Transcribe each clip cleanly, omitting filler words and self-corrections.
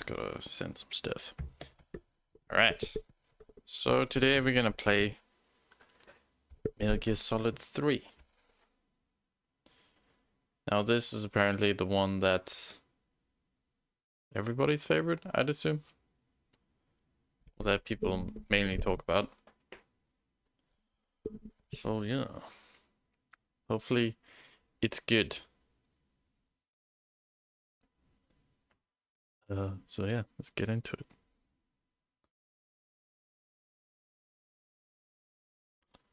gotta send some stuff. Alright. So today we're gonna play Metal Gear Solid 3. Now this is apparently the one that's everybody's favorite, I'd assume. That people mainly talk about. So yeah. Hopefully it's good. So yeah, let's get into it.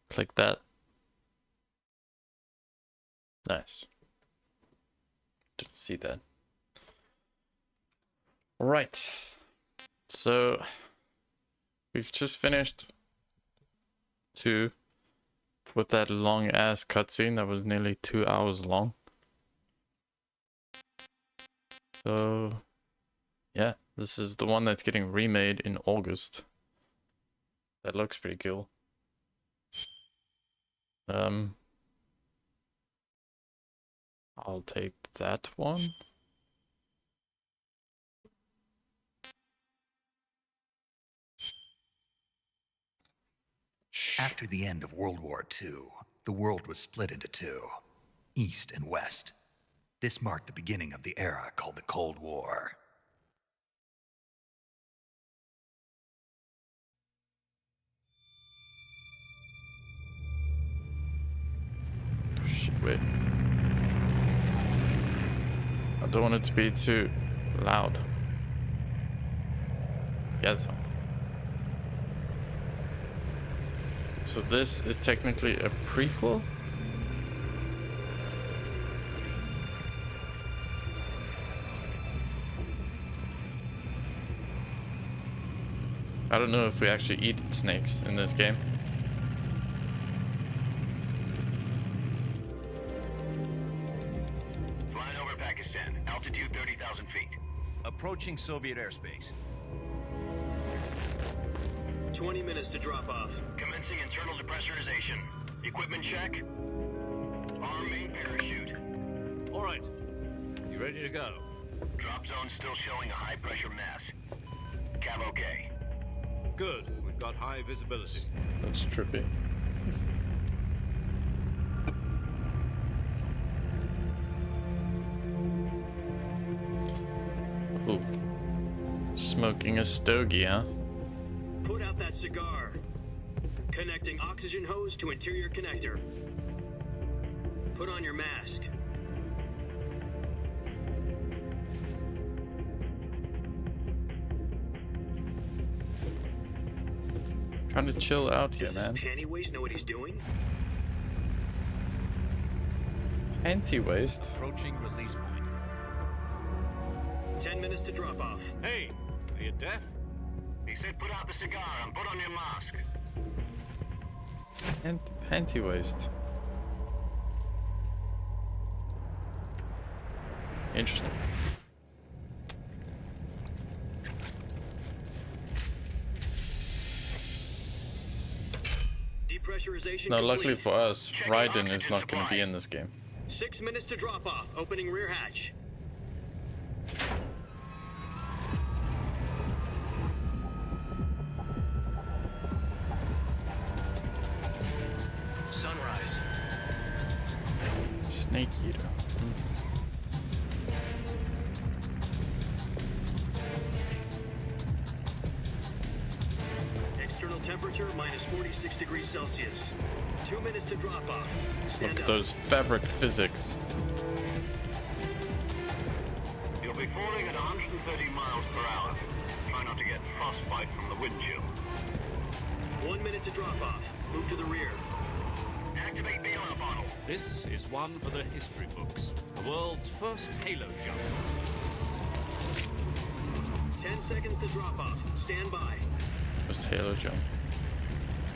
Click that. Nice. Didn't see that. Alright. So we've just finished 2 with that long ass cutscene that was nearly 2 hours long. So yeah, this is the one that's getting remade in August. That looks pretty cool. I'll take that one. After the end of World War II, the world was split into two, East and West. This marked the beginning of the era called the Cold War. Shit, wait. I don't want it to be too loud. Yeah, that's fine. So this is technically a prequel? I don't know if we actually eat snakes in this game. Flying over Pakistan, altitude 30,000 feet. Approaching Soviet airspace. 20 minutes to drop off. Commencing internal depressurization. Equipment check. Arm main parachute. All right. You ready to go? Drop zone still showing a high pressure mass. Cav okay. Good. We've got high visibility. That's trippy. Ooh. Smoking a stogie, huh? Put out that cigar. Connecting oxygen hose to interior connector. Put on your mask. Trying to chill out here, Does this man. panty waist know what he's doing? Panty waist. Approaching release point. 10 minutes to drop off. Hey, are you deaf? He said put out the cigar and put on your mask. Panty waist. Interesting. Depressurization No, complete. luckily for us, Raiden is not going to be in this game. 6 minutes to drop off. Opening rear hatch. Sunrise. Snake Eater. External temperature minus 46 degrees Celsius. 2 minutes to drop off. Stand Look at up. those fabric physics. You'll be falling at 130 miles per hour. Try not to get frostbite from the wind chill. 1 minute to drop off. Move to the rear. Activate the armor bottle. This is one for the history books. The world's first Halo jump. 10 seconds to drop off. Stand by. Just Halo jump.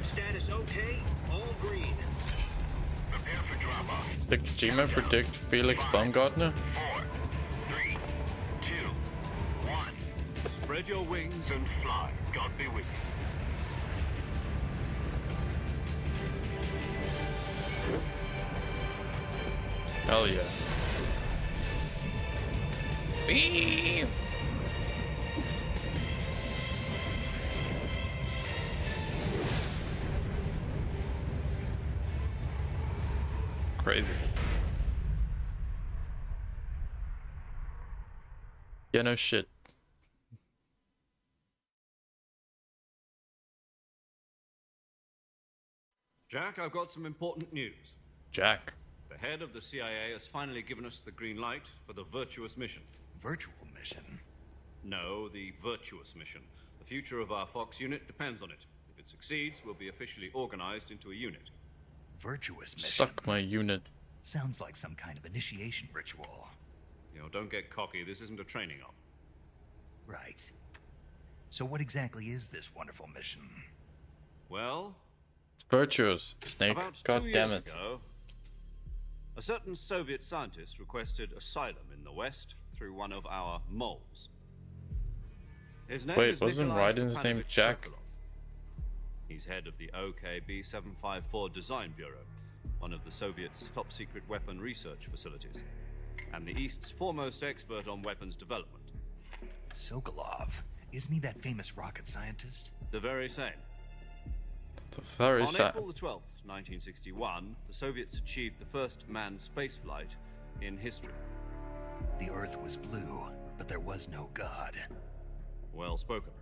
Status okay. All green. Prepare for drop off. Did Kojima predict Felix Baumgartner? 4, 3, 2, 1. Spread your wings And fly. God be with you. Hell yeah. Whee! crazy. Yeah, no shit. Jack, I've got some important news. Jack. The head of the CIA has finally given us the green light for the Virtuous mission. Virtual mission? No, the Virtuous mission. The future of our Fox unit depends on it. If it succeeds, we'll be officially organized into a unit. Virtuous mission? Suck my unit. Sounds like some kind of initiation ritual. You know, don't get cocky. This isn't a training op. Right. So what exactly is this wonderful mission? Well, It's virtuous, Snake. about God 2 damn years it. ago, a certain Soviet scientist requested asylum in the West through one of our moles. His name Wait, is wasn't Nikolai Raiden's name Stepanovich Jack? Sokolov. He's head of the OKB 754 Design Bureau, one of the Soviets' top secret weapon research facilities, and the East's foremost expert on weapons development. Sokolov. Isn't he that famous rocket scientist? The very same. The very On sad. April the 12th, 1961, the Soviets achieved the first manned spaceflight in history. The Earth was blue, but there was no God. Well spoken.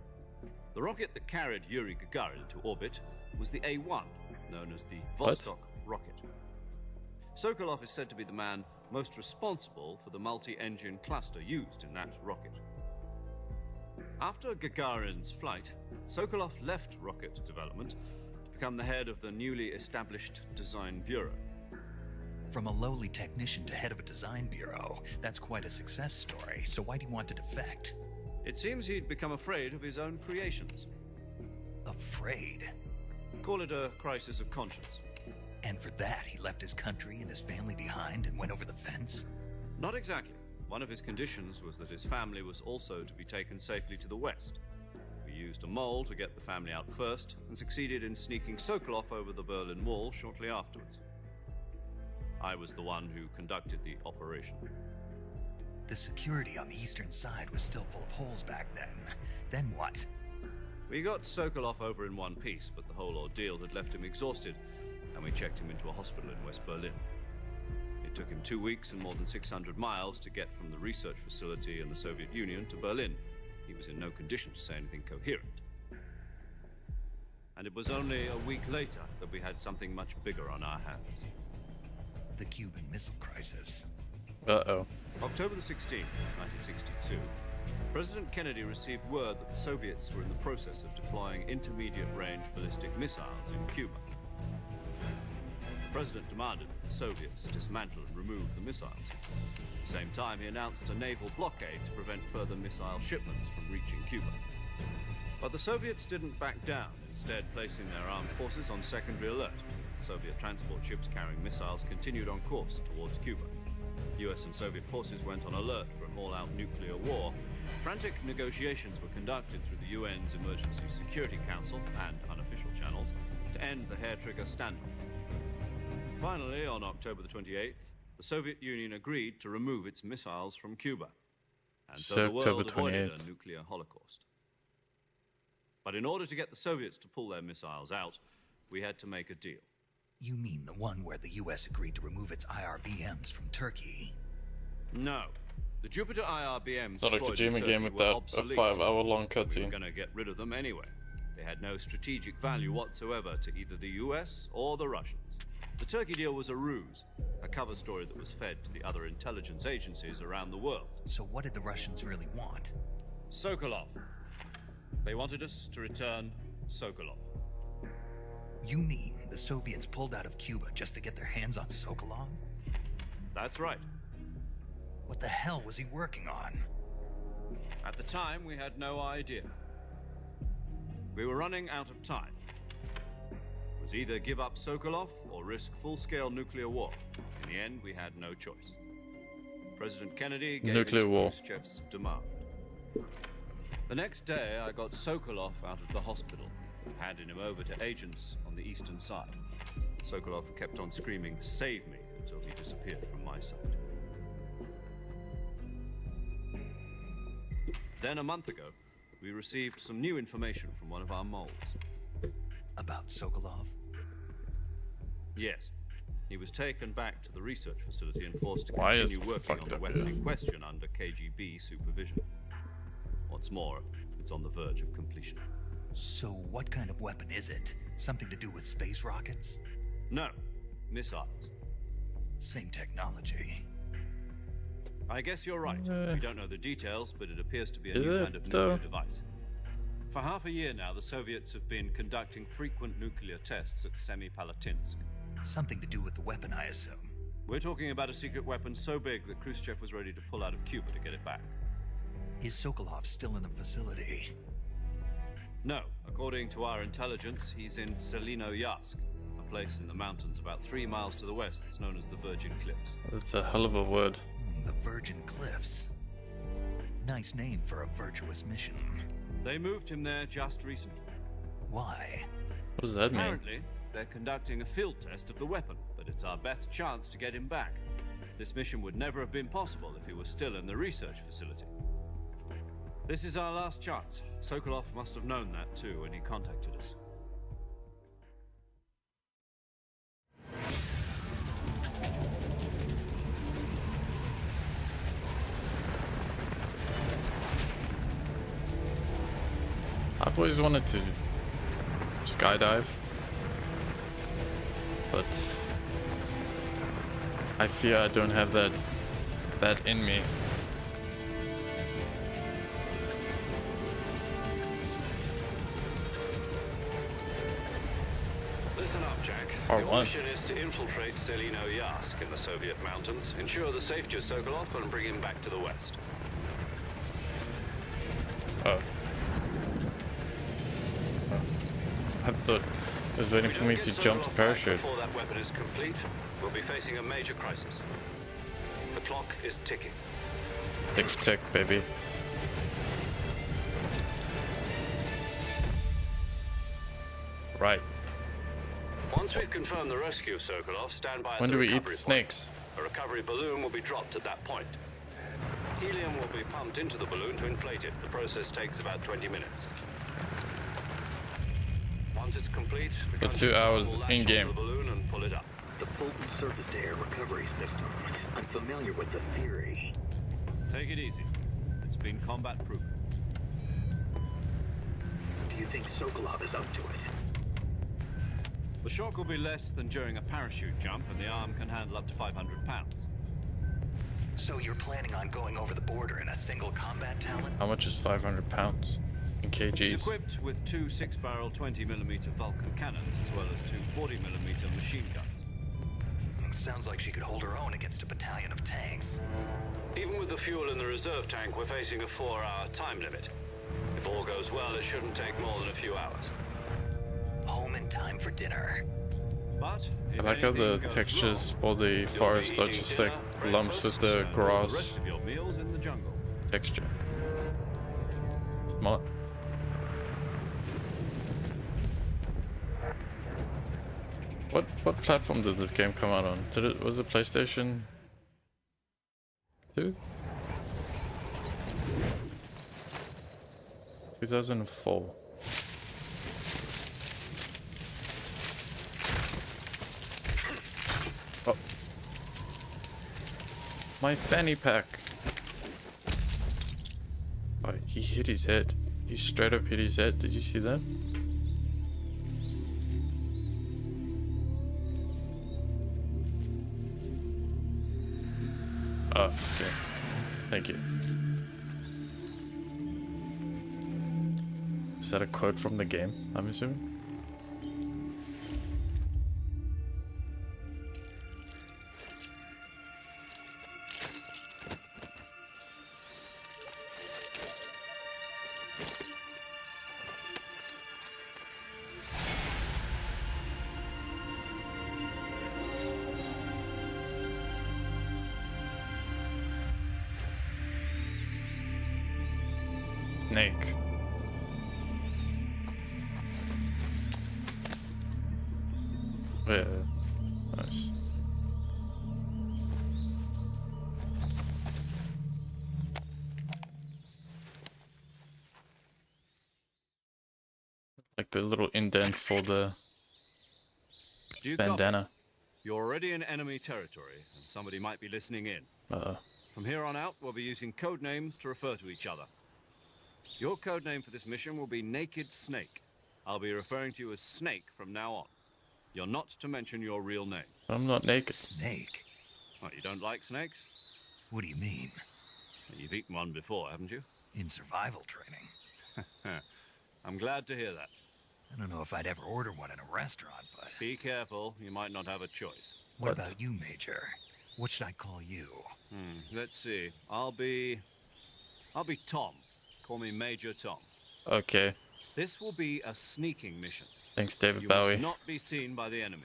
The rocket that carried Yuri Gagarin to orbit was the A-1, known as the What? Vostok rocket. Sokolov is said to be the man most responsible for the multi-engine cluster used in that rocket. After Gagarin's flight, Sokolov left rocket development to become the head of the newly established Design Bureau. From a lowly technician to head of a design bureau, that's quite a success story. So why do you want to defect? It seems he'd become afraid of his own creations. Afraid? Call it a crisis of conscience. And for that, he left his country and his family behind and went over the fence? Not exactly. One of his conditions was that his family was also to be taken safely to the west. We used a mole to get the family out first and succeeded in sneaking Sokolov over the Berlin Wall shortly afterwards. I was the one who conducted the operation. The security on the eastern side was still full of holes back then. Then what? We got Sokolov over in one piece, but the whole ordeal had left him exhausted, and we checked him into a hospital in West Berlin. It took him 2 weeks and more than 600 miles to get from the research facility in the Soviet Union to Berlin. He was in no condition to say anything coherent. And it was only a week later that we had something much bigger on our hands. The Cuban Missile Crisis. Uh-oh. October the 16th, 1962, President Kennedy received word that the Soviets were in the process of deploying intermediate-range ballistic missiles in Cuba. The President demanded that the Soviets dismantle and remove the missiles. At the same time, he announced a naval blockade to prevent further missile shipments from reaching Cuba. But the Soviets didn't back down, instead placing their armed forces on secondary alert. Soviet transport ships carrying missiles continued on course towards Cuba. US and Soviet forces went on alert for an all-out nuclear war. Frantic negotiations were conducted through the UN's Emergency Security Council and unofficial channels to end the hair-trigger standoff. Finally, on October the 28th, the Soviet Union agreed to remove its missiles from Cuba. And so the October world avoided 28th. a nuclear holocaust. But in order to get the Soviets to pull their missiles out, we had to make a deal. You mean the one where the US agreed to remove its IRBMs from Turkey? No. The Jupiter IRBMs It's not a deployed in Kojima Turkey game were without a obsolete. 5-hour-long We were cutscene. going to get rid of them anyway. They had no strategic value whatsoever to either the US or the Russians. The Turkey deal was a ruse, a cover story that was fed to the other intelligence agencies around the world. So what did the Russians really want? Sokolov. They wanted us to return Sokolov. You mean the Soviets pulled out of Cuba just to get their hands on Sokolov? That's right. What the hell was he working on? At the time, we had no idea. We were running out of time. It was either give up Sokolov or risk full-scale nuclear war. In the end, we had no choice. President Kennedy gave Nuclear in to war. Khrushchev's demand. The next day, I got Sokolov out of the hospital and handed him over to agents on the eastern side. Sokolov kept on screaming, "Save me," until he disappeared from my side. Then a month ago, we received some new information from one of our moles. About Sokolov? Yes. He was taken back to the research facility and forced to Why is continue working fucked on the up, weapon yeah. in question under KGB supervision. What's more, it's on the verge of completion. So, what kind of weapon is it? Something to do with space rockets? No, missiles. Same technology. I guess you're right. We don't know the details, but it appears to be a Is new it, kind of though? nuclear device. For half a year now, the Soviets have been conducting frequent nuclear tests at Semipalatinsk. Something to do with the weapon, I assume. We're talking about a secret weapon so big that Khrushchev was ready to pull out of Cuba to get it back. Is Sokolov still in the facility? No, according to our intelligence, he's in Selino-Yarsk, a place in the mountains about 3 miles to the west that's known as the Virgin Cliffs. That's a hell of a word. The Virgin Cliffs. Nice name for a virtuous mission. They moved him there just recently. Why? What does that mean? Apparently, they're conducting a field test of the weapon, but it's our best chance to get him back. This mission would never have been possible if he was still in the research facility. This is our last chance. Sokolov must have known that too when he contacted us. I've always wanted to skydive, but I fear I don't have that in me. Listen up, Jack. Part Your one. mission is to infiltrate Selino-Yarsk in the Soviet mountains, ensure the safety of Sokolov, and bring him back to the west. Oh. I thought it was waiting If for we me don't to get jump the Sokolov back parachute. Before that weapon is complete, we'll be facing a major crisis. The clock is ticking. Tick tick, baby. Right. Once we've confirmed the rescue of Sokolov, stand by at When the do we eat recovery the point. snakes? A recovery balloon will be dropped at that point. Helium will be pumped into the balloon to inflate it. The process takes about 20 minutes. Once it's complete, the For 2 hours will latch in-game. onto the balloon and pull it up. The Fulton surface-to-air recovery system. I'm familiar with the theory. Take it easy. It's been combat-proven. Do you think Sokolov is up to it? The shock will be less than during a parachute jump, and the arm can handle up to 500 pounds. So you're planning on going over the border in a single combat talent? How much is 500 pounds in He's kgs? equipped with 2 6-barrel 20mm Vulcan cannons, as well as 2 40mm machine guns. Sounds like she could hold her own against a battalion of tanks. Even with the fuel in the reserve tank, we're facing a 4-hour time limit. If all goes well, it shouldn't take more than a few hours. Home in time for dinner. But I if like how the anything goes textures wrong, for the you'll be forest are eating just dinner, like lumps with the and all the rest grass of your meals in the jungle. texture. Smart. What platform did this game come out on? Was it PlayStation 2? 2004. Oh. My fanny pack. Oh, he hit his head. He straight up hit his head. Did you see that? Oh, okay. Thank you. Is that a quote from the game, I'm assuming? Snake. Yeah, nice. Like the little indents for the Do you copy? bandana. You're already in enemy territory, and somebody might be listening in. Uh-oh. From here on out, we'll be using code names to refer to each other. Your code name for this mission will be Naked Snake. I'll be referring to you as Snake from now on. You're not to mention your real name. I'm not naked. Snake? What, you don't like snakes? What do you mean? You've eaten one before, haven't you? In survival training? I'm glad to hear that. I don't know if I'd ever order one in a restaurant, but... Be careful, you might not have a choice. What What? about you, Major? What should I call you? Let's see. I'll be Tom. Call me Major Tom. Okay. This will be a sneaking mission. Thanks, David You Bowie. must not be seen by the enemy.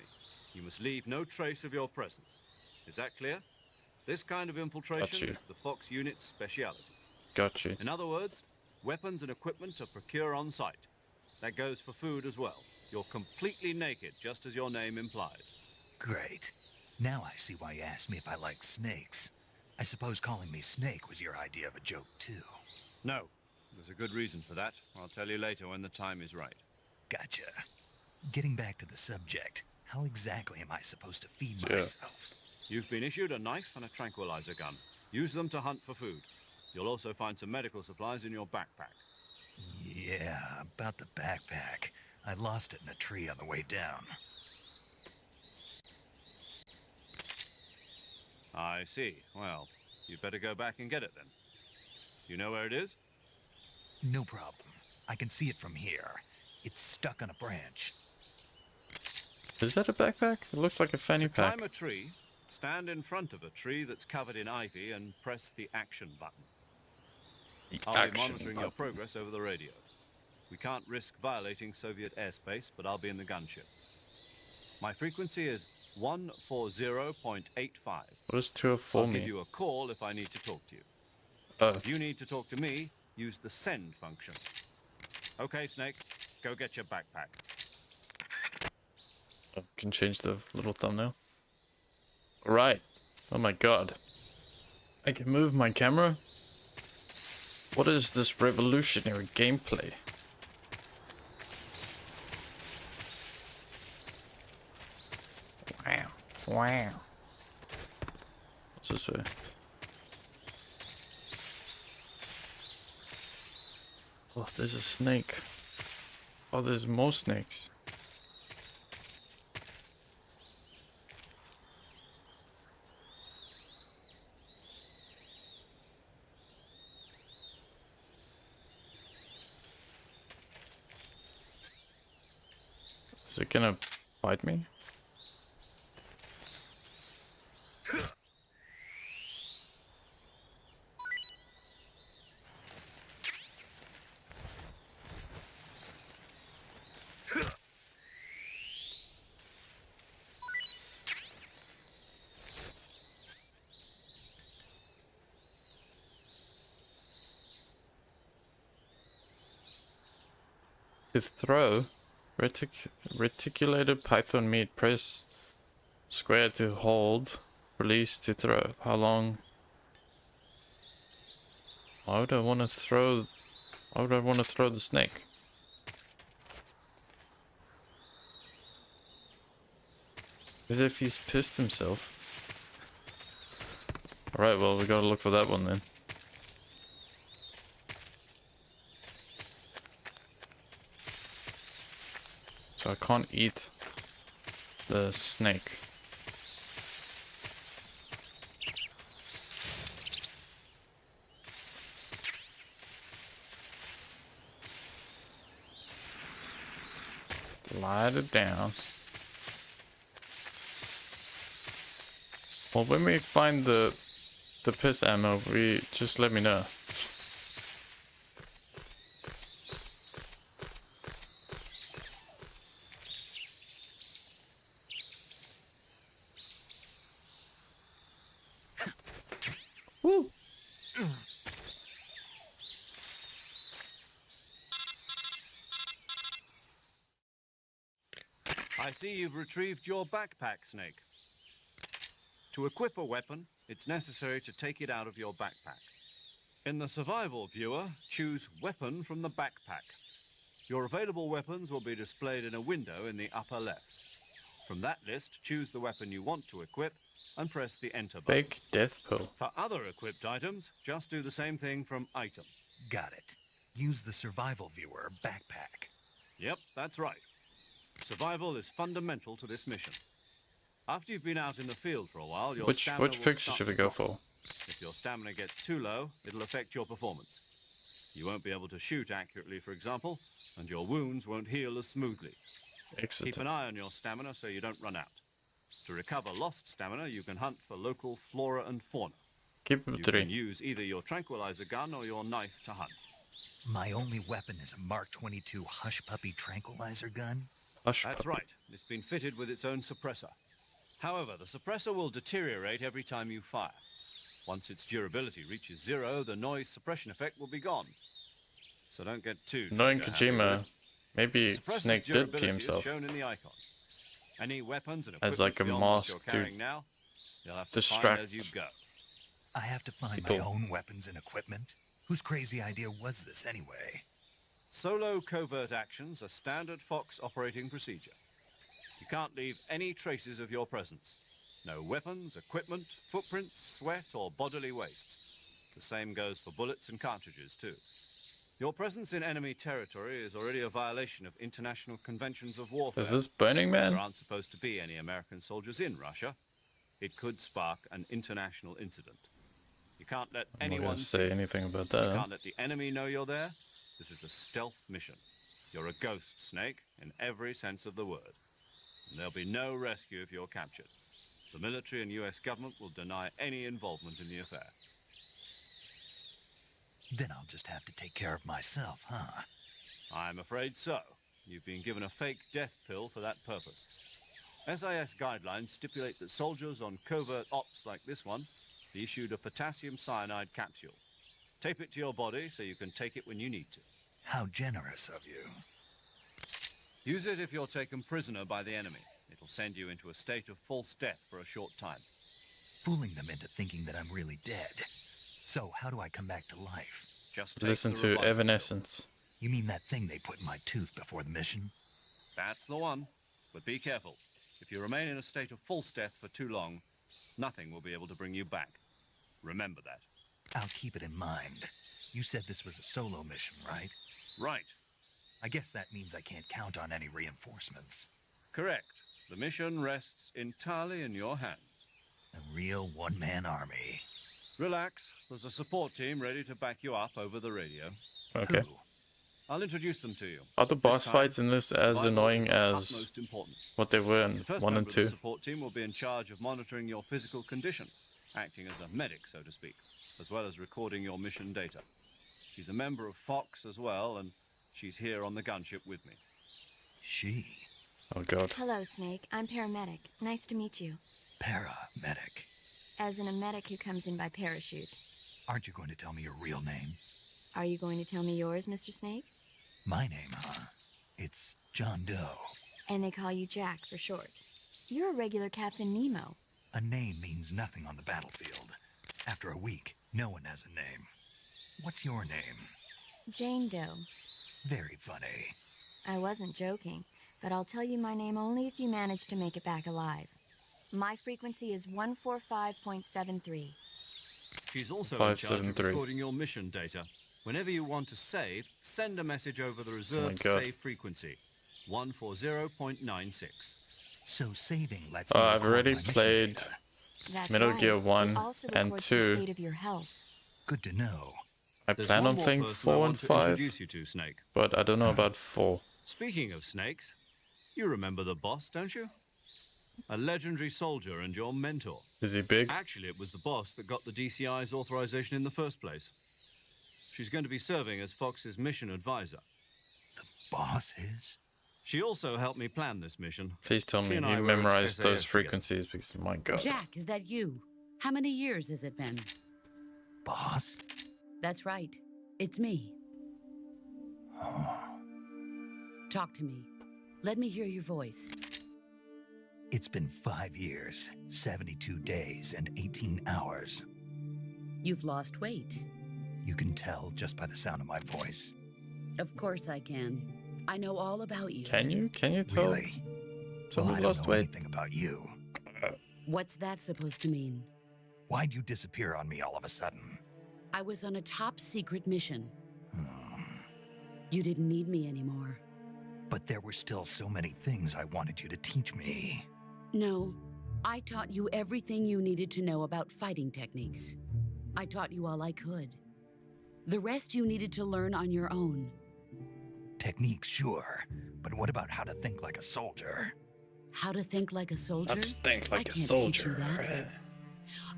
You must leave no trace of your presence. Is that clear? This kind of infiltration you. is the Fox unit's speciality. Got you. In other words, weapons and equipment are procure on site. That goes for food as well. You're completely naked, just as your name implies. Great. Now I see why you asked me if I like snakes. I suppose calling me Snake was your idea of a joke, too. No, there's a good reason for that. I'll tell you later when the time is right. Gotcha. Getting back to the subject, how exactly am I supposed to feed Yeah. myself? You've been issued a knife and a tranquilizer gun. Use them to hunt for food. You'll also find some medical supplies in your backpack. Yeah, about the backpack. I lost it in a tree on the way down. I see. Well, you'd better go back and get it then. You know where it is? No problem. I can see it from here. It's stuck on a branch. Is that a backpack? It looks like a fanny pack. Climb a tree, stand in front of a tree that's covered in ivy, and press the action button. The I'll be action monitoring your button. progress over the radio. We can't risk violating Soviet airspace, but I'll be in the gunship. My frequency is 140.85. What does 204 I'll give mean? you a call if I need to talk to you. Oh, If you need to talk to me, use the send function. Okay, Snake, go get your backpack. I can change the little thumbnail. Right. Oh my god. I can move my camera? What is this revolutionary gameplay? Wow. Wow. What's this way? Oh, there's a snake. Oh, there's more snakes. Is it gonna bite me? To throw, reticulated python meat, press square to hold, release to throw. How long? Why would I want to throw? Why would I want to throw the snake? As if he's pissed himself. Alright, well, we gotta look for that one then. So I can't eat the snake. Slide it down. Well, when we find the piss ammo, we just let me know. Woo! I see you've retrieved your backpack, Snake. To equip a weapon, it's necessary to take it out of your backpack. In the survival viewer, choose Weapon from the backpack. Your available weapons will be displayed in a window in the upper left. From that list, choose the weapon you want to equip and press the Enter button. Big death pill. For other equipped items, just do the same thing from Item. Got it. Use the survival viewer backpack. Yep, that's right. Survival is fundamental to this mission. After you've been out in the field for a while, your stamina Which will picture start should we to go drop. for? If your stamina gets too low, it'll affect your performance. You won't be able to shoot accurately, for example, and your wounds won't heal as smoothly. Keep Exeter. an eye on your stamina so you don't run out. To recover lost stamina, you can hunt for local flora and fauna. Keep You it can 3. use either your tranquilizer gun or your knife to hunt. My only weapon is a Mark 22 Hush Puppy tranquilizer gun. Hush. That's puppy. right. It's been fitted with its own suppressor. However, the suppressor will deteriorate every time you fire. Once its durability reaches 0, the noise suppression effect will be gone. So don't get too Knowing trigger happy with Kojima, it. maybe Suppressor's Snake did durability pee is himself. shown in the icon. Any weapons and As equipment like a beyond what mask you're to carrying now, you'll have to distract. find as you go. I have to find my People. own weapons and equipment? Whose crazy idea was this anyway? Solo covert actions are standard Fox operating procedure. You can't leave any traces of your presence. No weapons, equipment, footprints, sweat, or bodily waste. The same goes for bullets and cartridges, too. Your presence in enemy territory is already a violation of international conventions of warfare. Is this Burning Man? There aren't supposed to be any American soldiers in Russia. It could spark an international incident. You can't let I'm not anyone gonna say anything about You that. can't let the enemy know you're there. This is a stealth mission. You're a ghost, Snake, in every sense of the word. And there'll be no rescue if you're captured. The military and US government will deny any involvement in the affair. Then I'll just have to take care of myself, huh? I'm afraid so. You've been given a fake death pill for that purpose. SIS guidelines stipulate that soldiers on covert ops like this one be issued a potassium cyanide capsule. Tape it to your body so you can take it when you need to. How generous of you. Use it if you're taken prisoner by the enemy. It'll send you into a state of false death for a short time. Fooling them into thinking that I'm really dead. So, how do I come back to life? Just take Listen the to revival pill. Evanescence. You mean that thing they put in my tooth before the mission? That's the one. But be careful. If you remain in a state of false death for too long, nothing will be able to bring you back. Remember that. I'll keep it in mind. You said this was a solo mission, right? Right. I guess that means I can't count on any reinforcements. Correct. The mission rests entirely in your hands. A real one-man army. Relax. There's a support team ready to back you up over the radio. Okay. Who? I'll introduce them to you. Are the boss This time, fights in this as survival annoying is of as utmost importance. what they were in The first 1 member and of the 2? support team will be in charge of monitoring your physical condition, acting as a medic, so to speak, as well as recording your mission data. She's a member of Fox as well, and she's here on the gunship with me. She. Oh god. Hello, Snake. I'm paramedic. Nice to meet you. Paramedic. As in a medic who comes in by parachute. Aren't you going to tell me your real name? Are you going to tell me yours, Mr. Snake? My name, huh? It's John Doe. And they call you Jack for short. You're a regular Captain Nemo. A name means nothing on the battlefield. After a week, no one has a name. What's your name? Jane Doe. Very funny. I wasn't joking, but I'll tell you my name only if you manage to make it back alive. My frequency is 145.73. She's also in charge of 573. recording your mission data. Whenever you want to save, send a message over the reserved God. save frequency, 140.96. So saving lets me I've record already my mission played data. That's Metal right. Gear It 1 also and records 2. the state of your health. Good to know. I There's plan one on more playing person I 4 want and to 5, introduce you to, Snake. but I don't know about 4. Speaking of snakes, you remember the boss, don't you? A legendary soldier and your mentor. Is he big? Actually, it was the boss that got the DCI's authorization in the first place. She's going to be serving as Fox's mission advisor. Boss is? She also helped me plan this mission. Please tell She me and I you were at memorized SAS those together. frequencies because my god. Jack, is that you? How many years has it been? Boss? That's right. It's me. Talk to me. Let me hear your voice. It's been 5 years, 72 days, and 18 hours. You've lost weight. You can tell just by the sound of my voice. Of course I can. I know all about you. Can you? Can you tell Really? So Well, we I don't lost know weight. anything about you. What's that supposed to mean? Why'd you disappear on me all of a sudden? I was on a top secret mission. You didn't need me anymore. But there were still so many things I wanted you to teach me. No, I taught you everything you needed to know about fighting techniques. I taught you all I could. The rest you needed to learn on your own. Techniques, sure. But what about how to think like a soldier? How to think like a soldier? How to think I like a can't teach you soldier. that.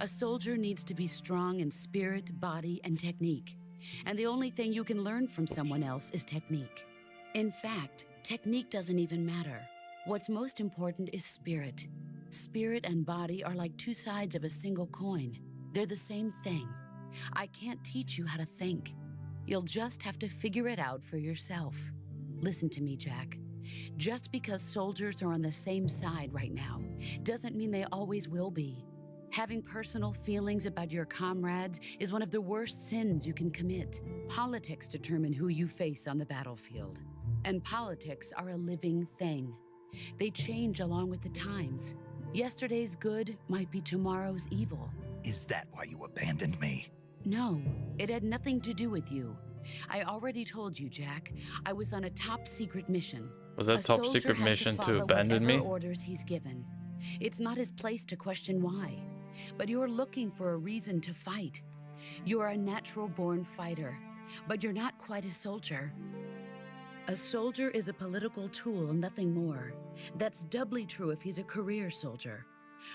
A soldier needs to be strong in spirit, body, and technique. And the only thing you can learn from someone else is technique. In fact, technique doesn't even matter. What's most important is spirit. Spirit and body are like two sides of a single coin. They're the same thing. I can't teach you how to think. You'll just have to figure it out for yourself. Listen to me, Jack. Just because soldiers are on the same side right now doesn't mean they always will be. Having personal feelings about your comrades is one of the worst sins you can commit. Politics determine who you face on the battlefield. And politics are a living thing. They change along with the times. Yesterday's good might be tomorrow's evil. Is that why you abandoned me? No, it had nothing to do with you. I already told you, Jack. I was on a top secret mission. Was that A top soldier secret has mission to follow abandon whatever me? orders he's given. It's not his place to question why. But you're looking for a reason to fight. You are a natural-born fighter, but you're not quite a soldier. A soldier is a political tool, nothing more. That's doubly true if he's a career soldier.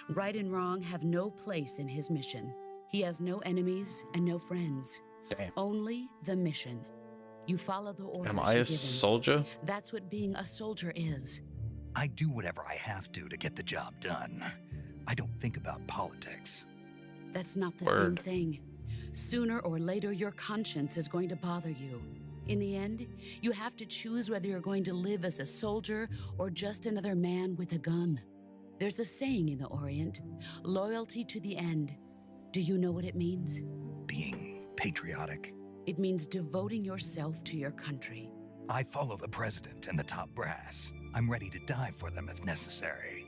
Right and wrong have no place in his mission. He has no enemies and no friends. Damn. Only the mission. You follow the orders Am you're I a given. soldier? That's what being a soldier is. I do whatever I have to get the job done. I don't think about politics. That's not the Word. same thing. Sooner or later, your conscience is going to bother you. In the end, you have to choose whether you're going to live as a soldier or just another man with a gun. There's a saying in the Orient, loyalty to the end. Do you know what it means? Being patriotic. It means devoting yourself to your country. I follow the president and the top brass. I'm ready to die for them if necessary.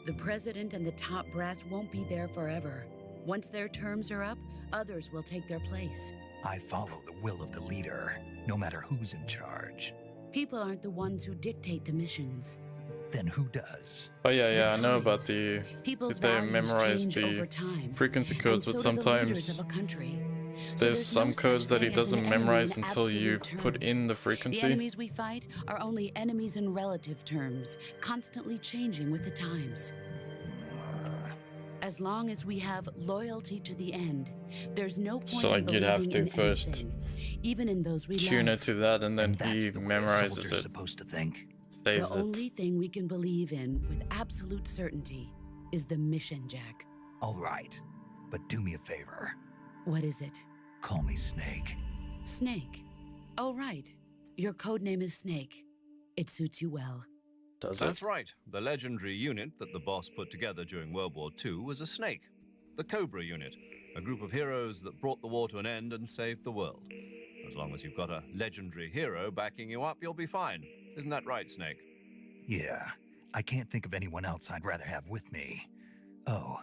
The president and the top brass won't be there forever. Once their terms are up, others will take their place. I follow the will of the leader, no matter who's in charge. People aren't the ones who dictate the missions. Then who does? Oh yeah, yeah, The I know about times. the. People's They values memorize change the over time. frequency codes, and but so do the leaders sometimes of a country. So there's some no codes such that he thing as an doesn't enemy memorize in until you absolute put terms. in the The frequency. enemies we fight are only enemies in relative terms, constantly changing with the times. As long as we have loyalty to the end, there's no point So, like, in you'd have believing to in first anything, even in those we Tune love. it to that, and then And that's he the way a memorizes soldier's it, supposed to think. The saves it. only thing we can believe in with absolute certainty is the mission, Jack. All right, but do me a favor. What is it? Call me Snake. Snake. Oh, right. Your code name is Snake. It suits you well. Does That's it? right. The legendary unit that the boss put together during World War II was a snake. The Cobra unit, a group of heroes that brought the war to an end and saved the world. As long as you've got a legendary hero backing you up, you'll be fine. Isn't that right, Snake? Yeah, I can't think of anyone else I'd rather have with me. Oh,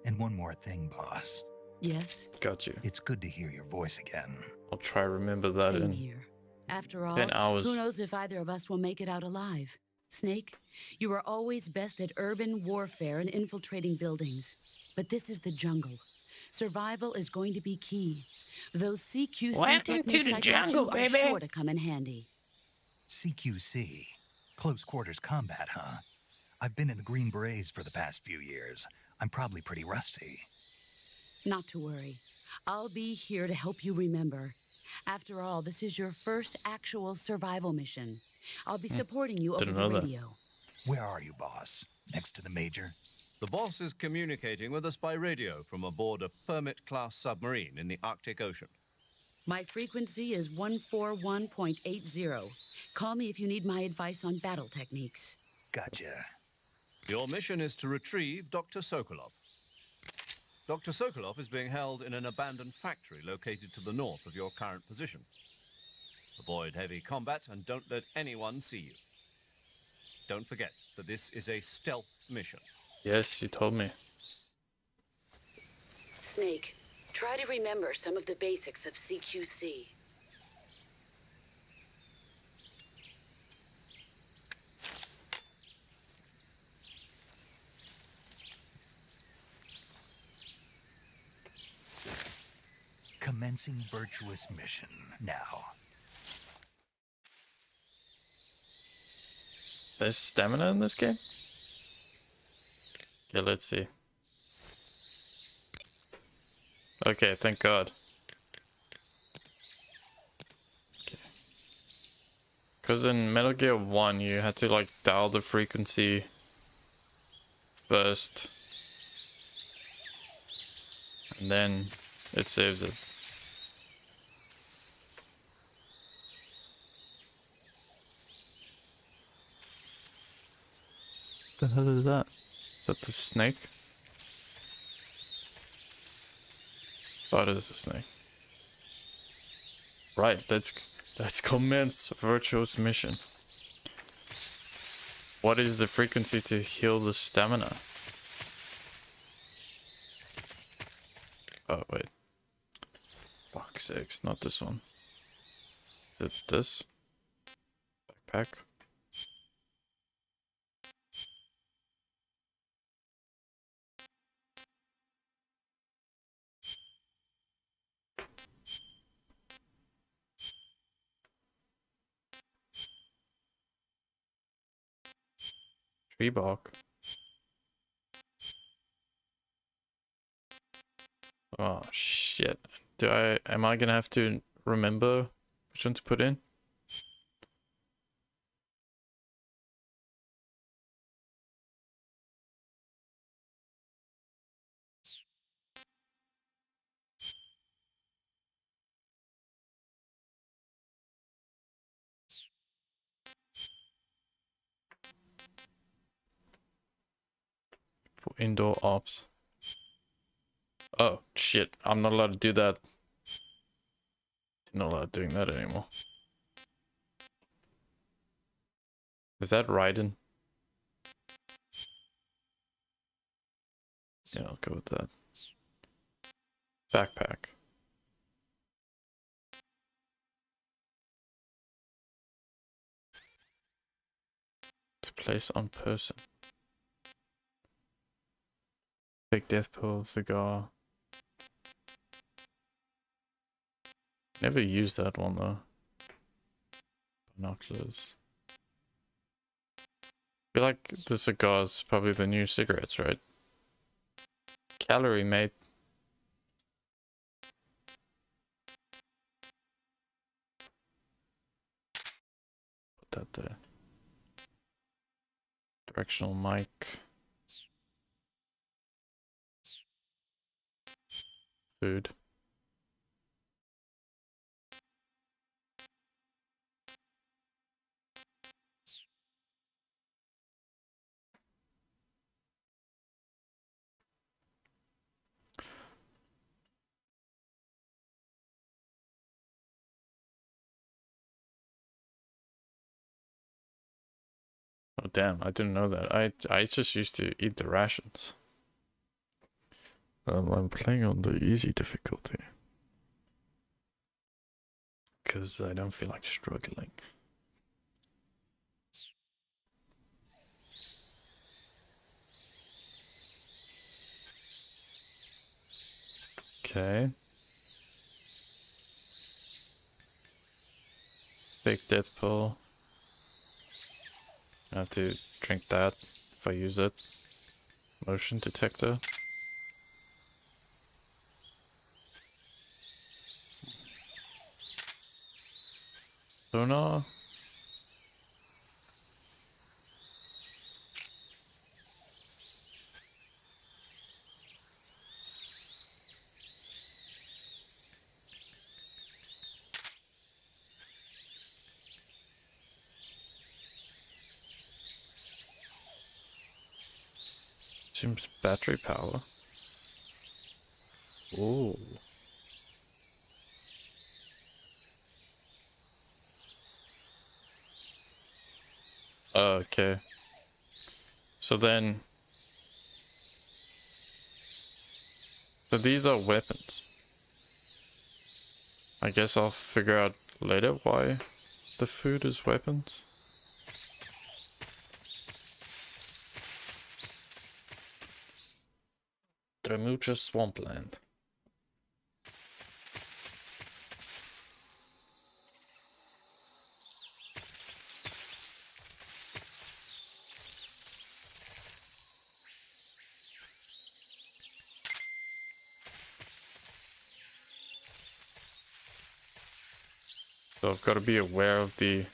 and one more thing, boss. Yes, Got you. It's good to hear your voice again. I'll try to remember that same in. here. After all, 10 hours. who knows if either of us will make it out alive? Snake, you are always best at urban warfare and infiltrating buildings. But this is the jungle. Survival is going to be key. Those CQC Welcome to techniques the I taught jungle, you baby. are sure to come in handy. CQC. Close quarters combat, huh? I've been in the Green Berets for the past few years. I'm probably pretty rusty. Not to worry. I'll be here to help you remember. After all, this is your first actual survival mission. I'll be supporting you over Didn't the know that. radio. Where are you, boss? Next to the major? The boss is communicating with us by radio from aboard a Permit-class submarine in the Arctic Ocean. My frequency is 141.80. Call me if you need my advice on battle techniques. Gotcha. Your mission is to retrieve Dr. Sokolov. Dr. Sokolov is being held in an abandoned factory located to the north of your current position. Avoid heavy combat and don't let anyone see you. Don't forget, that this is a stealth mission. Yes, you told me. Snake, try to remember some of the basics of CQC. Commencing virtuous mission now. There's stamina in this game? Okay, let's see. Okay, thank God. Okay. Because in Metal Gear 1, you had to like dial the frequency first. And then it saves it. What the hell is that? Is that the snake? Oh, it is a snake. Right, let's commence Virtuous mission. What is the frequency to heal the stamina? Oh, wait. Fuck's sakes, not this one. Is it this? Backpack? Tree bark. Oh shit. Am I gonna have to remember which one to put in? For indoor ops. Oh shit, I'm not allowed to do that. Not allowed doing that anymore. Is that Raiden? Yeah, I'll go with that. Backpack. To place on person. Big death pill, cigar. Never used that one though. Binoculars. I feel like the cigar's probably the new cigarettes, right? Calorie, mate. Put that there. Directional mic. Food. Oh damn, I didn't know that. I just used to eat the rations. I'm playing on the easy difficulty. Because I don't feel like struggling. Okay. Big death pill. I have to drink that if I use it. Motion detector. Sonar. Seems battery power. Ooh. Okay. So then... So these are weapons. I guess I'll figure out later why the food is weapons. Tremucha Swampland. So I've got to be aware of the...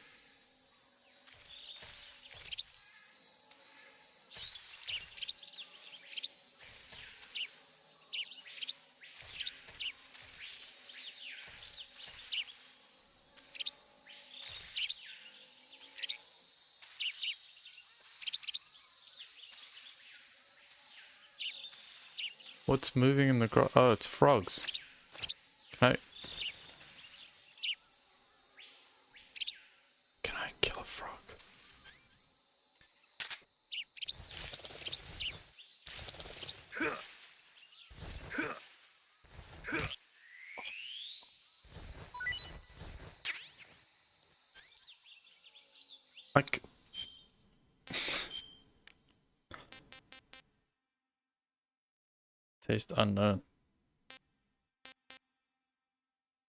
What's moving in the grass? Oh, it's frogs. Can I kill a frog? Like... Taste unknown.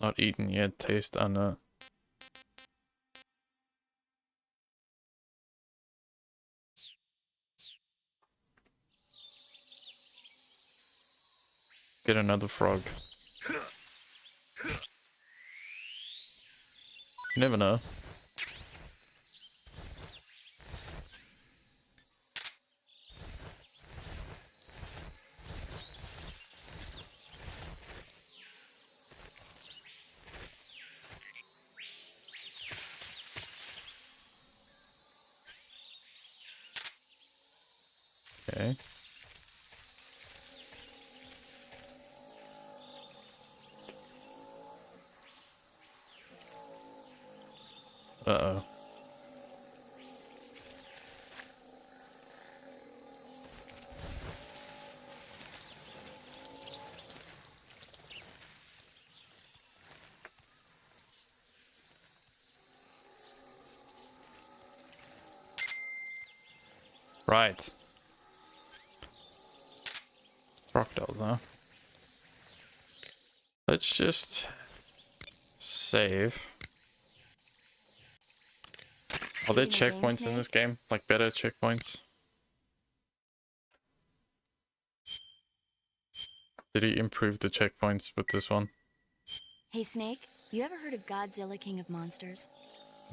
Not eaten yet, taste unknown. Get another frog. You never know. Okay. Uh-oh. Right. Crocodiles, huh? Let's just save. Are there checkpoints in this game? Like better checkpoints? Did he improve the checkpoints with this one? Hey, Snake, you ever heard of Godzilla King of Monsters?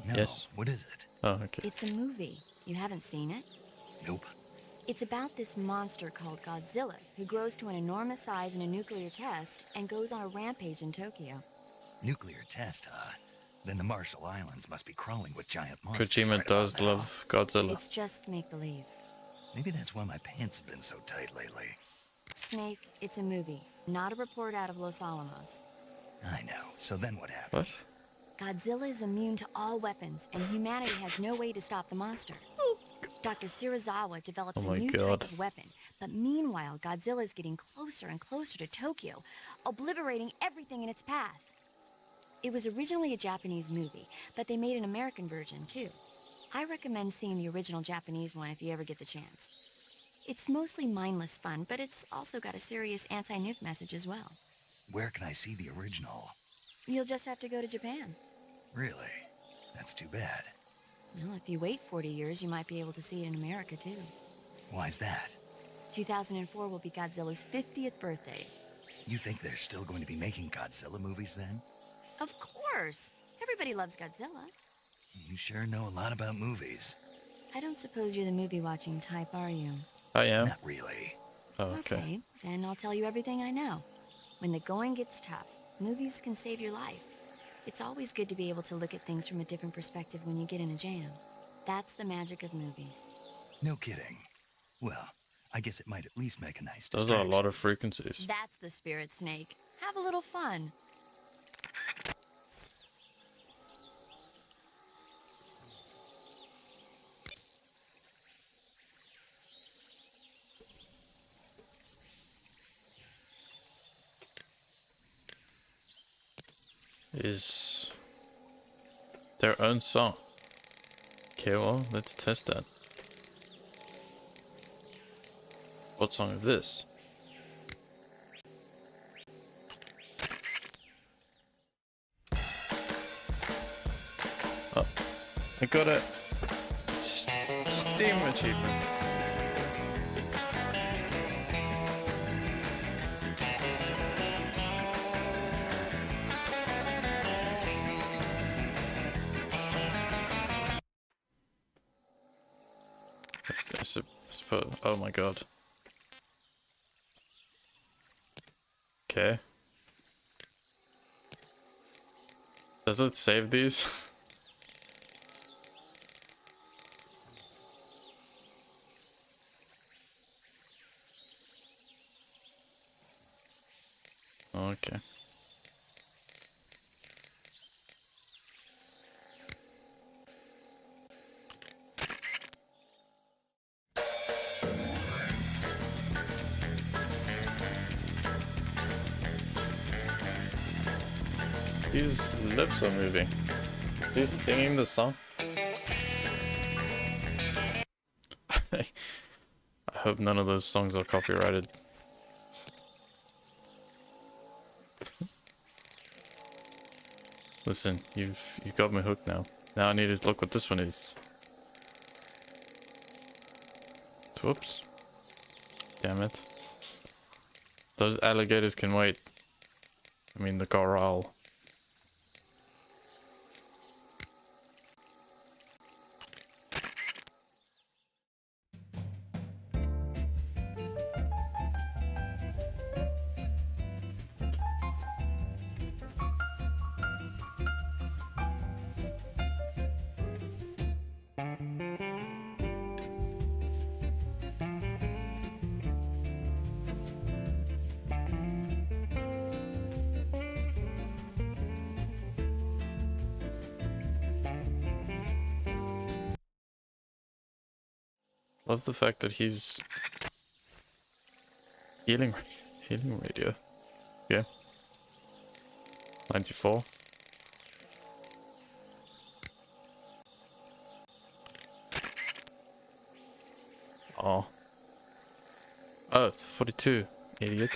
No. Yes. What is it? Oh, okay. It's a movie. You haven't seen it? Nope. It's about this monster called Godzilla, who grows to an enormous size in a nuclear test and goes on a rampage in Tokyo. Nuclear test, huh? Then the Marshall Islands must be crawling with giant monsters. Kojima right does about now. love Godzilla. It's just make-believe. Maybe that's why my pants have been so tight lately. Snake, it's a movie, not a report out of Los Alamos. I know. So then what happened? What? Godzilla is immune to all weapons, and humanity has no way to stop the monster. Dr. Shirazawa develops Oh a my new God. type of weapon, but meanwhile, Godzilla is getting closer and closer to Tokyo, obliterating everything in its path. It was originally a Japanese movie, but they made an American version too. I recommend seeing the original Japanese one if you ever get the chance. It's mostly mindless fun, but it's also got a serious anti-nuke message as well. Where can I see the original? You'll just have to go to Japan. Really? That's too bad. Well, if you wait 40 years, you might be able to see it in America too. Why's that? 2004 will be Godzilla's 50th birthday. You think they're still going to be making Godzilla movies then? Of course! Everybody loves Godzilla. You sure know a lot about movies. I don't suppose you're the movie-watching type, are you? I am. Not really. Oh, okay. Then I'll tell you everything I know. When the going gets tough, movies can save your life. It's always good to be able to look at things from a different perspective when you get in a jam. That's the magic of movies. No kidding. Well, I guess it might at least make a nice Those are a distraction. lot of frequencies. That's the spirit, Snake. Have a little fun. is their own song. Okay, well, let's test that. What song is this? Oh, I got a Steam achievement. I suppose. Oh my god. Okay. Does it save these? Okay. His lips are moving. Is he singing the song? I hope none of those songs are copyrighted. Listen, you've got me hooked now. Now I need to look what this one is. Whoops. Damn it. Those alligators can wait. I mean the corral. Love the fact that he's healing radio. Yeah. 94. Oh. Oh, it's 42, idiot.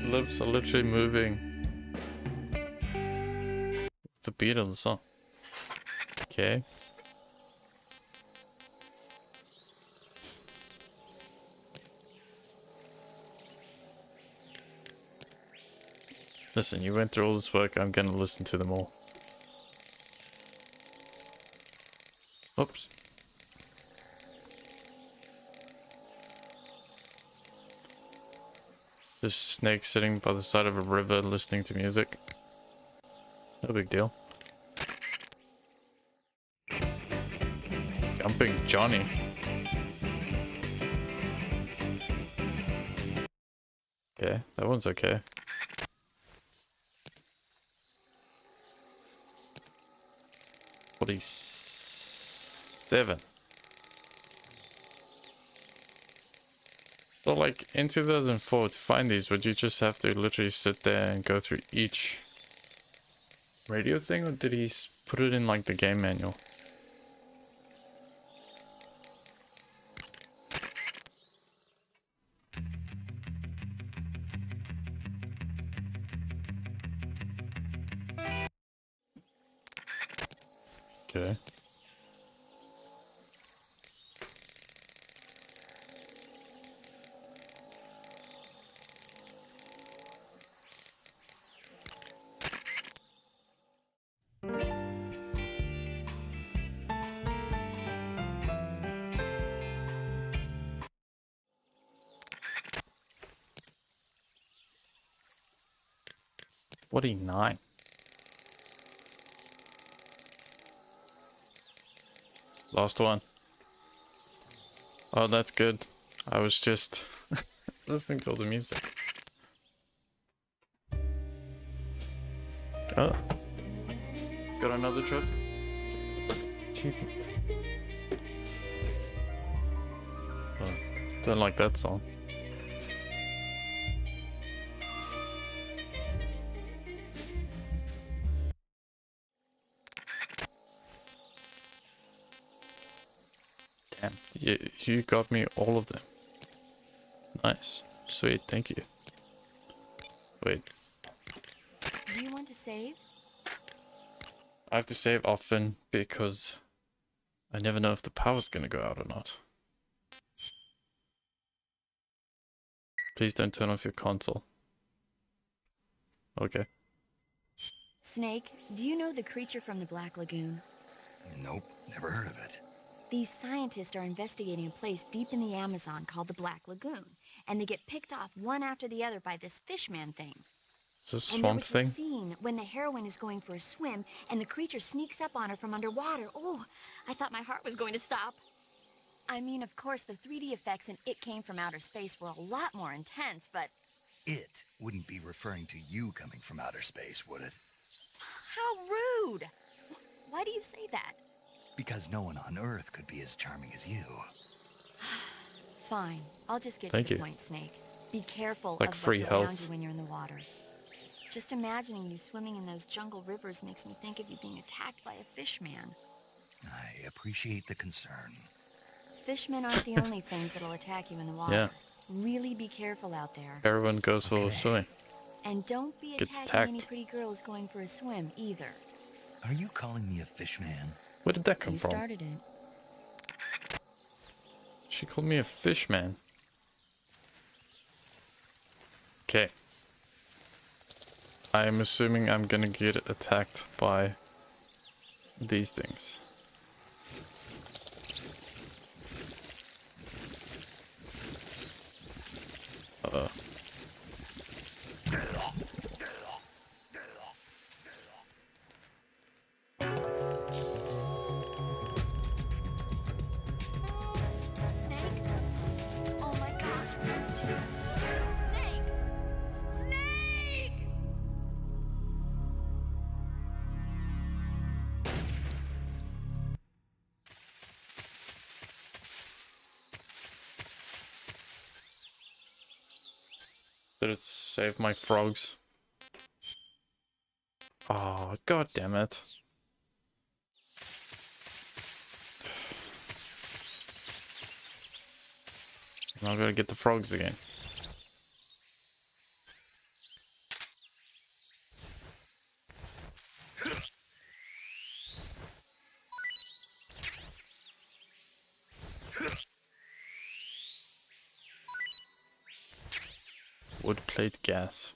Lips are literally moving. It's the beat of the song. Okay. Listen, you went through all this work, I'm gonna listen to them all. Oops. This snake sitting by the side of a river listening to music. No big deal. Jumping Johnny. Okay, that one's okay. $47. So like in 2004 to find these, would you just have to literally sit there and go through each radio thing, or did he put it in like the game manual? Okay. $49. Last one. Oh, that's good. I was just listening to all the music. Oh. Got another trophy. Achievement. Oh, don't like that song. Damn, you got me all of them. Nice. Sweet, thank you. Wait. Do you want to save? I have to save often because I never know if the power's gonna go out or not. Please don't turn off your console. Okay. Snake, do you know the creature from the Black Lagoon? Nope, never heard of it. These scientists are investigating a place deep in the Amazon called the Black Lagoon, and they get picked off one after the other by this fishman thing. Is this And there swamp was thing? a scene when the heroine is going for a swim, and the creature sneaks up on her from underwater. Oh, I thought my heart was going to stop. I mean, of course, the 3D effects in It Came from Outer Space were a lot more intense, but It wouldn't be referring to you coming from outer space, would it? how rude! Why do you say that? Because no one on Earth could be as charming as you. Fine, I'll just get Thank to the you. point, Snake. Be careful Like of free what's around health. you when you're in the water. Just imagining you swimming in those jungle rivers makes me think of you being attacked by a fishman. I appreciate the concern. Fishmen aren't the only things that'll attack you in the water. Yeah. Really be careful out there. Everyone goes for Okay. swimming. And don't be Gets attacking any attacked. pretty girls going for a swim either. Are you calling me a fish man? Where did that come You from? started it. She called me a fish man. Okay. I'm assuming I'm gonna get attacked by these things. Snake? Oh my god. Snake! Snake! Did it save my frogs? Oh, god damn it. Now I gotta get the frogs again. Wood plate gas.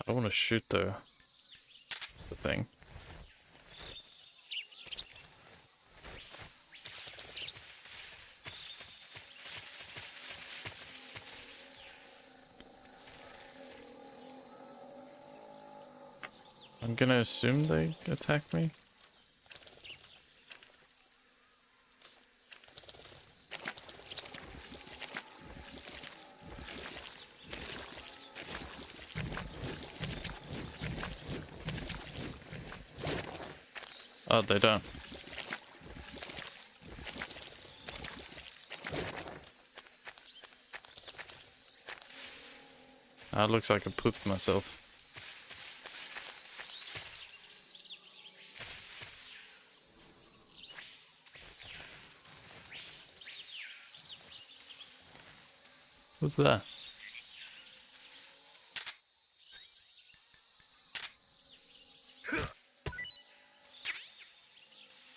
I don't want to shoot the thing. I'm gonna assume they attack me. Oh, they don't. Ah, looks like I pooped myself. What's that?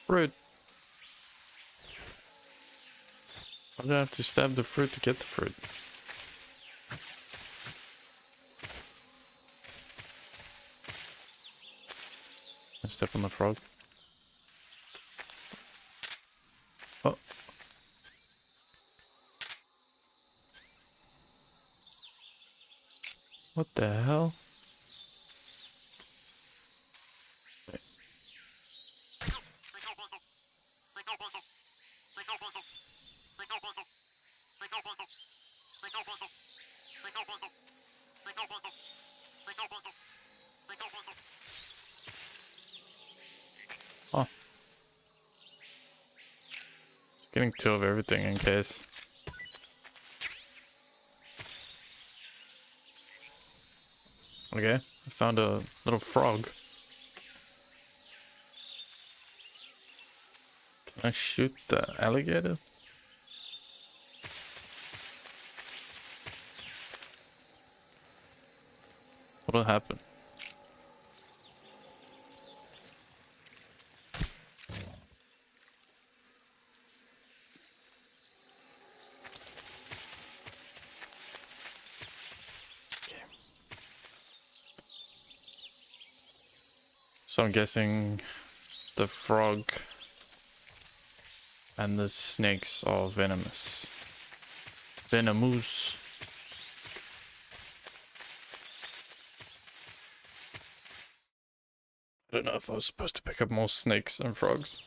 Fruit. Why do I have to stab the fruit to get the fruit? I step on the frog. Oh. What the hell? Getting 2 of everything in case. Okay, I found a little frog. Can I shoot the alligator? What'll happen? Okay. So I'm guessing the frog and the snakes are venomous. Venomous. I don't know if I was supposed to pick up more snakes and frogs.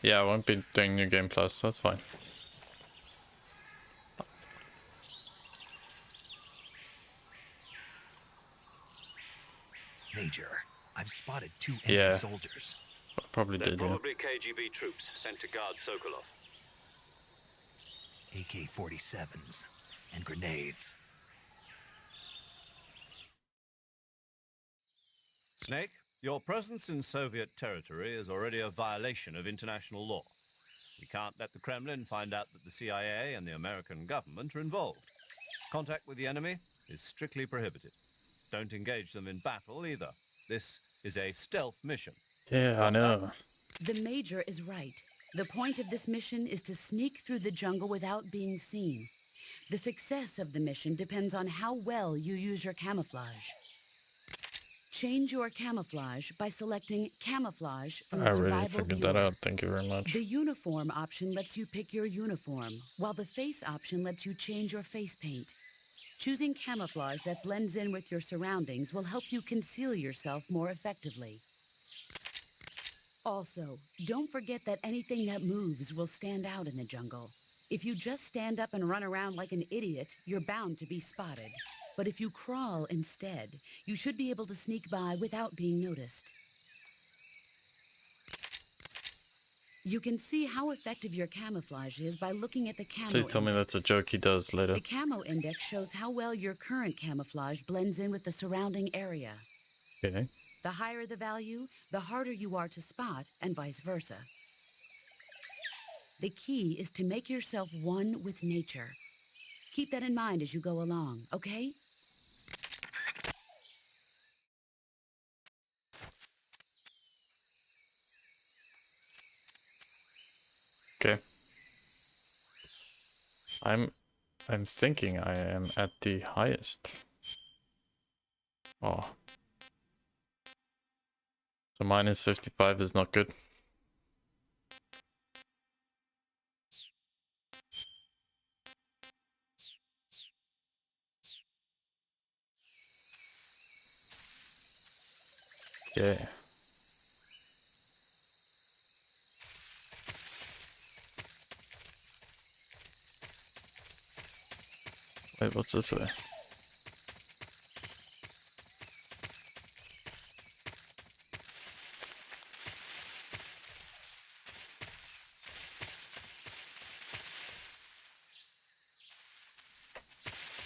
Yeah, I won't be doing New Game Plus, that's fine. — Major, I've spotted 2 enemy Yeah. soldiers. I probably They're did, yeah. probably KGB troops sent to guard Sokolov. AK-47s and grenades. Snake, your presence in Soviet territory is already a violation of international law. We can't let the Kremlin find out that the CIA and the American government are involved. Contact with the enemy is strictly prohibited. Don't engage them in battle either. This is a stealth mission. Yeah, I know. The Major is right. The point of this mission is to sneak through the jungle without being seen. The success of the mission depends on how well you use your camouflage. Change your camouflage by selecting Camouflage from the I really Survival figured Viewer. that out, thank you very much. The Uniform option lets you pick your uniform, while the Face option lets you change your face paint. Choosing camouflage that blends in with your surroundings will help you conceal yourself more effectively. Also, don't forget that anything that moves will stand out in the jungle. If you just stand up and run around like an idiot, you're bound to be spotted. But if you crawl instead, you should be able to sneak by without being noticed. You can see how effective your camouflage is by looking at the camo Please tell me index. that's a joke he does later. The camo index shows how well your current camouflage blends in with the surrounding area. Okay. The higher the value, the harder you are to spot, and vice versa. The key is to make yourself one with nature. Keep that in mind as you go along, okay? Okay. I'm thinking I am at the highest. Oh. So minus 55 is not good. Okay. Wait, what's this way?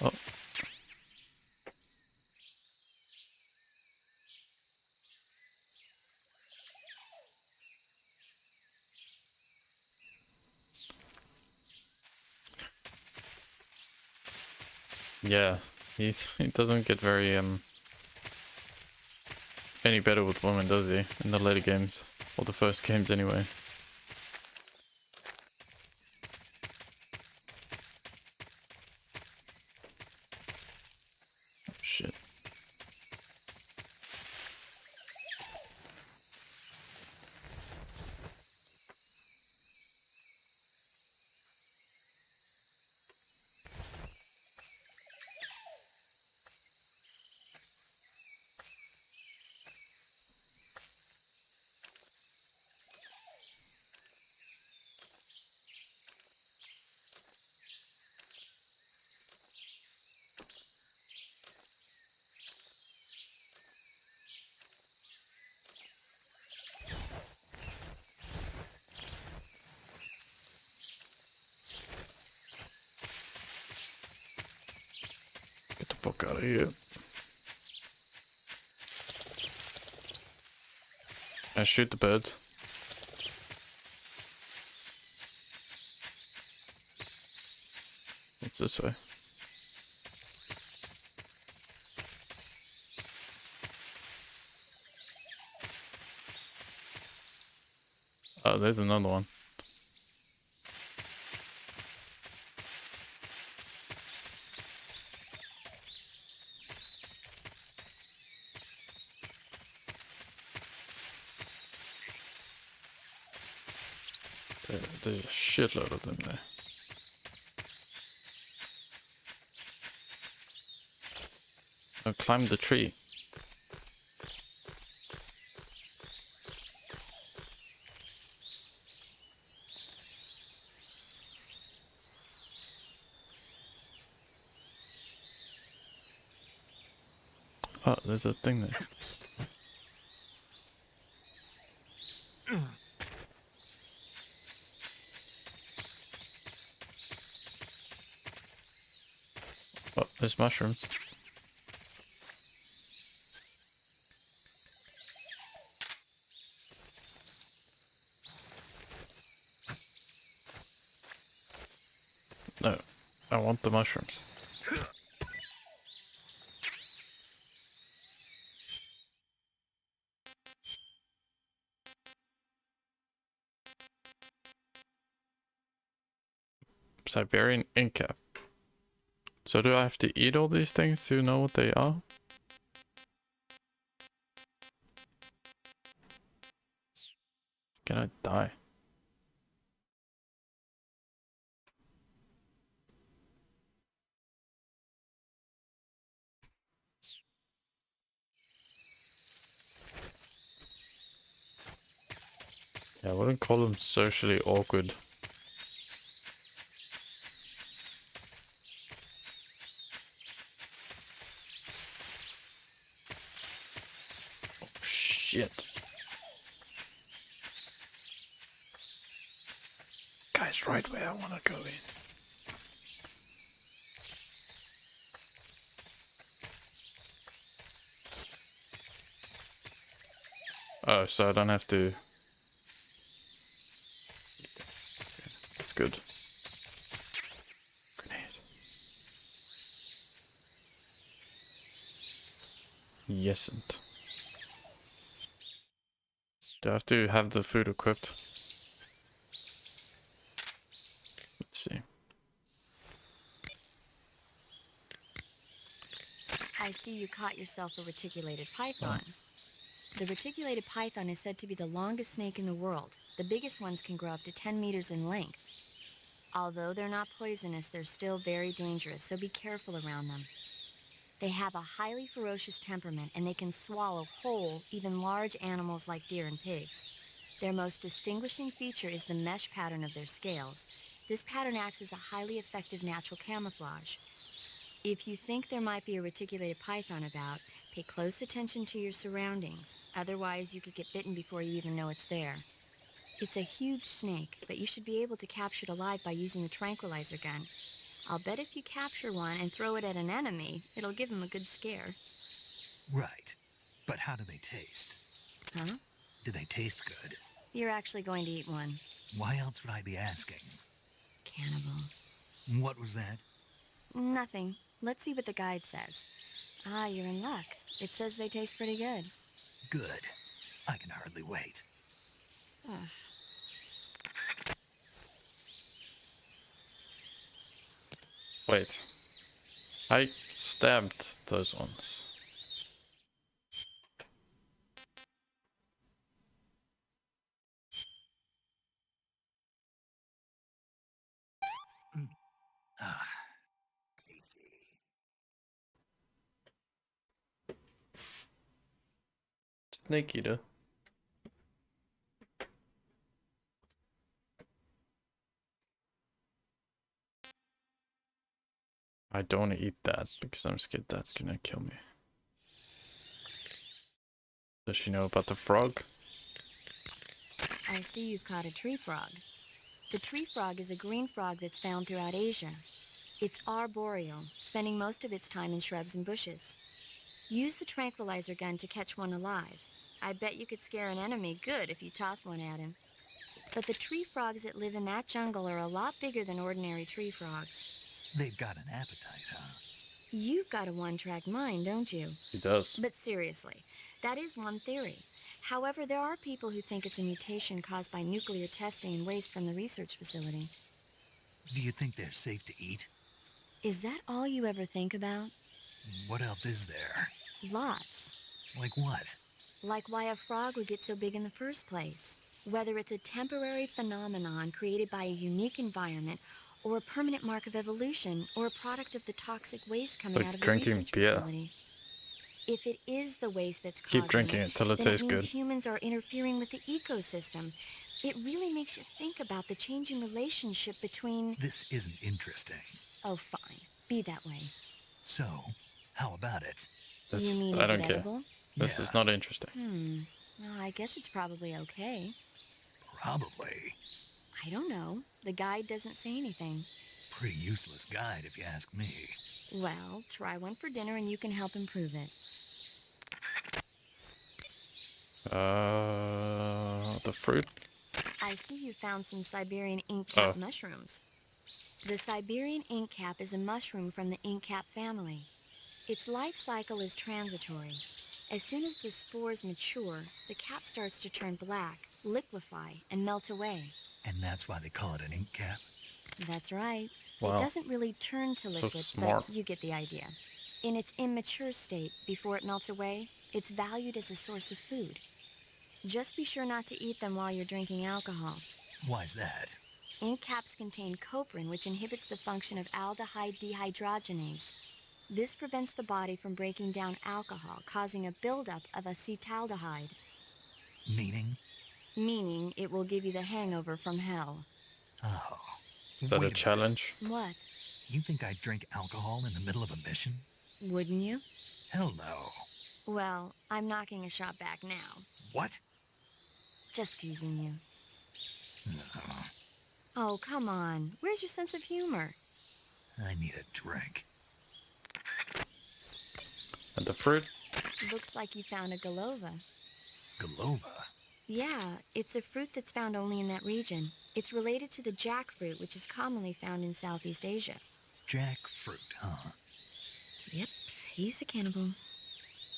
Oh. Yeah, he doesn't get very any better with women, does he? In the later games, or the first games anyway. Oh, shit. fuck out of here. I shoot the bird. It's this way. Oh, there's another one. There's a shitload of them there. I'll climb the tree. Oh, there's a thing there. Oh, there's mushrooms. No, I want the mushrooms. Siberian ink cap. So do I have to eat all these things to know what they are? Can I die? Yeah, I wouldn't call them socially awkward. Oh shit. Guy's right where I wanna go in. Oh, so I don't have to. That's good. Grenade. Yesn't. Do I have to have the food equipped? Let's see. I see you caught yourself a reticulated python. The reticulated python is said to be the longest snake in the world. The biggest ones can grow up to 10 meters in length. Although they're not poisonous, they're still very dangerous, so be careful around them. They have a highly ferocious temperament, and they can swallow whole, even large animals like deer and pigs. Their most distinguishing feature is the mesh pattern of their scales. This pattern acts as a highly effective natural camouflage. If you think there might be a reticulated python about, pay close attention to your surroundings. Otherwise, you could get bitten before you even know it's there. It's a huge snake, but you should be able to capture it alive by using the tranquilizer gun. I'll bet if you capture one and throw it at an enemy, it'll give him a good scare. Right. But how do they taste? Huh? Do they taste good? You're actually going to eat one. Why else would I be asking? Cannibal. What was that? Nothing. Let's see what the guide says. Ah, you're in luck. It says they taste pretty good. Good. I can hardly wait. Ugh. Wait. I stabbed those ones. Ah, tasty. Snake eater. I don't want to eat that because I'm scared that's gonna kill me. Does she know about the frog? I see you've caught a tree frog. The tree frog is a green frog that's found throughout Asia. It's arboreal, spending most of its time in shrubs and bushes. Use the tranquilizer gun to catch one alive. I bet you could scare an enemy good if you toss one at him. But the tree frogs that live in that jungle are a lot bigger than ordinary tree frogs. They've got an appetite, huh? You've got a one-track mind, don't you? He does. But seriously, that is one theory. However, there are people who think it's a mutation caused by nuclear testing and waste from the research facility. Do you think they're safe to eat? Is that all you ever think about? What else is there? Lots. Like what? Like why a frog would get so big in the first place. Whether it's a temporary phenomenon created by a unique environment, or a permanent mark of evolution, or a product of the toxic waste coming Like out of the drinking research beer. facility. If it is the waste that's Keep causing drinking it till it then tastes means good. humans are interfering with the ecosystem. It really makes you think about the changing relationship between... This isn't interesting. Oh, fine. Be that way. So, how about it? This, You mean, I is don't it care. edible? This Yeah. is not interesting. Well, I guess it's probably okay. Probably. I don't know. The guide doesn't say anything. Pretty useless guide, if you ask me. Well, try one for dinner and you can help improve it. The fruit. I see you found some Siberian ink cap Oh. mushrooms. The Siberian ink cap is a mushroom from the ink cap family. Its life cycle is transitory. As soon as the spores mature, the cap starts to turn black, liquefy, and melt away. And that's why they call it an ink cap? That's right. Wow. It doesn't really turn to liquid, smart. but you get the idea. In its immature state, before it melts away, it's valued as a source of food. Just be sure not to eat them while you're drinking alcohol. Why's that? Ink caps contain coprin, which inhibits the function of aldehyde dehydrogenase. This prevents the body from breaking down alcohol, causing a buildup of acetaldehyde, Meaning? meaning it will give you the hangover from hell. Oh. Is that a Wait challenge? What? You think I'd drink alcohol in the middle of a mission? Wouldn't you? Hell no. Well, I'm knocking a shot back now. What? Just teasing you. No. Oh, come on. Where's your sense of humor? I need a drink. And the fruit. Looks like you found a Golova. Golova? Yeah, it's a fruit that's found only in that region. It's related to the jackfruit, which is commonly found in Southeast Asia. Jackfruit, huh? Yep, he's a cannibal.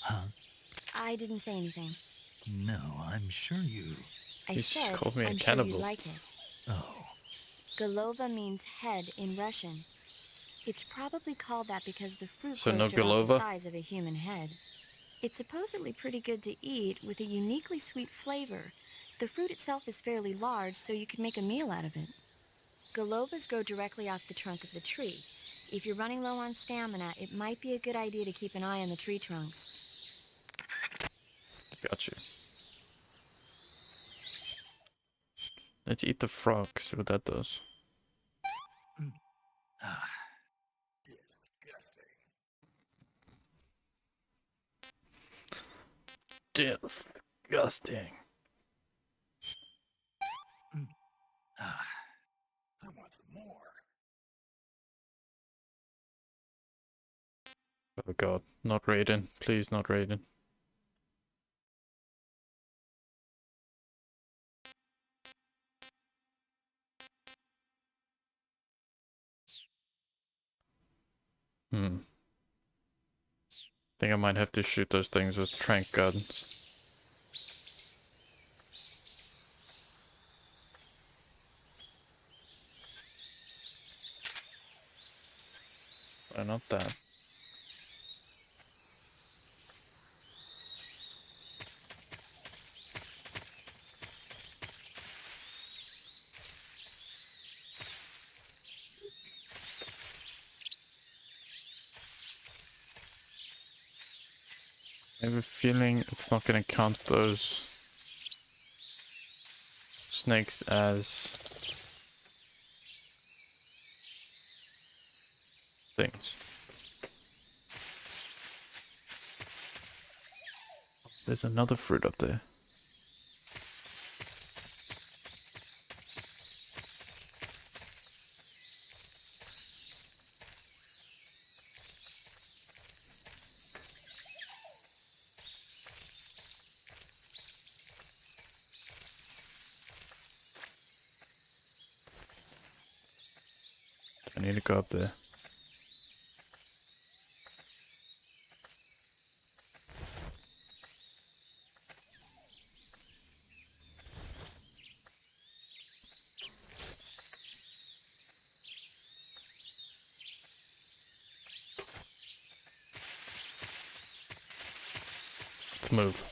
Huh? I didn't say anything. No, I'm sure you... I You just said called me a I'm sure cannibal. you'd like it. Oh. Golova means head in Russian. It's probably called that because the fruit So grows no to about the Golova? size of a human head. It's supposedly pretty good to eat with a uniquely sweet flavor. The fruit itself is fairly large, so you can make a meal out of it. Golovas grow directly off the trunk of the tree. If you're running low on stamina, it might be a good idea to keep an eye on the tree trunks. Got you. Let's eat the frog, see what that does. Ah. Disgusting. Ah. I want some more. Oh god, not Raiden. Please, not Raiden. Think I might have to shoot those things with trank guns. Why not that? I have a feeling it's not gonna count those snakes as things. There's another fruit up there. need to go up there. Let's move.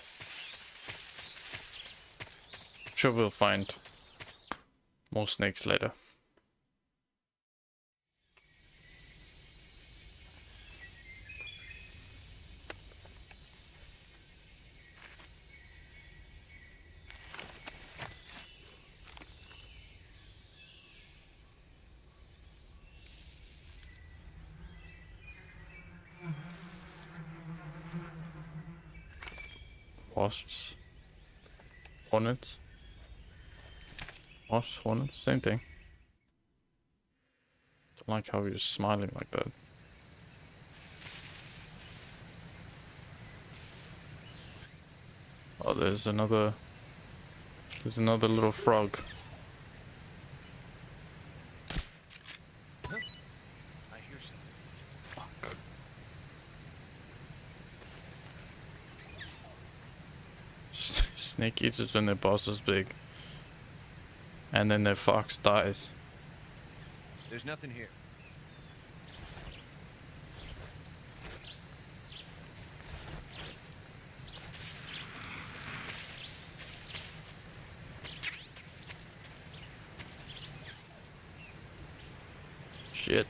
Sure, we'll find more snakes later. Wasps. Hornets. Wasps, hornets, same thing. Don't like how you're smiling like that. Oh, there's another little frog. I hear something. Fuck. Snake eaters when their boss is big. And then their fox dies. There's nothing here. Shit.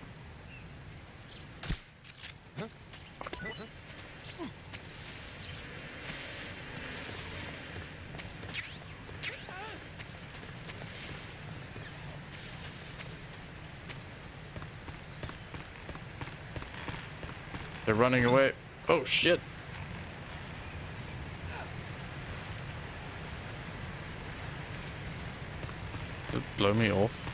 They're running away. Oh shit. Did it blow me off?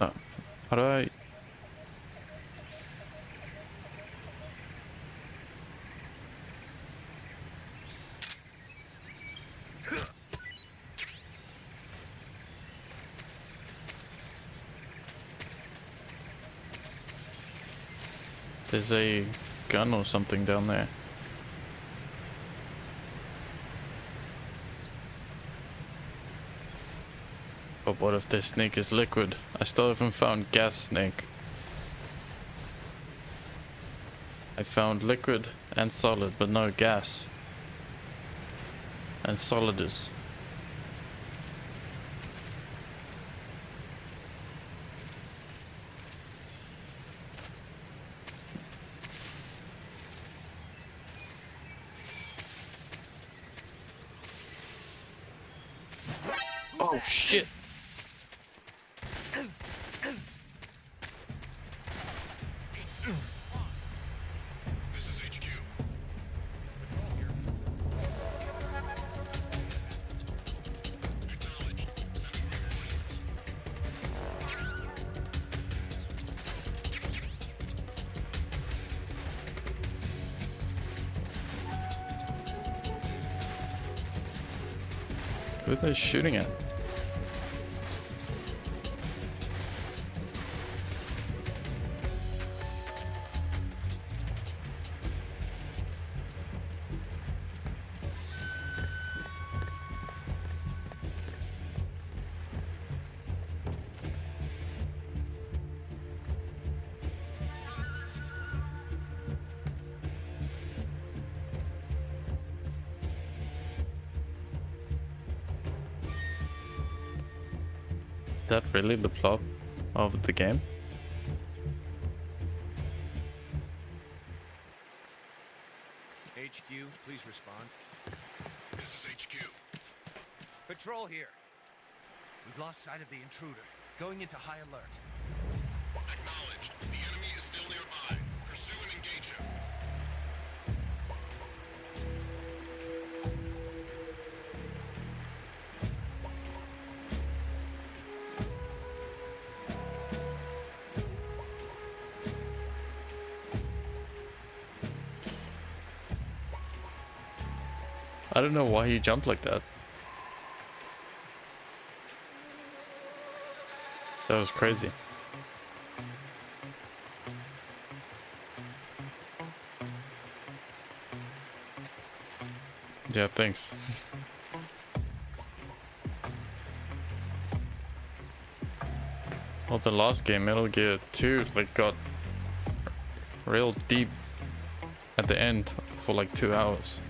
Oh, how do I... There's a gun or something down there. But what if this snake is liquid? I still haven't found gas snake. I found liquid and solid, but no gas. And solid is. Oh shit! This is HQ. Acknowledged. Sending reinforcements. Who are they shooting at? Is that really the plot of the game? HQ, please respond. This is HQ. Patrol here. We've lost sight of the intruder. Going into high alert. Acknowledged. The enemy is still nearby. Pursue and engage him. I don't know why he jumped like that. That was crazy. Yeah, thanks. Well, the last game, Metal Gear 2, like got real deep at the end for like 2 hours.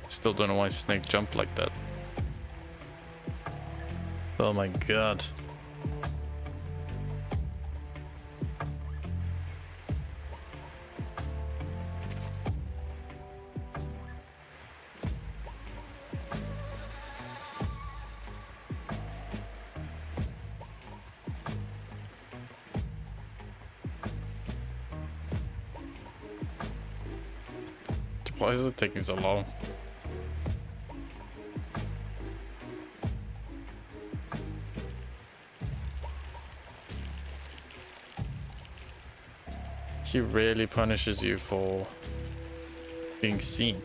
Still don't know why Snake jumped like that. Oh my god. Why is it taking so long? He rarely punishes you for being seen.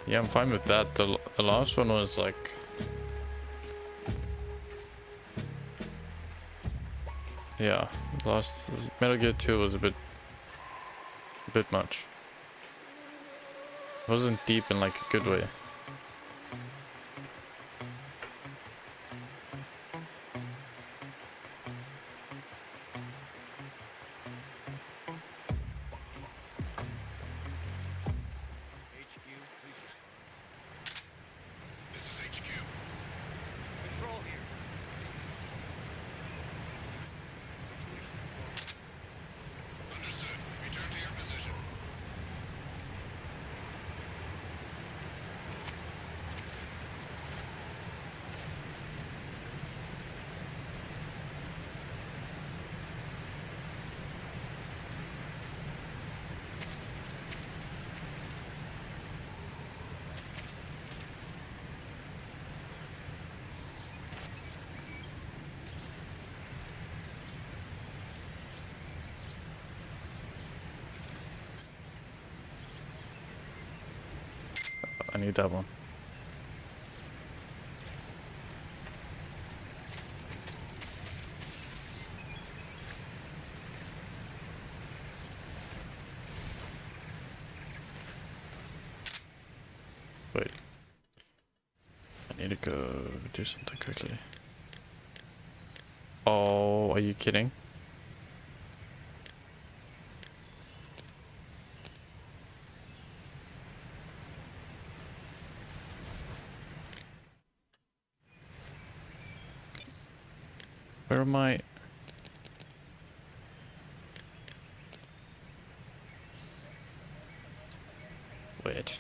Yeah, I'm fine with that. The last one was like... Yeah, last Metal Gear 2 was a bit much. It wasn't deep in like a good way. This is HQ. Patrol here. Understood. Return to your position. I need that one. Wait. I need to go do something quickly. Oh, are you kidding? Where am I? Wait.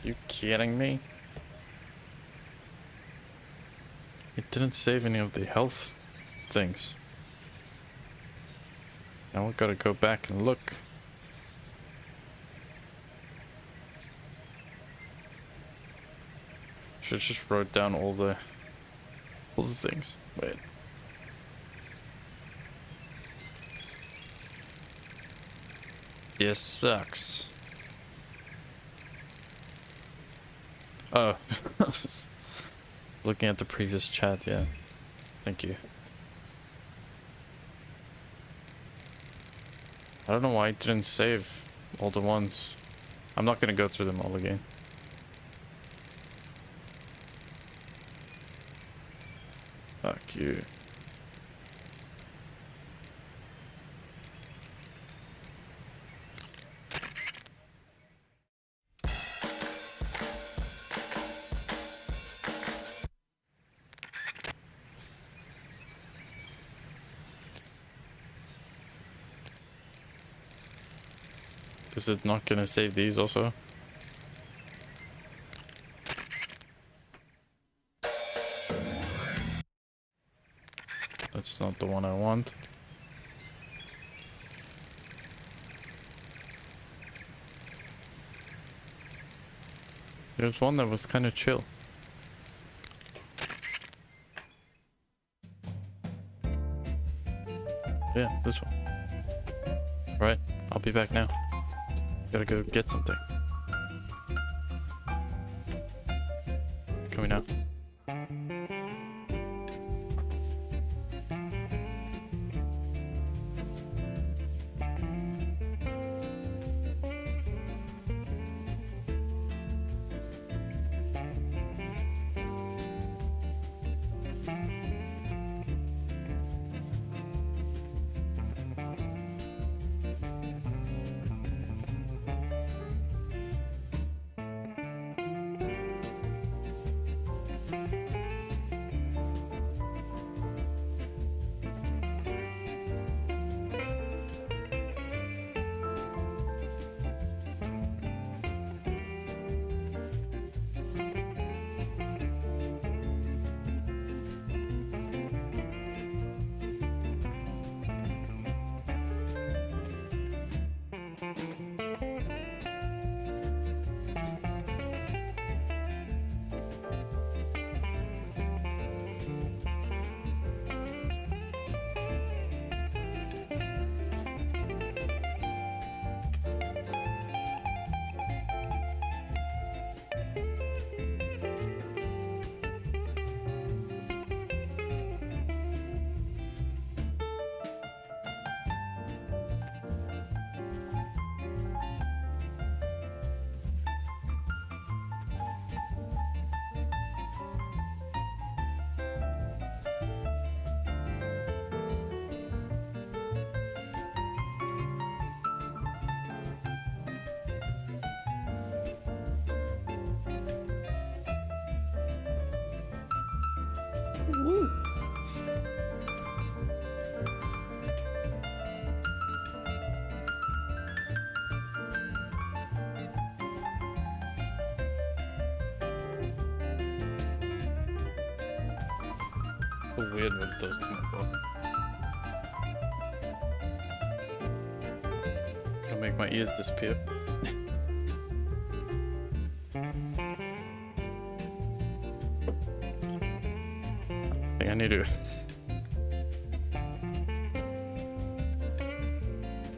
You kidding me? It didn't save any of the health things. Now we gotta go back and look. Should just wrote down all the things. Wait. This sucks. Oh, I was looking at the previous chat, yeah. Thank you. I don't know why it didn't save all the ones. I'm not gonna go through them all again. Fuck you. Is it not gonna save these also? That's not the one I want. There's one that was kind of chill. Yeah, this one. Right, I'll be back now. Gotta go get something. Coming out. So weird what it does to my body. Gonna make my ears disappear. I think I need to.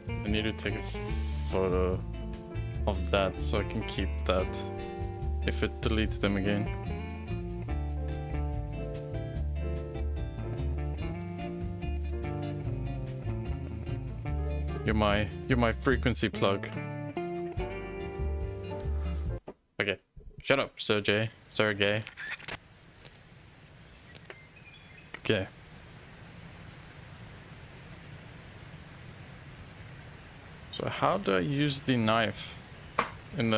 I need to take a photo of that so I can keep that if it deletes them again. You're my frequency plug. Okay. Shut up, Sergey. Okay. So how do I use the knife in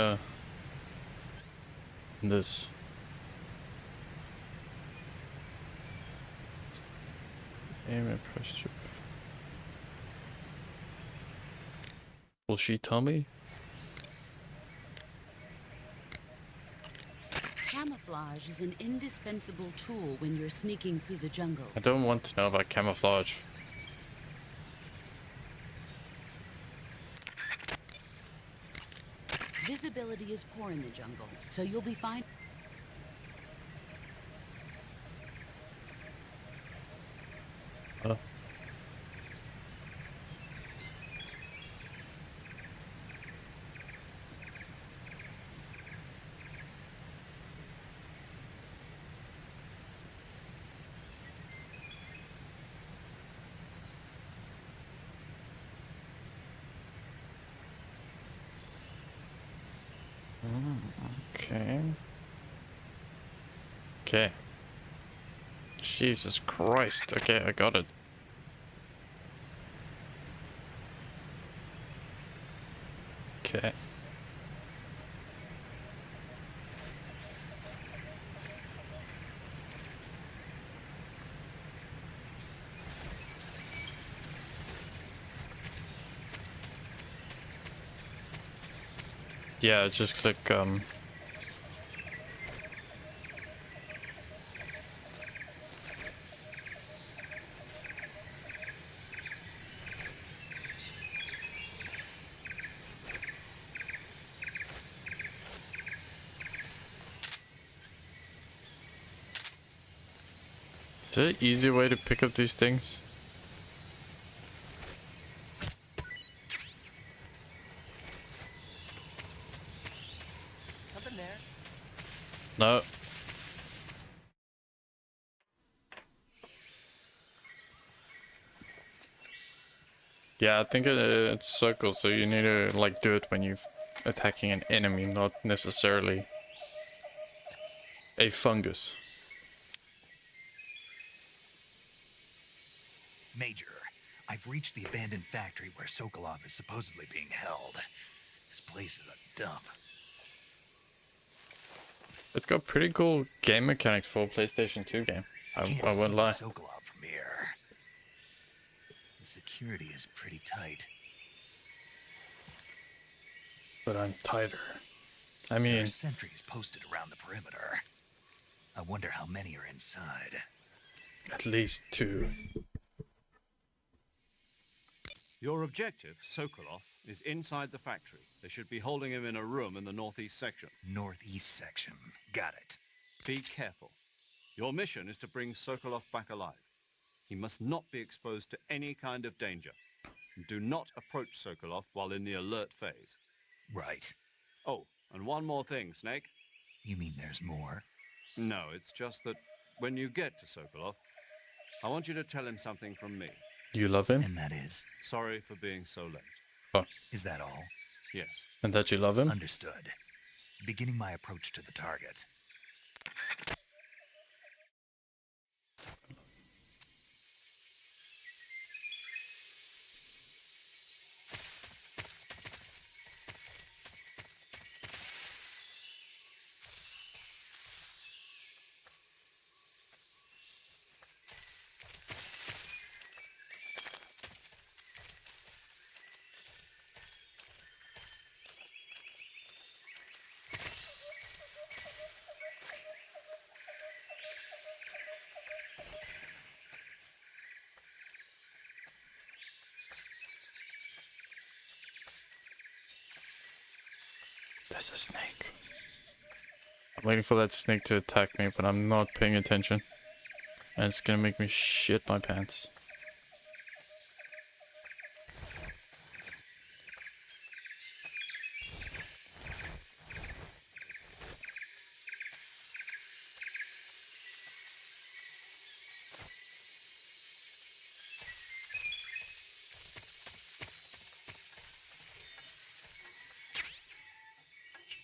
this? Aim and press to. Will she tell me? Camouflage is an indispensable tool when you're sneaking through the jungle. I don't want to know about camouflage. Visibility is poor in the jungle, so you'll be fine. Okay. Okay. Jesus Christ. Okay, I got it. Okay. Yeah, just click is there an easy way to pick up these things? No. Yeah, I think it's circle, so you need to like do it when you're attacking an enemy, not necessarily a fungus. Major, I've reached the abandoned factory where Sokolov is supposedly being held. This place is a dump. It's got pretty cool game mechanics for a PlayStation 2 game. I won't lie. Sokolov from here. The security is pretty tight. But I'm tighter. I There mean, are sentries posted around the perimeter. I wonder how many are inside. at least 2. Your objective, Sokolov, is inside the factory. They should be holding him in a room in the northeast section. Northeast section. Got it. Be careful. Your mission is to bring Sokolov back alive. He must not be exposed to any kind of danger. Do not approach Sokolov while in the alert phase. Right. Oh, and one more thing, Snake. You mean there's more? No, it's just that when you get to Sokolov, I want you to tell him something from me. You love him? And that is? Sorry for being so late. Oh, Is that all? Yes. and that you love him? Understood. Beginning my approach to the target. There's a snake. I'm waiting for that snake to attack me, but I'm not paying attention. And it's gonna make me shit my pants.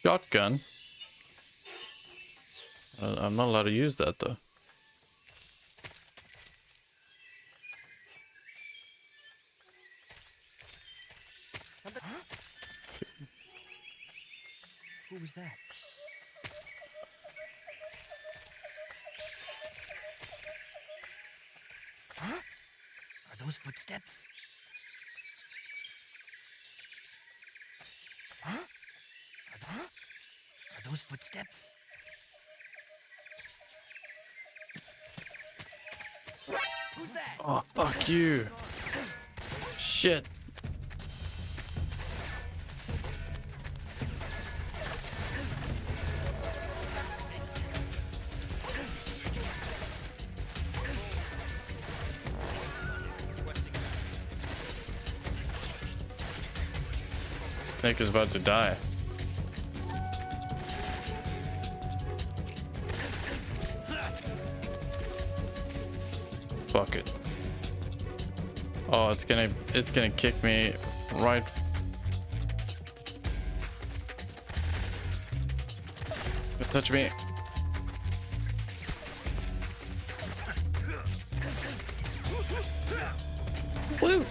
Shotgun? I'm not allowed to use that though. Who was that? Huh? Are those footsteps? Huh? Are those footsteps? Who's that? Oh, fuck you. Shit. Snake is about to die. Fuck it. Oh, it's gonna kick me right. Don't touch me. Woo!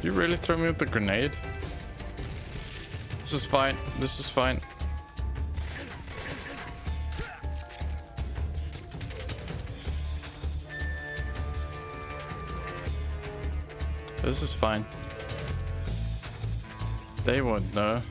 You really throw me with the grenade? This is fine. This is fine. This is fine. They won't know.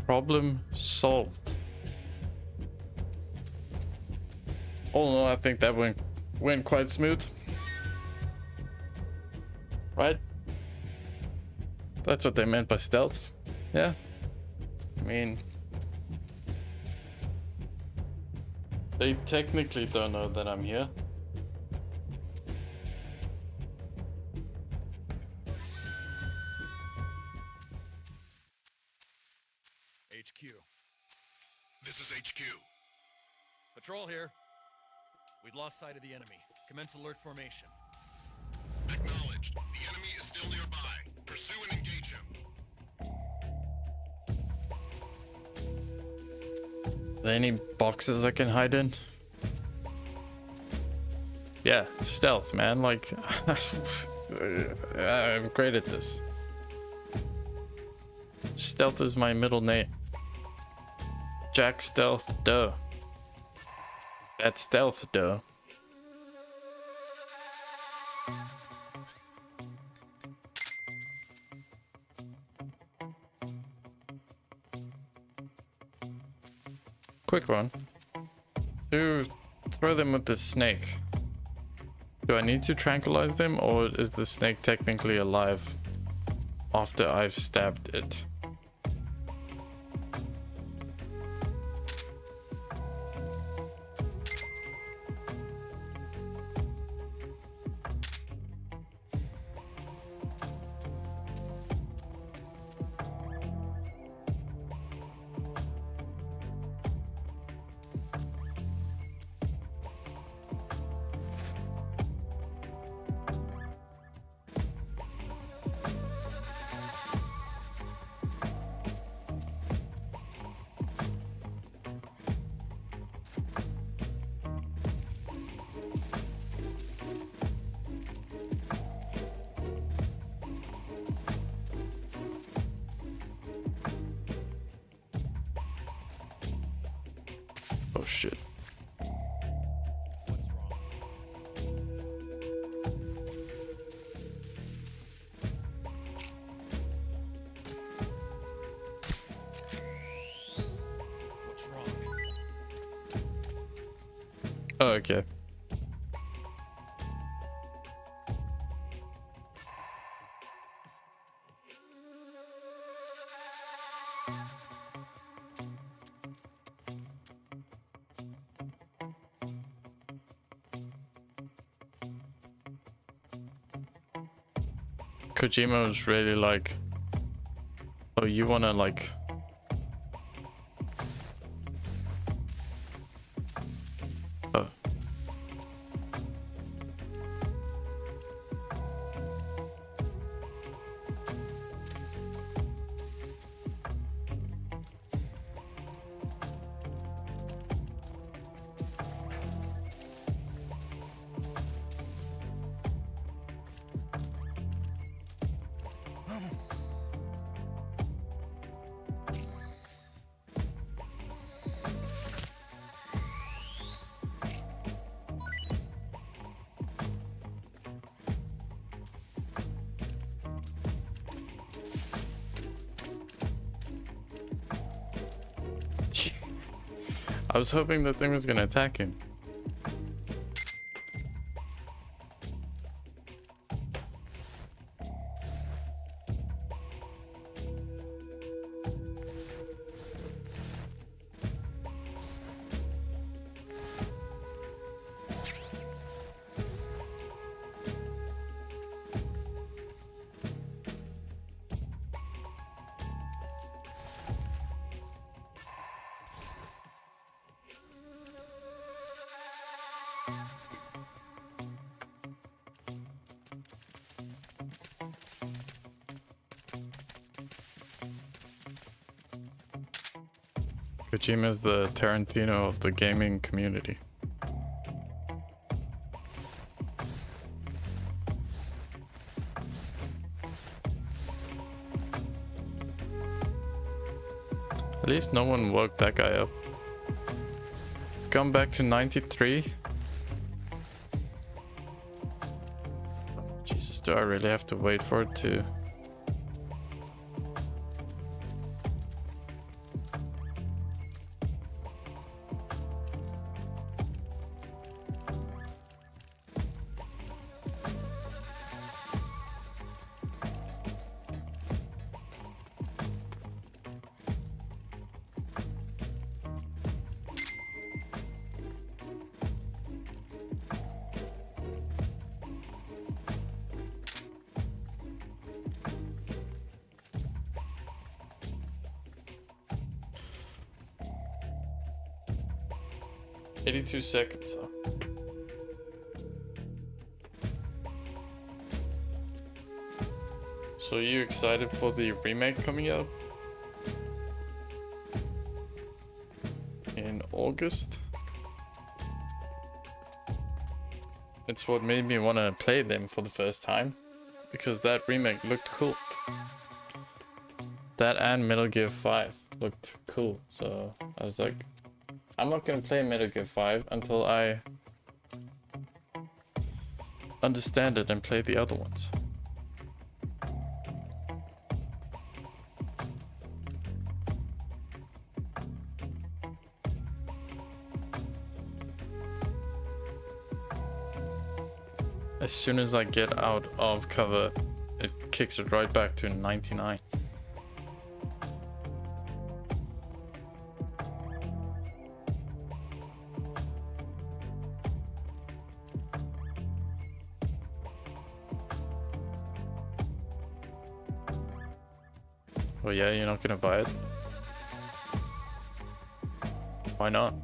Problem solved. Oh no, I think that went quite smooth. Right? That's what they meant by stealth. Yeah. I mean, they technically don't know that I'm here. HQ. This is HQ. Patrol here. We've lost sight of the enemy. Commence alert formation. Acknowledged. The enemy is still nearby. Pursue and engage him. Are there any boxes I can hide in? Yeah, stealth, man. Like, I'm great at this. Stealth is my middle name. Jack Stealth, duh. That's stealth, duh. Quick one. To throw them with the snake. Do I need to tranquilize them, or is the snake technically alive after I've stabbed it? Oh shit. What's wrong? What's wrong? Oh, okay. Kojima was really like, oh, you wanna like oh. I was hoping that thing was gonna attack him. Kojima is the Tarantino of the gaming community. At least no one woke that guy up. It's gone back to 93. Jesus, do I really have to wait for it to... 82 seconds. Huh? So are you excited for the remake coming out in August? It's what made me want to play them for the first time, because that remake looked cool. That and Metal Gear 5 looked cool, so I was like, I'm not gonna play Metal Gear 5 until I understand it and play the other ones. As soon as I get out of cover, it kicks it right back to 99. Oh yeah, you're not gonna buy it? Why not?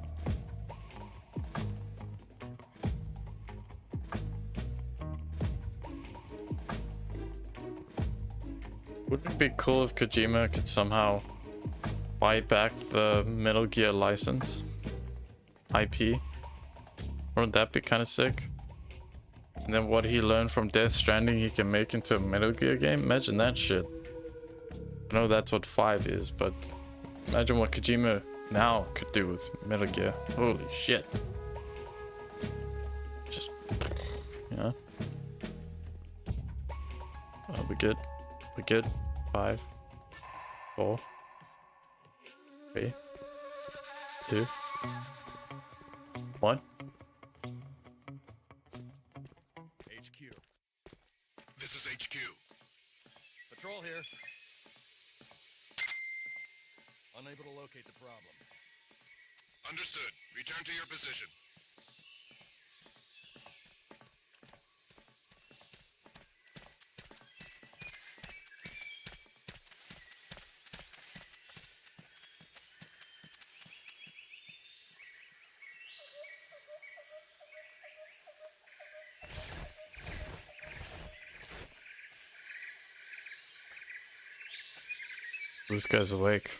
Wouldn't it be cool if Kojima could somehow buy back the Metal Gear license? IP? Wouldn't that be kind of sick? And then what he learned from Death Stranding he can make into a Metal Gear game? Imagine that shit. I know that's what 5 is, but imagine what Kojima now could do with Metal Gear. Holy shit. Just, you know. Oh, we're good. We're good. 5, 4, 3, 2, 1. HQ. This is HQ. Patrol here. Unable to locate the problem. Understood. Return to your position. This guy's awake.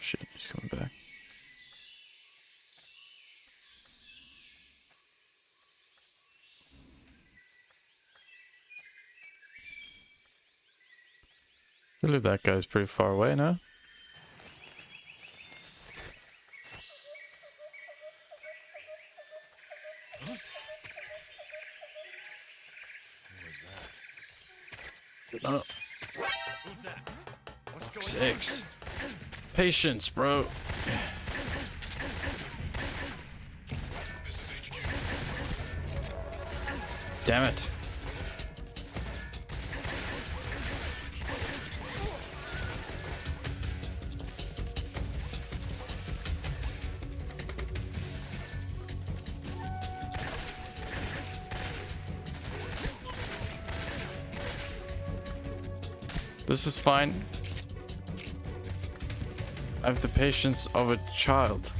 Shit, he's coming back. Really, that guy's pretty far away now. What was that? Oh, Who's that? What's going 6. Patience, bro. This is HQ. Damn it. This is fine. I have the patience of a child.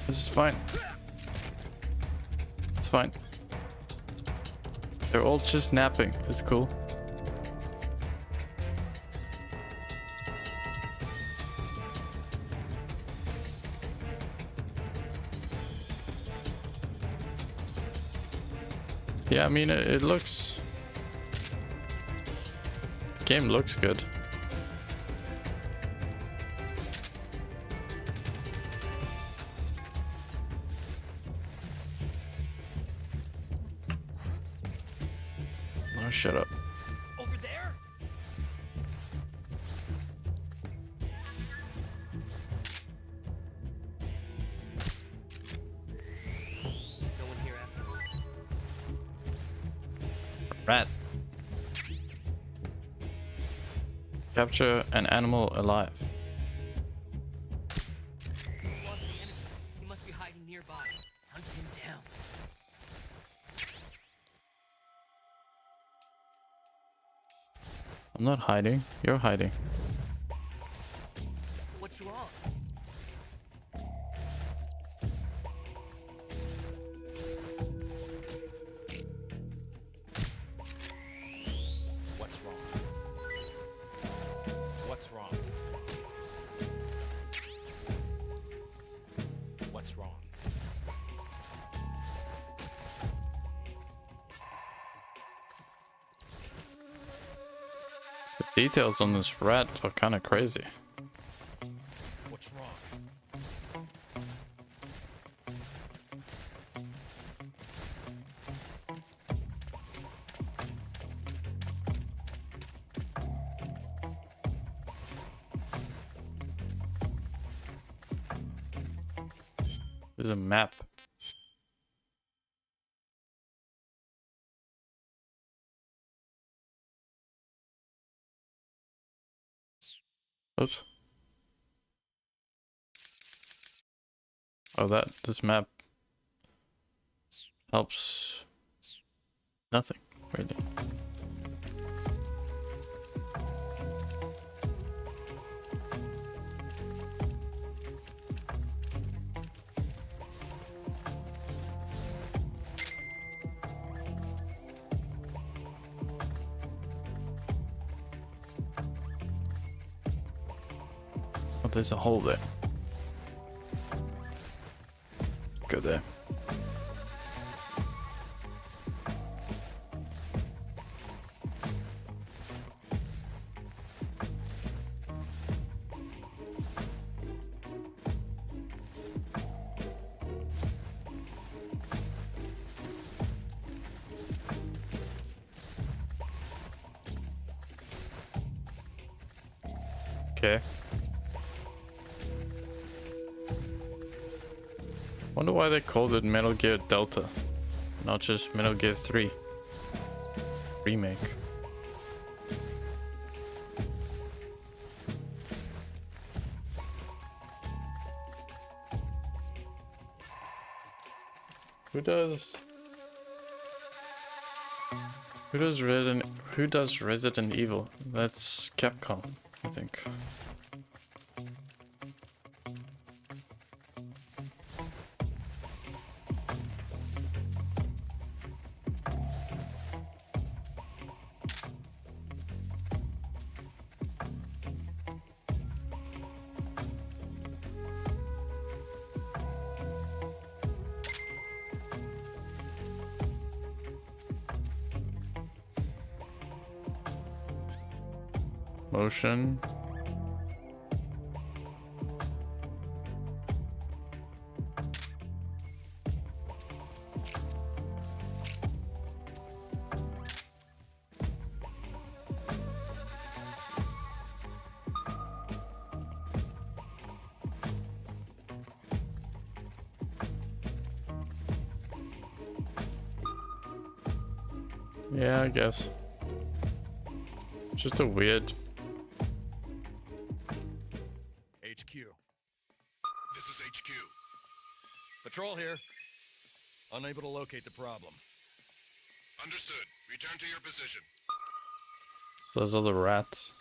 This is fine. It's fine. They're all just napping. It's cool. Yeah, I mean, it looks... The game looks good. shut up. Over there? No one here after all. Rat. Capture an animal alive. Lost the enemy. He must be hiding nearby. Hunt him down. I'm not hiding. You're hiding. What's wrong? What's wrong? What's wrong? What's wrong? The details on this rat are kind of crazy. What's wrong? There's a map. Oops. Oh, this map helps nothing, really. Oh, there's a hole there. Go there. Okay. Wonder why they called it Metal Gear Delta, not just Metal Gear 3 remake. Who does Resident Evil? That's Capcom, I think. Motion. Yeah, I guess. Just a weird. HQ. This is HQ. Patrol here. Unable to locate the problem. Understood. Return to your position. Those are the rats.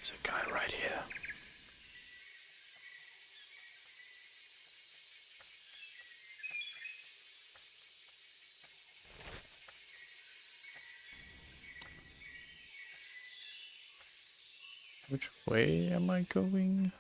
There's a guy right here. Which way am I going?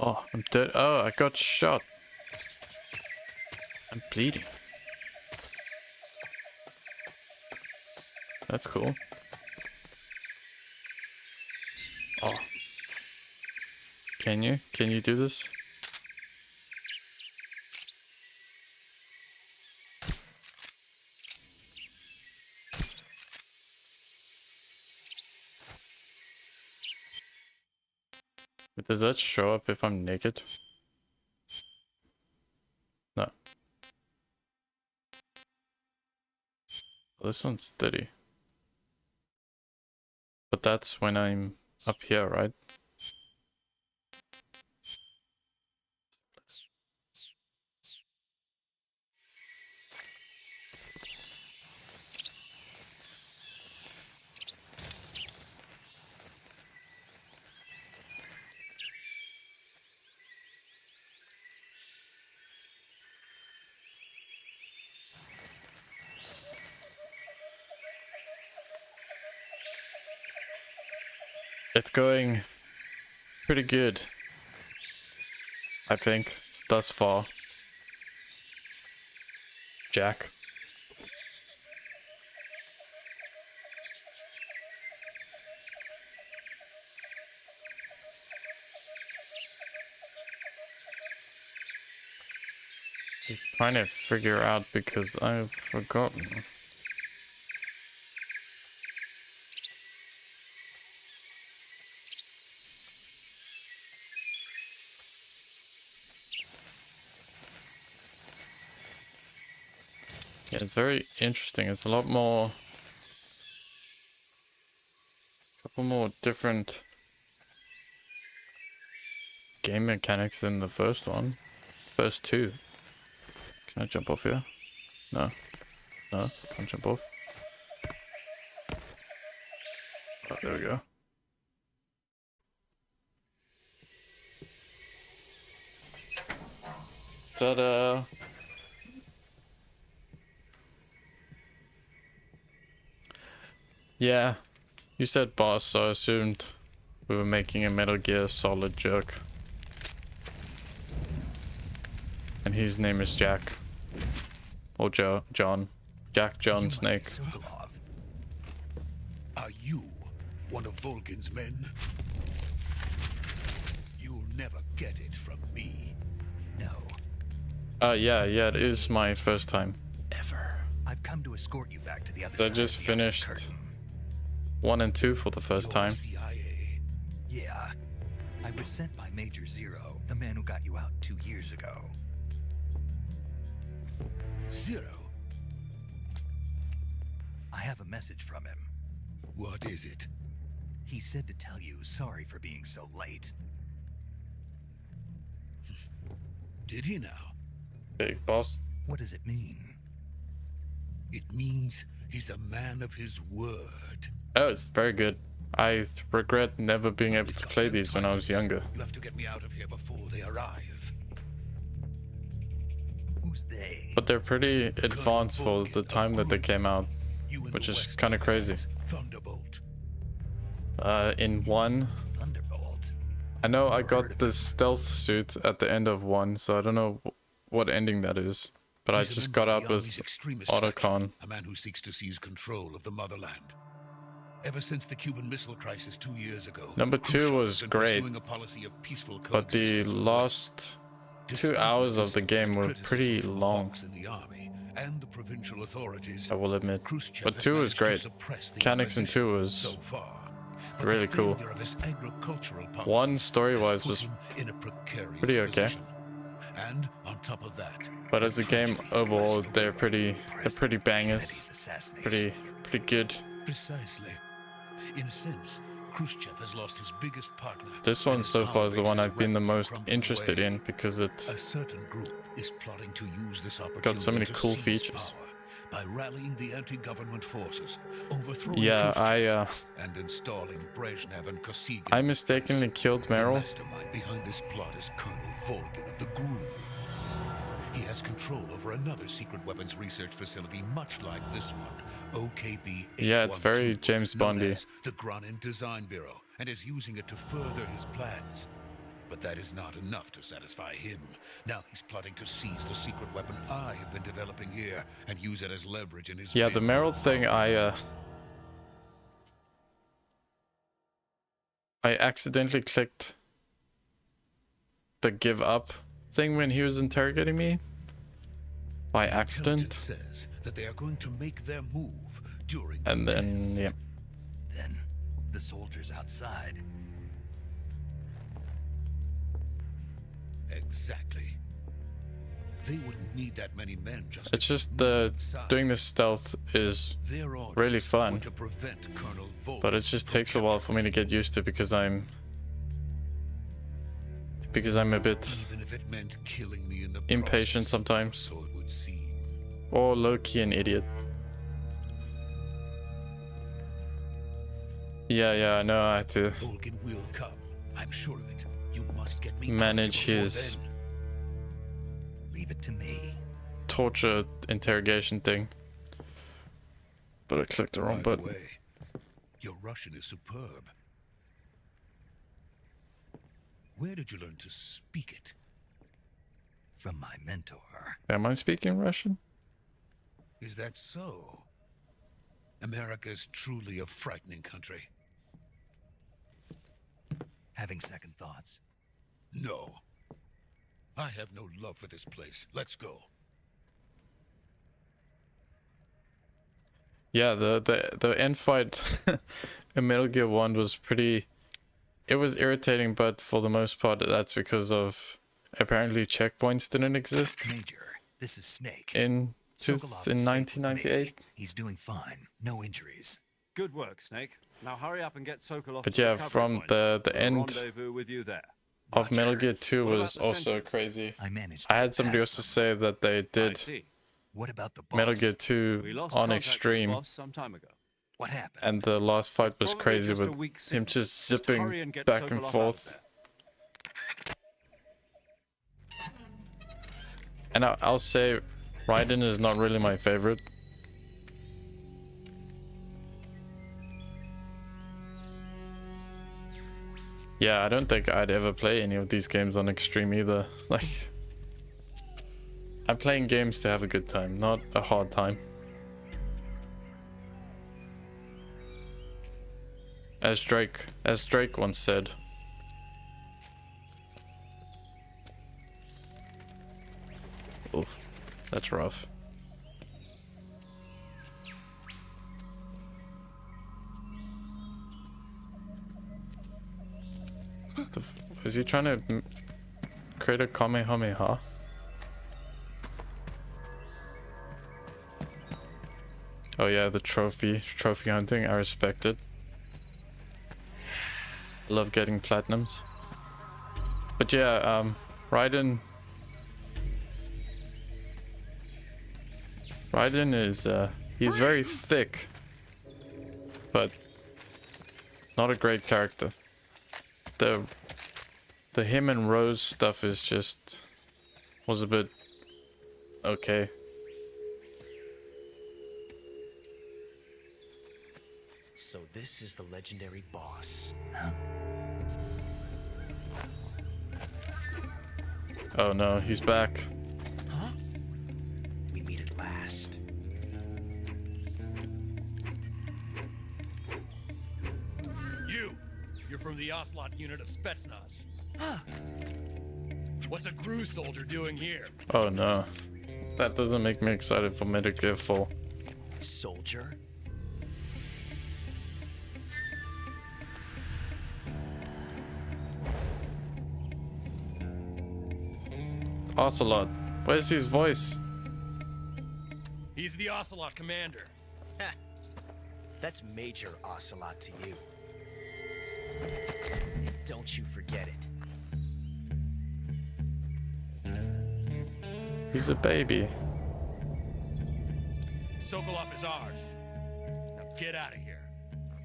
Oh, I'm dead. Oh, I got shot. I'm bleeding. That's cool. Oh. Can you do this? But does that show up if I'm naked? No. Well, this one's steady. But that's when I'm up here, right? It's going pretty good, I think, thus far. Jack. I'm trying to figure out because I've forgotten. Yeah, it's very interesting. It's a lot more, couple more different game mechanics than the first one. First two. Can I jump off here? No. No, can't jump off. Oh, there we go. Ta-da! Yeah, you said boss, so I assumed we were making a Metal Gear Solid joke. And his name is Jack. Or John. Jack John Snake. Are you one of Volgin's men? You'll never get it from me. No. Yeah, it is my first time ever. I've come to escort you back to the other I side. just of the finished curtain. 1 and 2 for the first You're time. CIA. Yeah. I was sent by Major Zero, the man who got you out 2 years ago. Zero? I have a message from him. What is it? He said to tell you sorry for being so late. Did he now? Big boss. What does it mean? It means he's a man of his word. Oh, it's very good. I regret never being able to play these when I was younger. You have to get me out of here before they arrive. Who's they? But they're pretty advanced for the time that they came out, You in which the is West kind of know crazy. as Thunderbolt. In 1, Thunderbolt. I know I Never heard got of the him. stealth suit at the end of 1, so I don't know what ending that is. But I He's a just member got of up the with Army's extremist faction, Otacon. a man who seeks to seize control of the motherland. Ever since the Cuban Missile Crisis 2 years ago, Number 2 Khrushchev was has been great, pursuing a policy of peaceful but the coexistence with last 2 hours of the game were pretty long, in the army and the provincial authorities. I will admit. Khrushchev But has 2 was managed to great. suppress the Mechanics in 2 was so far. But really the cool. failure of his agricultural policy 1 story-wise has put was him in a precarious pretty okay. position. And on top of that, But as a game overall, they're pretty bangers. Kennedy's assassination. Pretty good. precisely. In a sense, Khrushchev has lost his biggest partner. This and one his so far is the power one base I've been the rapidly most crumbling interested away. in because A it certain group is plotting to use this opportunity got so many to cool seize features. power by rallying the anti-government forces, overthrowing Yeah, Khrushchev, and installing Brezhnev and Kosygin. I mistakenly killed The Meryl. mastermind behind this plot is Colonel Volgin of the GRU. He has control over another secret weapons research facility much like this one, OKB 812. Yeah, it's very James known Bondy. as the Granin Design Bureau, and is using it to further his plans. But that is not enough to satisfy him. Now he's plotting to seize the secret weapon I have been developing here and use it as leverage in his Yeah, the bid. Meryl thing, I accidentally clicked the give up thing when he was interrogating me by The accident, intelligence says that they are going to make their move during and the then test. yeah, Then the soldiers outside. Exactly. They wouldn't need that many men just it's to just move the inside. doing this stealth is Their orders really were fun, to prevent Colonel Volgin but it just from takes a while for me to get used to because I'm a bit even if it meant killing me in the impatient process, sometimes, so it would seem. or low-key an idiot. Yeah, I know I had to Volgin will come. I'm sure of it. You must get me out manage here before his then. Leave it to me. torture interrogation thing. But I clicked the wrong By the button. way, your Russian is superb. Where did you learn to speak it? From my mentor. Am I speaking Russian? Is that so? America is truly a frightening country. Having second thoughts. No. I have no love for this place. Let's go. Yeah, the end fight in Metal Gear 1 was pretty... It was irritating, but for the most part that's because of... Apparently checkpoints didn't exist Major, this is Snake. in Sokolov in is safe with me. 1998. He's doing fine. No injuries. Good work, Snake. Now hurry up and get Sokolov But to the yeah, recovery from point. the We'll end rendezvous with you there. of Metal Roger. Gear 2 What was about the also sentry? crazy. I managed I to had get somebody past else to them. say that they I did see. What about the boss? Metal Gear We 2 lost on contact with the extreme, boss some time ago. What happened? and the last fight was Probably crazy just a with weak him signal. just Just hurry zipping and get back Sokolov and out of forth. there. And I'll say Raiden is not really my favorite. Yeah, I don't think I'd ever play any of these games on extreme either. Like, I'm playing games to have a good time, not a hard time. As Drake once said. Oof, that's rough. Is he trying to create a Kamehameha? Oh yeah, the trophy hunting, I respect it. I love getting platinums. But yeah, Raiden is, he's very thick, but not a great character. The him and Rose stuff is just, was a bit okay. So this is the legendary boss. Oh no, he's back. Huh? We meet at last. You're from the Ocelot unit of Spetsnaz. Huh. What's a GRU soldier doing here? Oh no, that doesn't make me excited for Metal Gear 4. Soldier? Ocelot. Where's his voice? He's the Ocelot commander. That's Major Ocelot to you. Don't you forget it. He's a baby. Sokolov is ours. Now get out of here.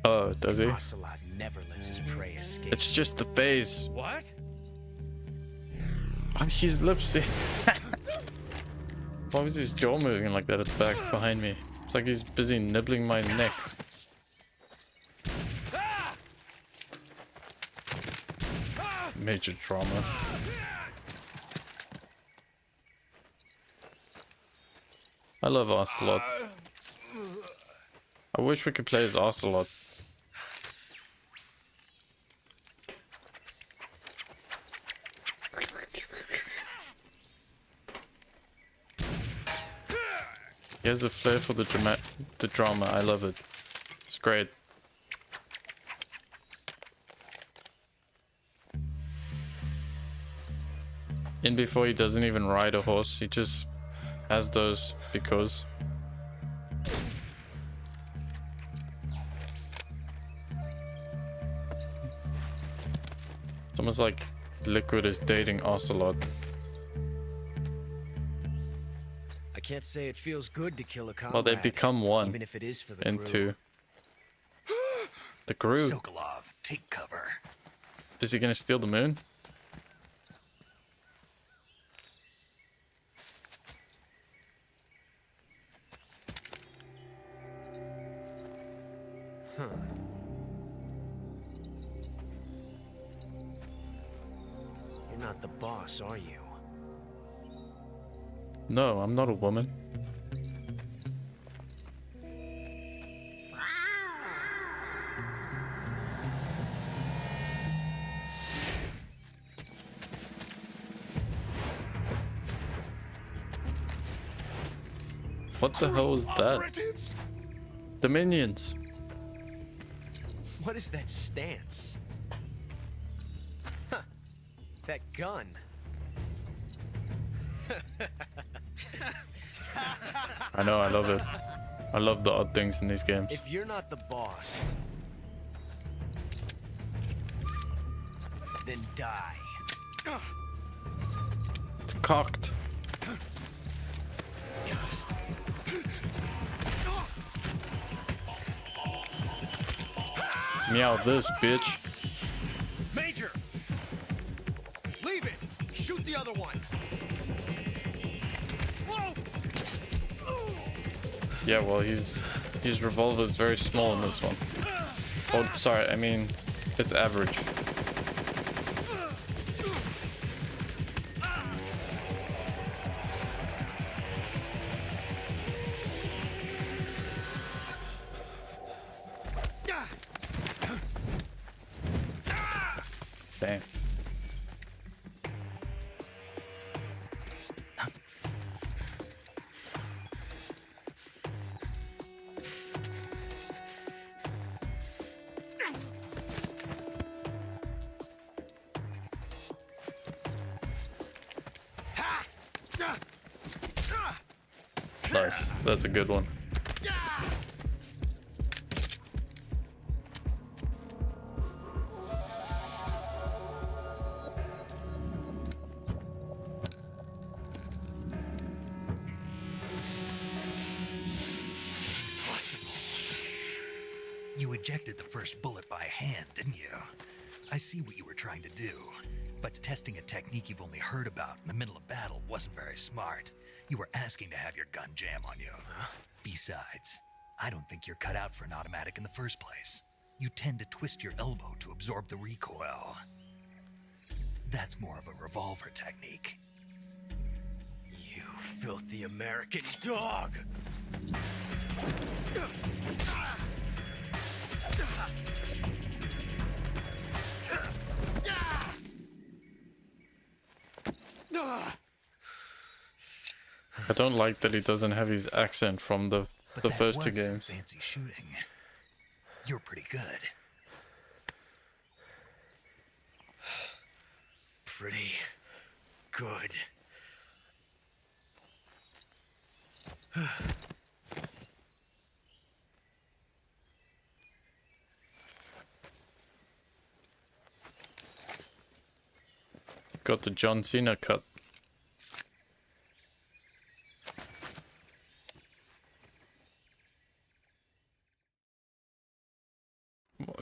Oh, does he? Ocelot never lets his prey escape. It's just the face. What? Oh, his lips. Why was his jaw moving like that at the back behind me? It's like he's busy nibbling my neck. Major drama. I love Ocelot. I wish we could play as Ocelot. He has a flair for the drama. I love it. It's great. In before he doesn't even ride a horse, he just has those because. It's almost like Liquid is dating Ocelot. I can't say it feels good to kill a comrade. Well, they become one even if it is for the into the Groot. Sokolov, take cover. Is he gonna steal the moon? Huh. You're not the boss, are you? No, I'm not a woman. What the hell is that? The minions. What is that stance? Huh. That gun. I know, I love it. I love the odd things in these games. If you're not the boss, then die. It's cocked. Meow this, bitch. Major! Leave it! Shoot the other one! Whoa! Yeah, well, his revolver is very small in this one. Oh, sorry, I mean, it's average. Damn. Nice. That's a good one. Impossible. You ejected the first bullet by hand, didn't you? I see what you were trying to do, but testing a technique you've only heard about in the middle of battle wasn't very smart. You were asking to have your gun jam on you. Besides, I don't think you're cut out for an automatic in the first place. You tend to twist your elbow to absorb the recoil. That's more of a revolver technique. You filthy American dog! I don't like that he doesn't have his accent from the first two was some games. fancy shooting. You're pretty good. Pretty good. Got the John Cena cut.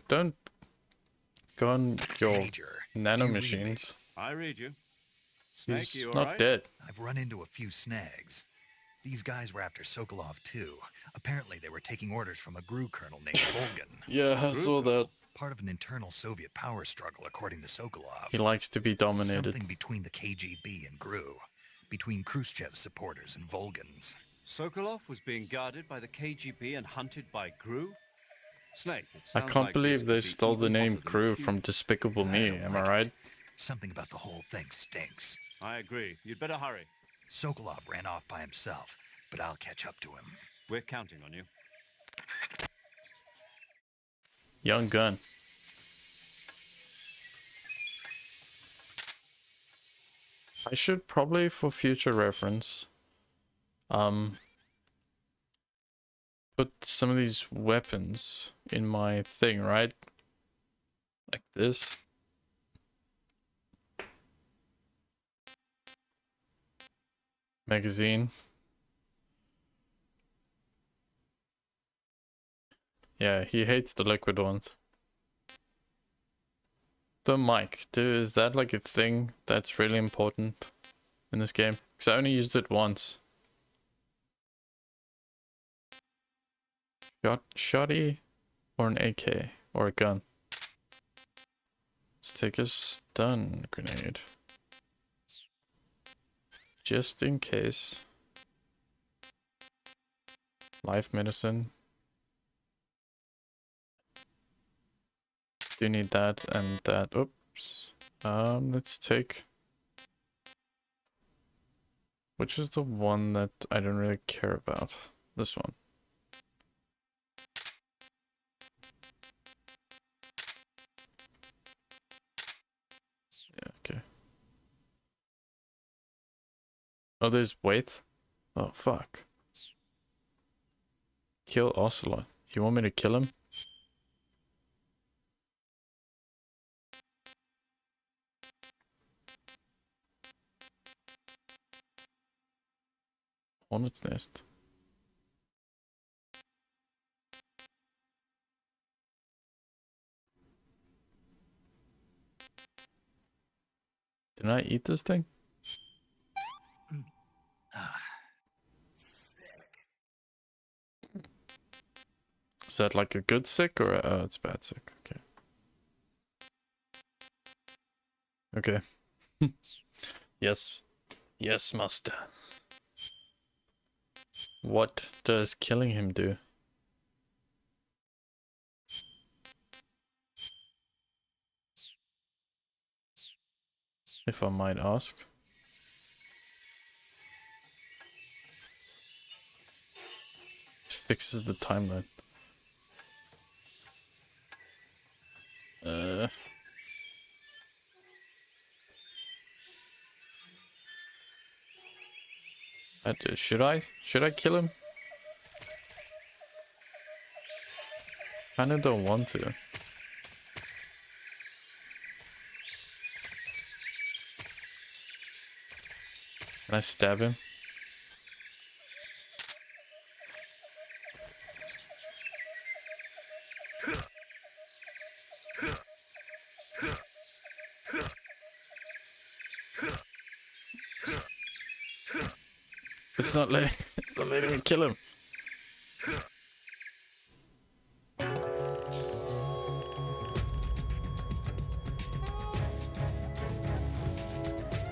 Don't go on your Major, nano do you read me? machines. I read you. Snake, He's you not alright? dead. I've run into a few snags. These guys were after Sokolov too. Apparently they were taking orders from a GRU colonel named Volgan. Yeah, I saw that. Part of an internal Soviet power struggle, according to Sokolov. He likes to be dominated. Something between the KGB and GRU. Between Khrushchev's supporters and Volgan's. Sokolov was being guarded by the KGB and hunted by GRU? Snake, it I sounds can't like believe this they could be stole the even name hotter than Crew Cuba. from Despicable Me, am I right? Something about the whole thing stinks. I agree. You'd better hurry. Sokolov ran off by himself, but I'll catch up to him. We're counting on you. Young gun. I should probably, for future reference, put some of these weapons in my thing, right? Like this. Magazine. Yeah, he hates the liquid ones. The mic, dude, is that like a thing that's really important in this game? Because I only used it once. Shotty or an AK or a gun? Let's take a stun grenade. Just in case. Life medicine. Do need that and that. Oops. Let's take. Which is the one that I don't really care about? This one. Yeah, okay. Oh, there's wait. Oh, fuck. Kill Ocelot. You want me to kill him? Hornet's nest. Did I eat this thing? Is that like a good sick or it's bad sick? Okay. Okay. Yes. Yes, master. What does killing him do? If I might ask. Fixes the timeline. Should I kill him? Kinda don't want to. Can I stab him? It's not letting me kill him.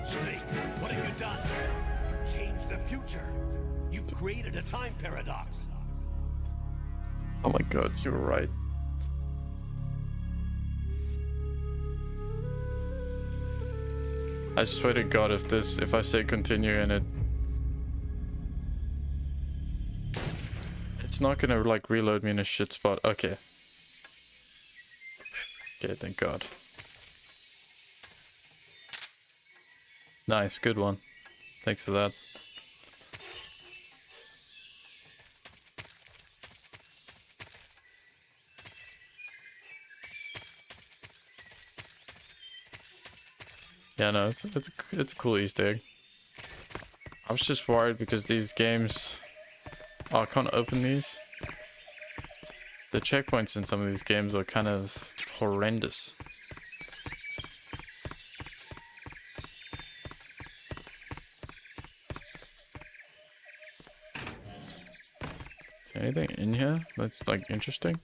Snake, what have you done? You changed the future. You've created a time paradox. Oh my god, you were right. I swear to god, if I say continue and it's not gonna like reload me in a shit spot. Okay. Okay, thank god. Nice, good one. Thanks for that. Yeah, no, it's a cool Easter egg. I was just worried because these games... Oh, I can't open these. The checkpoints in some of these games are kind of horrendous. Is there anything in here that's like interesting?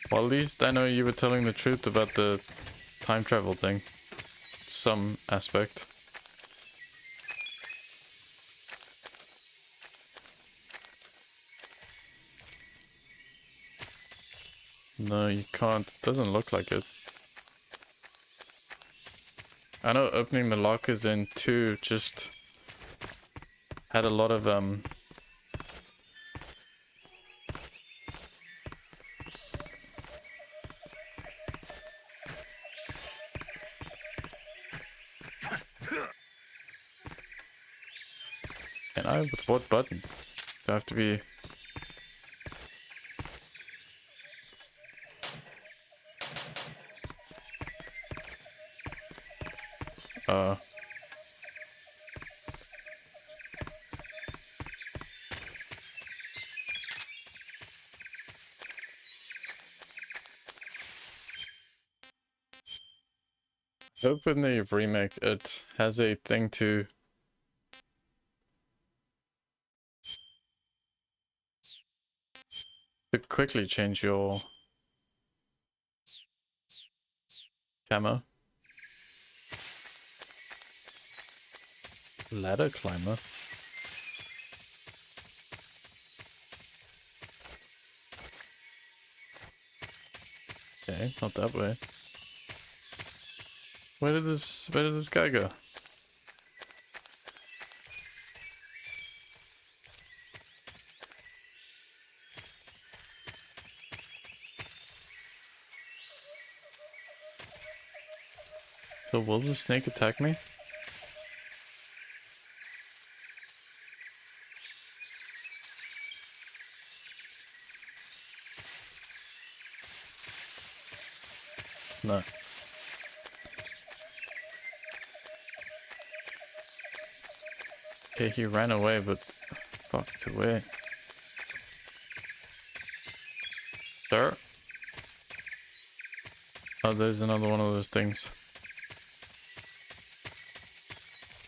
Well, at least I know you were telling the truth about the time travel thing. Some aspect. No, you can't. It doesn't look like it. I know opening the lockers in 2 just had a lot of Can I? With what button? Do I have to be... Open the remake, it has a thing to quickly change your camo. Ladder climber. Okay, not that way. Where did this guy go? So will the snake attack me? No. Okay, he ran away, but fucked away. Sir? Oh, there's another one of those things.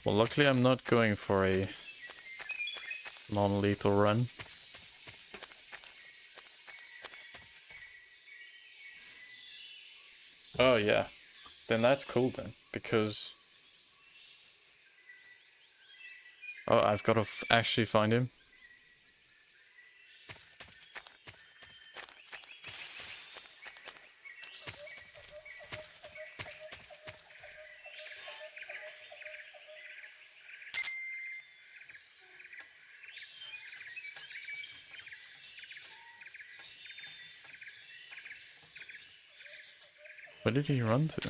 Well, luckily I'm not going for a non-lethal run. Oh yeah, then that's cool then, because... Oh, I've got to actually find him. Where did he run to?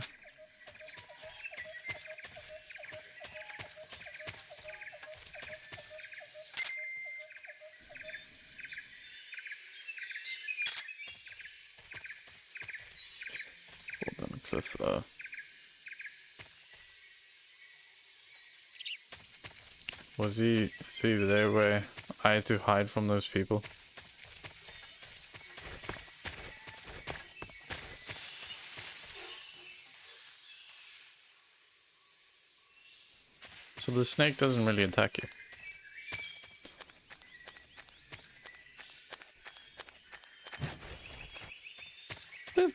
Hold on a cliff. Was he there where I had to hide from those people? So the snake doesn't really attack you. Boop.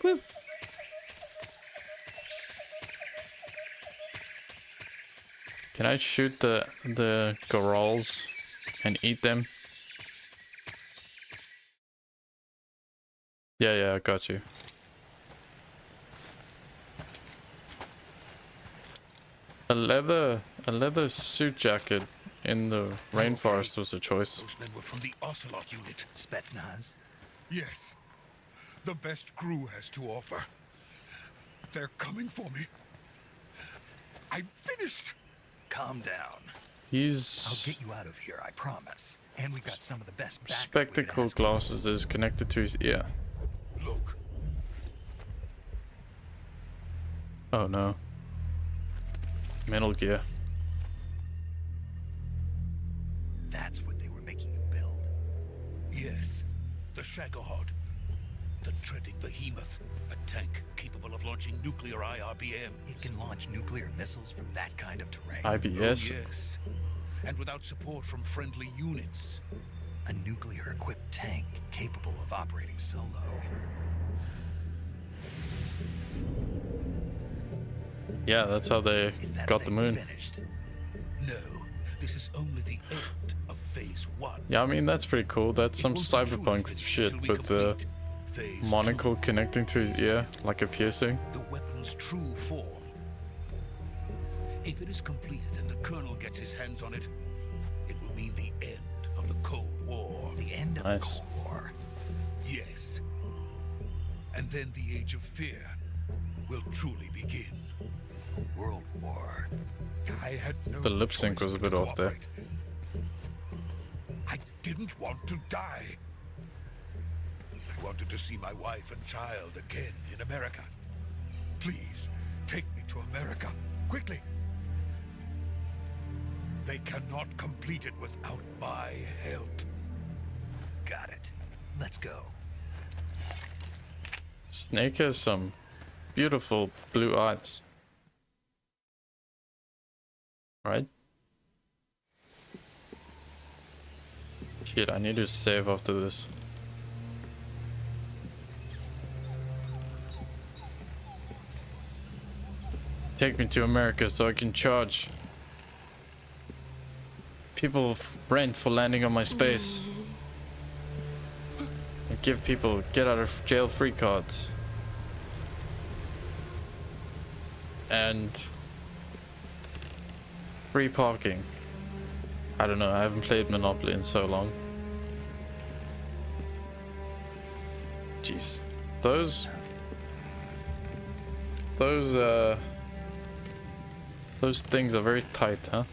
Boop. Can I shoot the gorals and eat them? Yeah, I got you. A leather suit jacket in the rainforest was a choice. Those men were from the Ocelot unit. Spetsnaz? Yes. The best crew has to offer. They're coming for me. I'm finished. Calm down. I'll get you out of here, I promise. And we've got some of the best backup we could spectacle ask for. glasses that is connected to his ear. Look, Oh no. Metal Gear. That's what they were making you build. yes, the Shagohod, the dreaded behemoth, a tank capable of launching nuclear IRBM. It can launch nuclear missiles from that kind of terrain. IBS. Oh, yes, and without support from friendly units. A nuclear-equipped tank capable of operating solo. Yeah, that's how they Is that got the thing moon. finished? No, this is only the end of phase 1. Yeah, I mean, that's pretty cool. That's some It won't be truly cyberpunk finished shit until we with the complete phase monocle 2, connecting to his ear, like a piercing. the weapon's true form. If it is completed and the Colonel gets his hands on it, it will mean the end of the Cold War. The end of Nice. the Cold War. Yes. And then the Age of Fear will truly begin. A world war. I had no The lip sync choice was a but bit to off there. cooperate. I didn't want to die. I wanted to see my wife and child again in America. Please, take me to America, quickly. They cannot complete it without my help. Got it. Let's go. Snake has some beautiful blue eyes. Right? Shit, I need to save after this. Take me to America so I can charge people rent for landing on my space. And give people get out of jail free cards. And free parking. I don't know, I haven't played Monopoly in so long. Jeez. Those things are very tight, huh?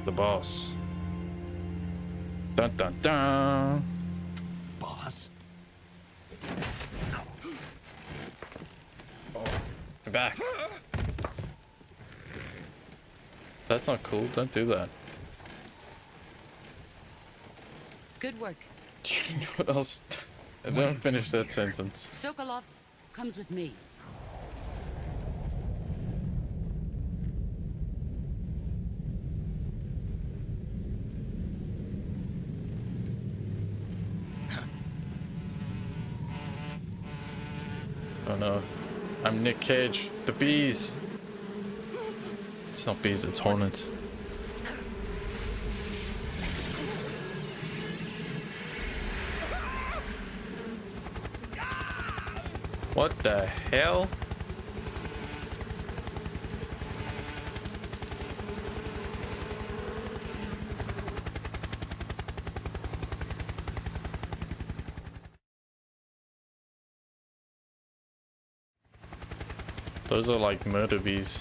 The boss. Dun dun dun. Boss? Oh, you're back. That's not cool. Don't do that. Good work. What else? Don't finish that sentence. Sokolov comes with me. Oh no. I'm Nick Cage. The bees. It's not bees, it's hornets. What the hell? Those are like murder bees.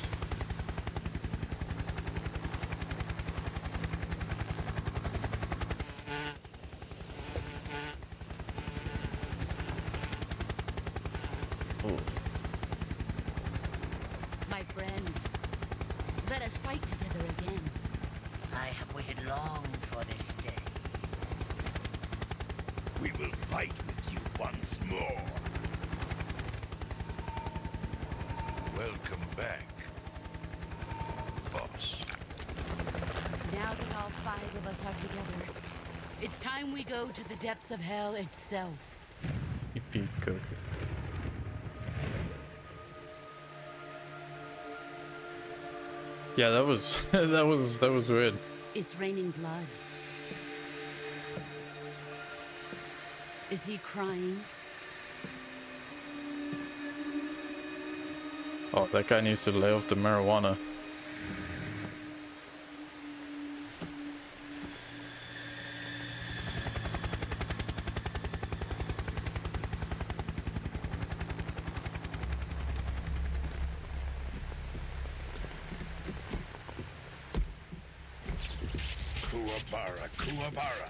My friends, let us fight together again. I have waited long for this day. We will fight with you once more. Welcome back, boss. Now that all 5 of us are together, it's time we go to the depths of hell itself. Yippee Goku. Yeah, that was that was weird. It's raining blood. Is he crying? Oh, that guy needs to lay off the marijuana. Kuwabara, Kuwabara.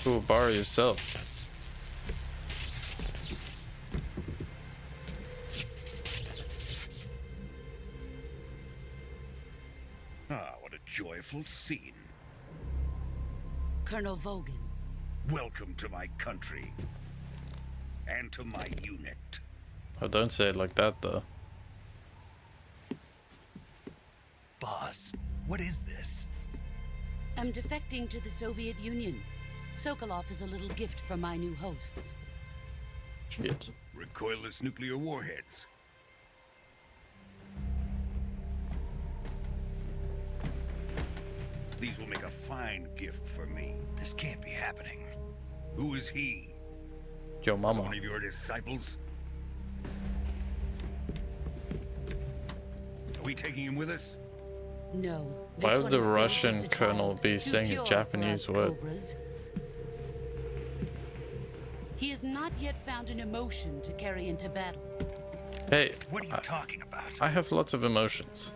Kuwabara yourself. Ah, what a joyful scene. Colonel Vogan. Welcome to my country. And to my unit. Oh, don't say it like that, though. Boss, what is this? I'm defecting to the Soviet Union. Sokolov is a little gift from my new hosts. Shit. Recoilless nuclear warheads. These will make a fine gift for me. This can't be happening. Who is he? Yo, mama. One of your disciples? Are we taking him with us? No. Why would the Russian colonel be saying a Japanese word? Cobras. He has not yet found an emotion to carry into battle. Hey, what are you talking about? I have lots of emotions.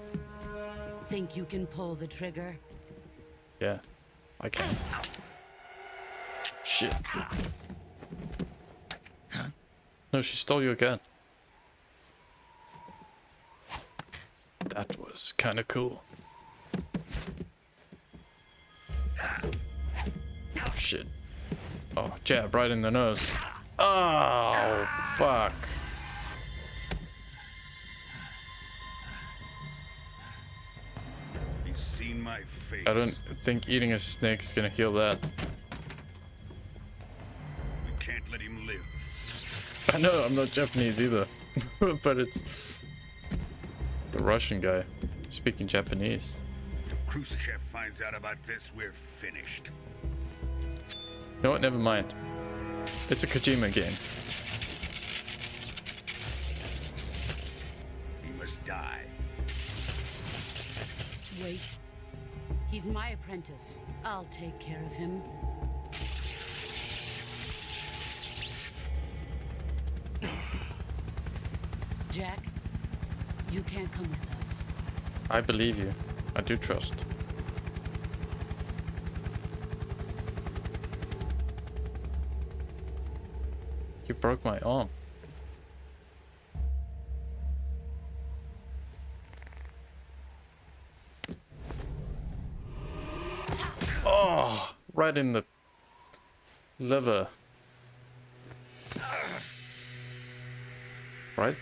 Think you can pull the trigger? Yeah, I can. Shit. Huh? No, she stole your gun. That was kind of cool. Oh, shit. Oh, jab right in the nose. Oh, fuck. He's seen my face. I don't think eating a snake's gonna heal that. We can't let him live. I know, I'm not Japanese either. But it's the Russian guy speaking Japanese. If Khrushchev finds out about this, we're finished. You know what? Never mind. It's a Kojima game. He must die. Wait. He's my apprentice. I'll take care of him. Jack, you can't come with us. I believe you. I do trust. You broke my arm. Oh, right in the liver. Right?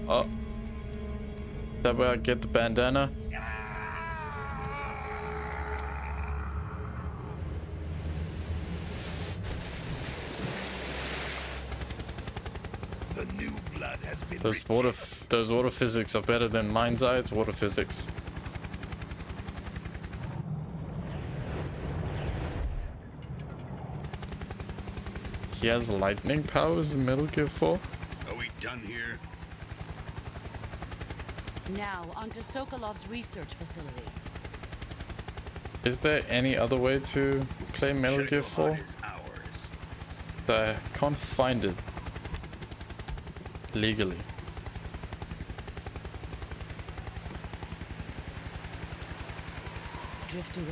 Oh. Is that where I get the bandana? The new blood has been Those water physics are better than Mind's Eye's water physics. He has lightning powers in Metal Gear 4? Are we done here? Now, onto Sokolov's research facility. Is there any other way to play Metal Gear 4? I can't find it legally. Drift away.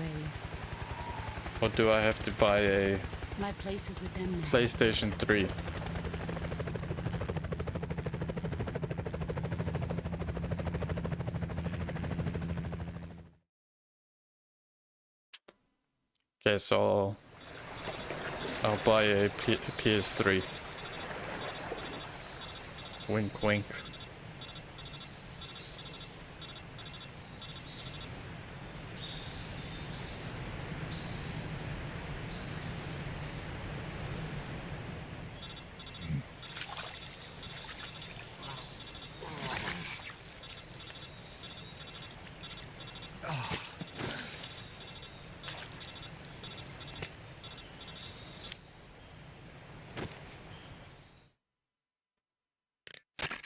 Or do I have to buy a My place is with them now. PlayStation 3? Okay, so I'll buy a PS3. Wink, wink.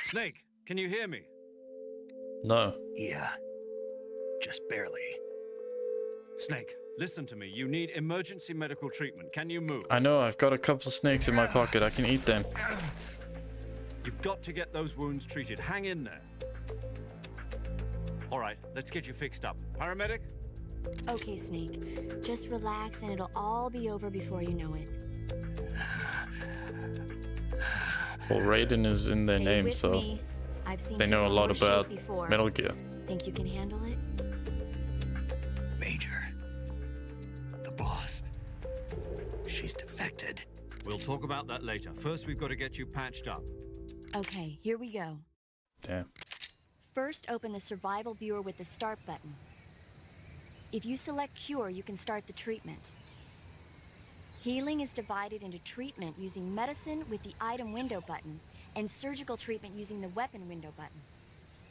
Snake, can you hear me? No. Yeah. Just barely. Snake, Listen to me. You need emergency medical treatment. Can you move? I know, I've got a couple snakes in my pocket. I can eat them. You've got to get those wounds treated. Hang in there. All right, let's get you fixed up. Paramedic? Okay, Snake. Just relax and it'll all be over before you know it. Well, Raiden is in their Stay name, with so me. I've seen they know a people lot worse shape about before. Metal Gear. Think you can handle it? Major. The boss. She's defected. We'll talk about that later. First, we've got to get you patched up. Okay, here we go. Damn. First, open the survival viewer with the start button. If you select cure, you can start the treatment. Healing is divided into treatment using medicine with the item window button and surgical treatment using the weapon window button.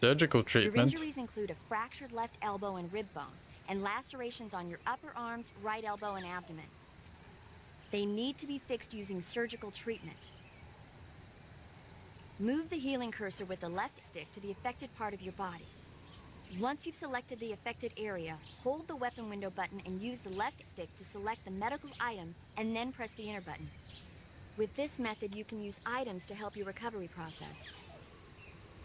Surgical Your treatment? injuries include a fractured left elbow and rib bone and lacerations on your upper arms, right elbow, and abdomen. They need to be fixed using surgical treatment. Move the healing cursor with the left stick to the affected part of your body. Once you've selected the affected area, hold the weapon window button and use the left stick to select the medical item and then press the enter button. With this method, you can use items to help your recovery process.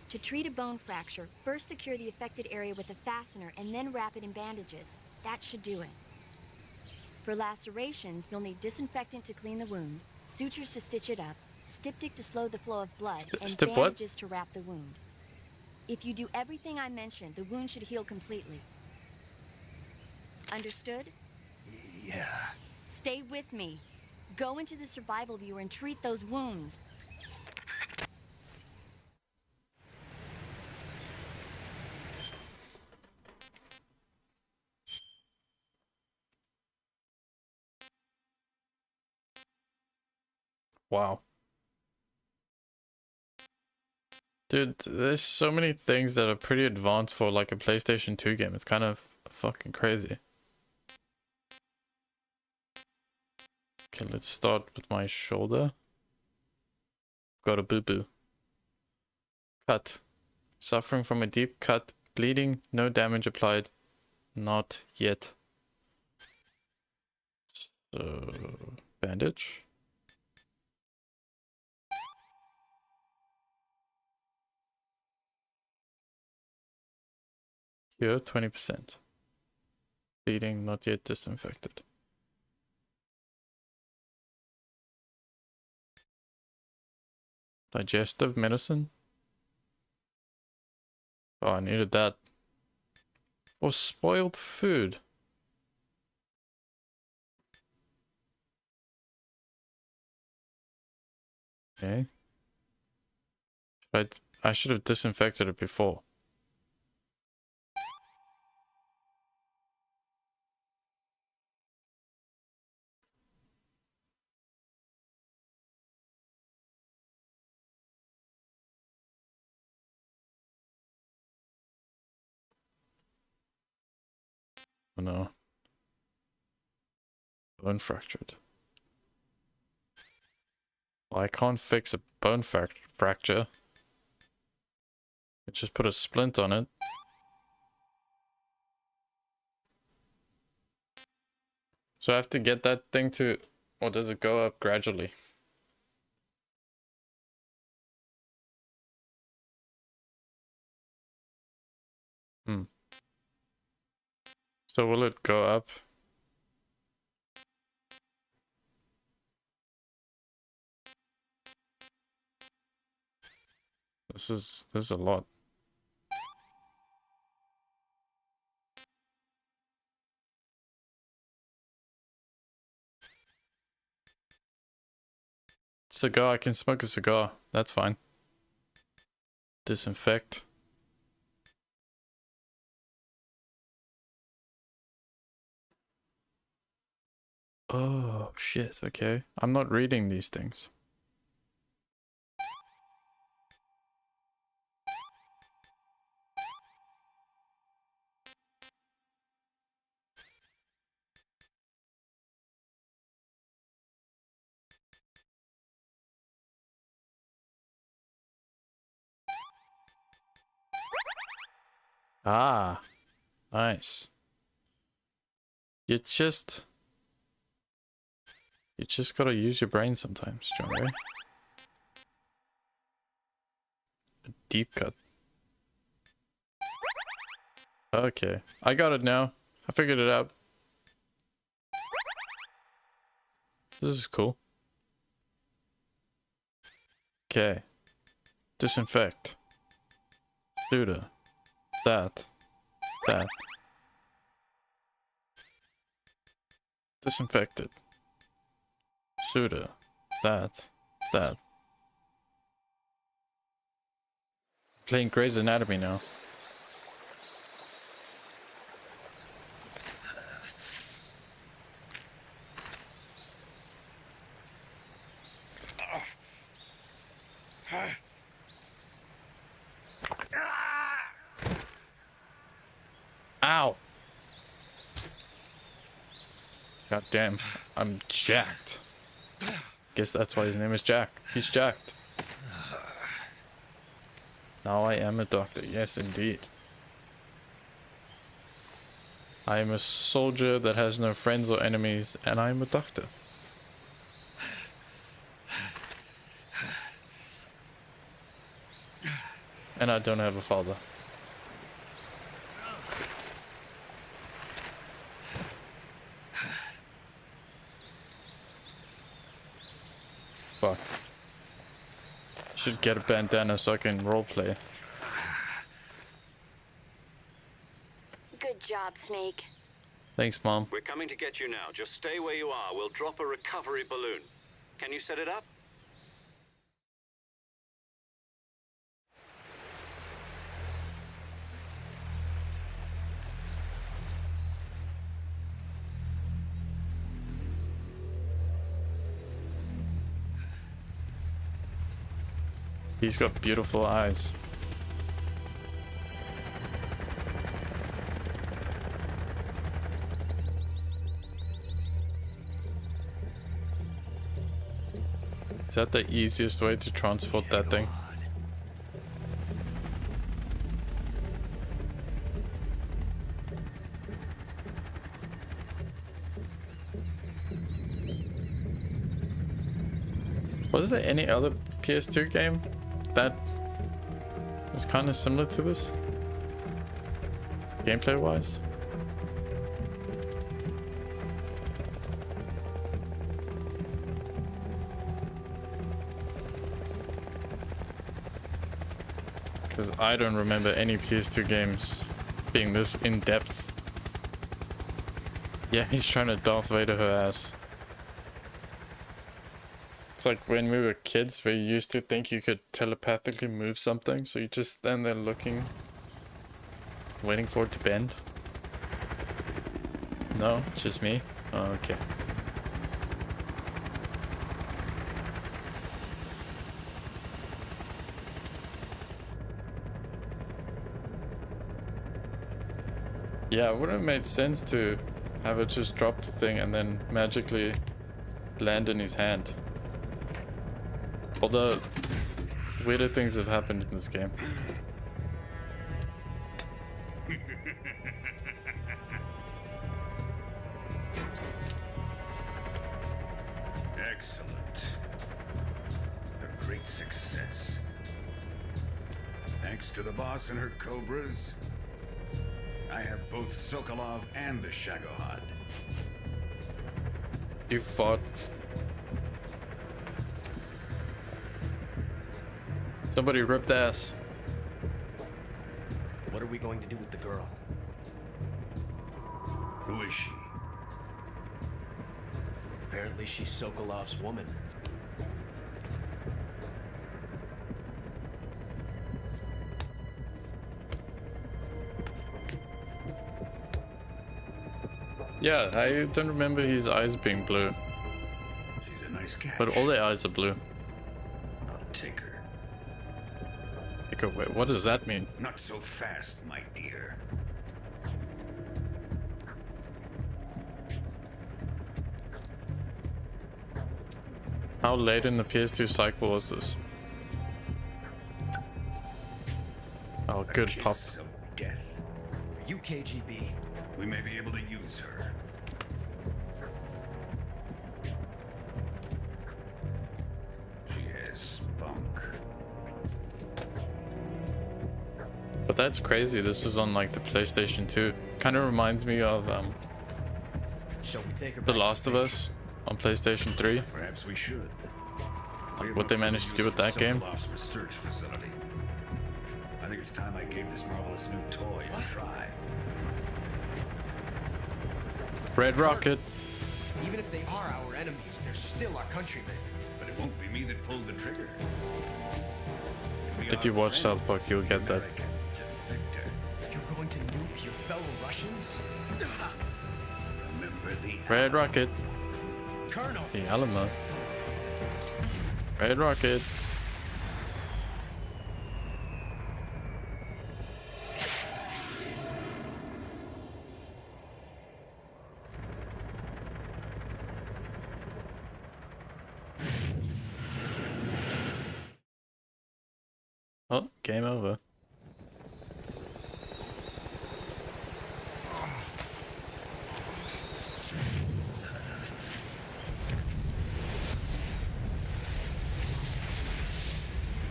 To treat a bone fracture, first secure the affected area with a fastener and then wrap it in bandages. That should do it. For lacerations, you'll need disinfectant to clean the wound, sutures to stitch it up, styptic to slow the flow of blood, and bandages to wrap the wound. If you do everything I mentioned, the wound should heal completely. Understood? Yeah. Stay with me. Go into the survival viewer and treat those wounds. Wow. Dude, there's so many things that are pretty advanced for like a PlayStation 2 game. It's kind of fucking crazy. Okay, let's start with my shoulder. Got a boo-boo. Cut. Suffering from a deep cut. Bleeding. No damage applied. Not yet. So, bandage. Here, 20%. Bleeding, not yet disinfected. Digestive medicine? Oh, I needed that. For spoiled food. Okay. I should have disinfected it before. Oh no. Bone fractured. Well, I can't fix a bone fracture. I just put a splint on it. So I have to get that thing to... Or does it go up gradually? So will it go up? This is a lot. Cigar, I can smoke a cigar. That's fine. Disinfect. Oh, shit, okay. I'm not reading these things. Ah, nice. You just gotta use your brain sometimes, John Ray. A deep cut. Okay, I got it now. I figured it out. This is cool. Okay. Disinfect. Suda. That. Disinfected. Suda. That. Playing Grey's Anatomy now. Ow! God damn, I'm jacked. Guess that's why his name is Jack. He's jacked. Now I am a doctor. Yes, indeed. I am a soldier that has no friends or enemies, and I am a doctor. And I don't have a father. Fuck. Should get a bandana so I can roleplay. Good job, Snake. Thanks, Mom. We're coming to get you now. Just stay where you are. We'll drop a recovery balloon. Can you set it up? He's got beautiful eyes. Is that the easiest way to transport that thing? Was there any other PS2 game that was kind of similar to this? Gameplay wise? Because I don't remember any PS2 games being this in-depth. Yeah, he's trying to Darth Vader her ass. It's like when we were kids, we used to think you could telepathically move something, so you just stand there looking, waiting for it to bend. No, just me? Oh, okay. Yeah, it would have made sense to have it just drop the thing and then magically land in his hand. Although, weirder things have happened in this game. Excellent. A great success. Thanks to the boss and her cobras, I have both Sokolov and the Shagohod. You fought. Somebody ripped ass. What are we going to do with the girl? Who is she? Apparently she's Sokolov's woman. Yeah, I don't remember his eyes being blue. She's a nice cat. But all their eyes are blue. I'll take her. Wait, what does that mean? Not so fast, my dear. How late in the PS2 cycle was this? Oh, good pop. Of death. Are you KGB? We may be able to use her. But that's crazy. This is on like the PlayStation 2. Kind of reminds me of Shall we take her The back Last to of base? Us on PlayStation 3. Perhaps we should. Like what they managed to do with that game. Sokolow's research facility. I think it's time I gave this marvelous new toy a try. Red Rocket. Even if they are our enemies, they're still our countrymen. But it won't be me that pulled the trigger. It'll be If you our watch friend, South Park, you'll get that. American defector. You're going to nuke your fellow Russians? Remember the Red Rocket. Colonel! The Alamo. Red Rocket. Oh, game over.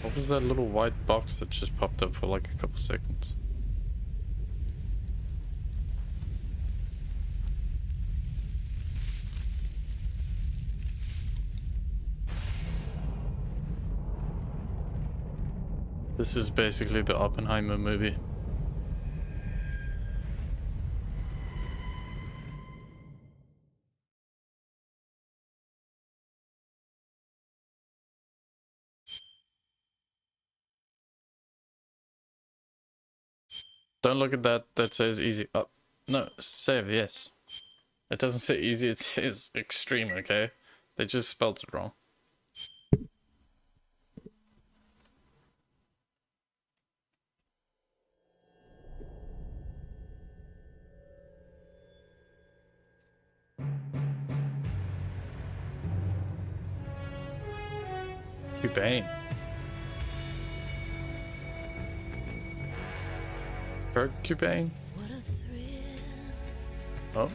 What was that little white box that just popped up for like a couple seconds? This is basically the Oppenheimer movie. Don't look at that. That says easy. Oh, no, save, yes. It doesn't say easy, it says extreme, okay? They just spelled it wrong. Cobain. Kurt Cobain? What a thrill. Oh.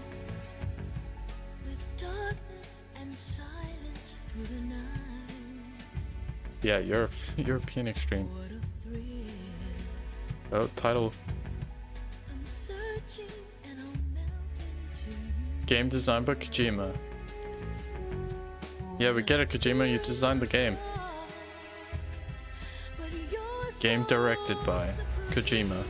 With darkness and silence through the night. Yeah, European Extreme. What a thrill. Oh, title. I'm searching and I'll melt into you. Game designed by Kojima. Yeah, we get it, Kojima, you designed the game. Game directed by Kojima.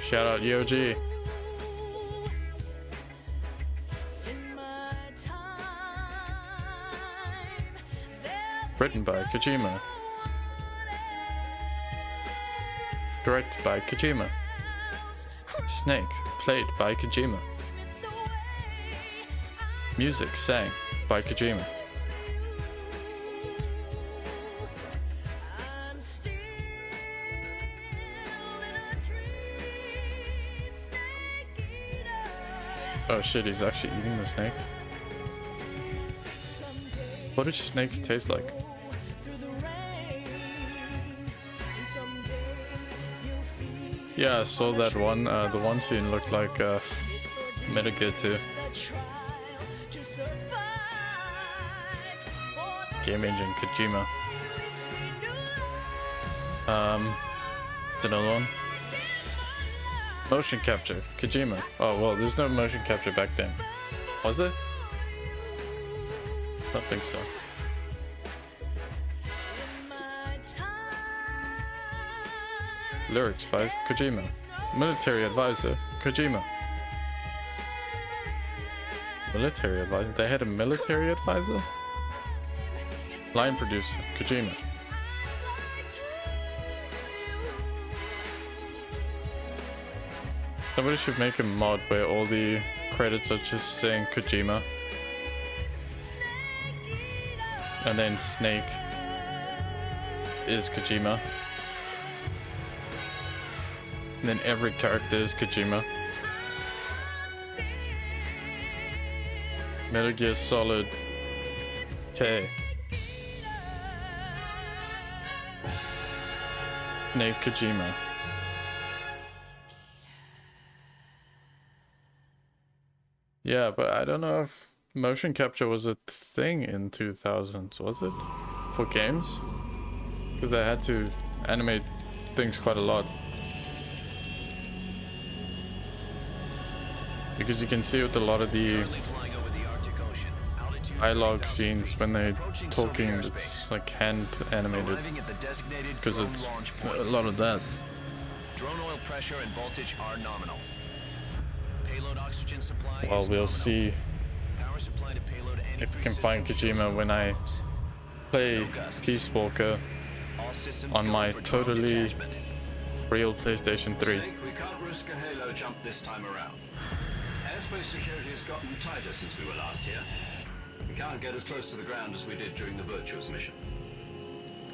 Shout out Yoji. Written by Kojima. Directed by Kojima. Snake, played by Kojima. Music sang by Kojima. Oh shit, he's actually eating the snake. What do snakes taste like? Yeah, I saw that one. The one scene looked like Metal Gear 2. Game engine, Kojima. Another one. Motion capture, Kojima. Oh well, there's no motion capture back then. Was there? I don't think so. Lyrics by Kojima. Military advisor, Kojima. Military advisor? They had a military advisor? Line producer, Kojima. Somebody should make a mod where all the credits are just saying Kojima. And then Snake is Kojima. And then every character is Kojima. Metal Gear Solid K. Snake Kojima. Yeah, but I don't know if motion capture was a thing in 2000s, was it? For games? Because they had to animate things quite a lot. Because you can see with a lot of the dialogue scenes when they're talking, it's like hand animated. Because it's a lot of that. Drone oil pressure and voltage are nominal. Payload oxygen supply. Well, we'll see Power supply to payload if we can find Kojima when I play Peace Walker on my totally real PlayStation 3. We can't risk a Halo jump this time around. Airspace security has gotten tighter since we were last here. We can't get as close to the ground as we did during the Virtuous mission.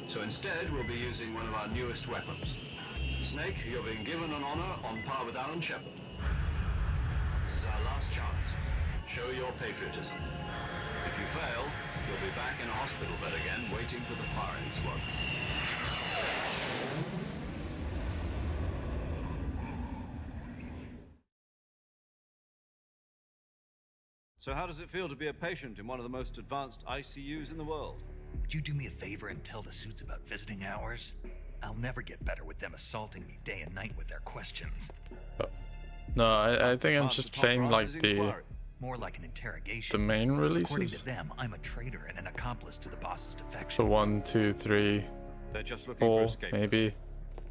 So instead, we'll be using one of our newest weapons. Snake, you're being given an honor on par with Alan Shepard. This is our last chance. Show your patriotism. If you fail, you'll be back in a hospital bed again, waiting for the firing squad. So how does it feel to be a patient in one of the most advanced ICUs in the world? Would you do me a favor and tell the suits about visiting hours? I'll never get better with them assaulting me day and night with their questions. No, I think I'm just playing like More like an interrogation. the main According releases. to them, I'm a traitor and an accomplice to the boss's defection. So 1, 2, 3, They're just looking for 4, escape. maybe,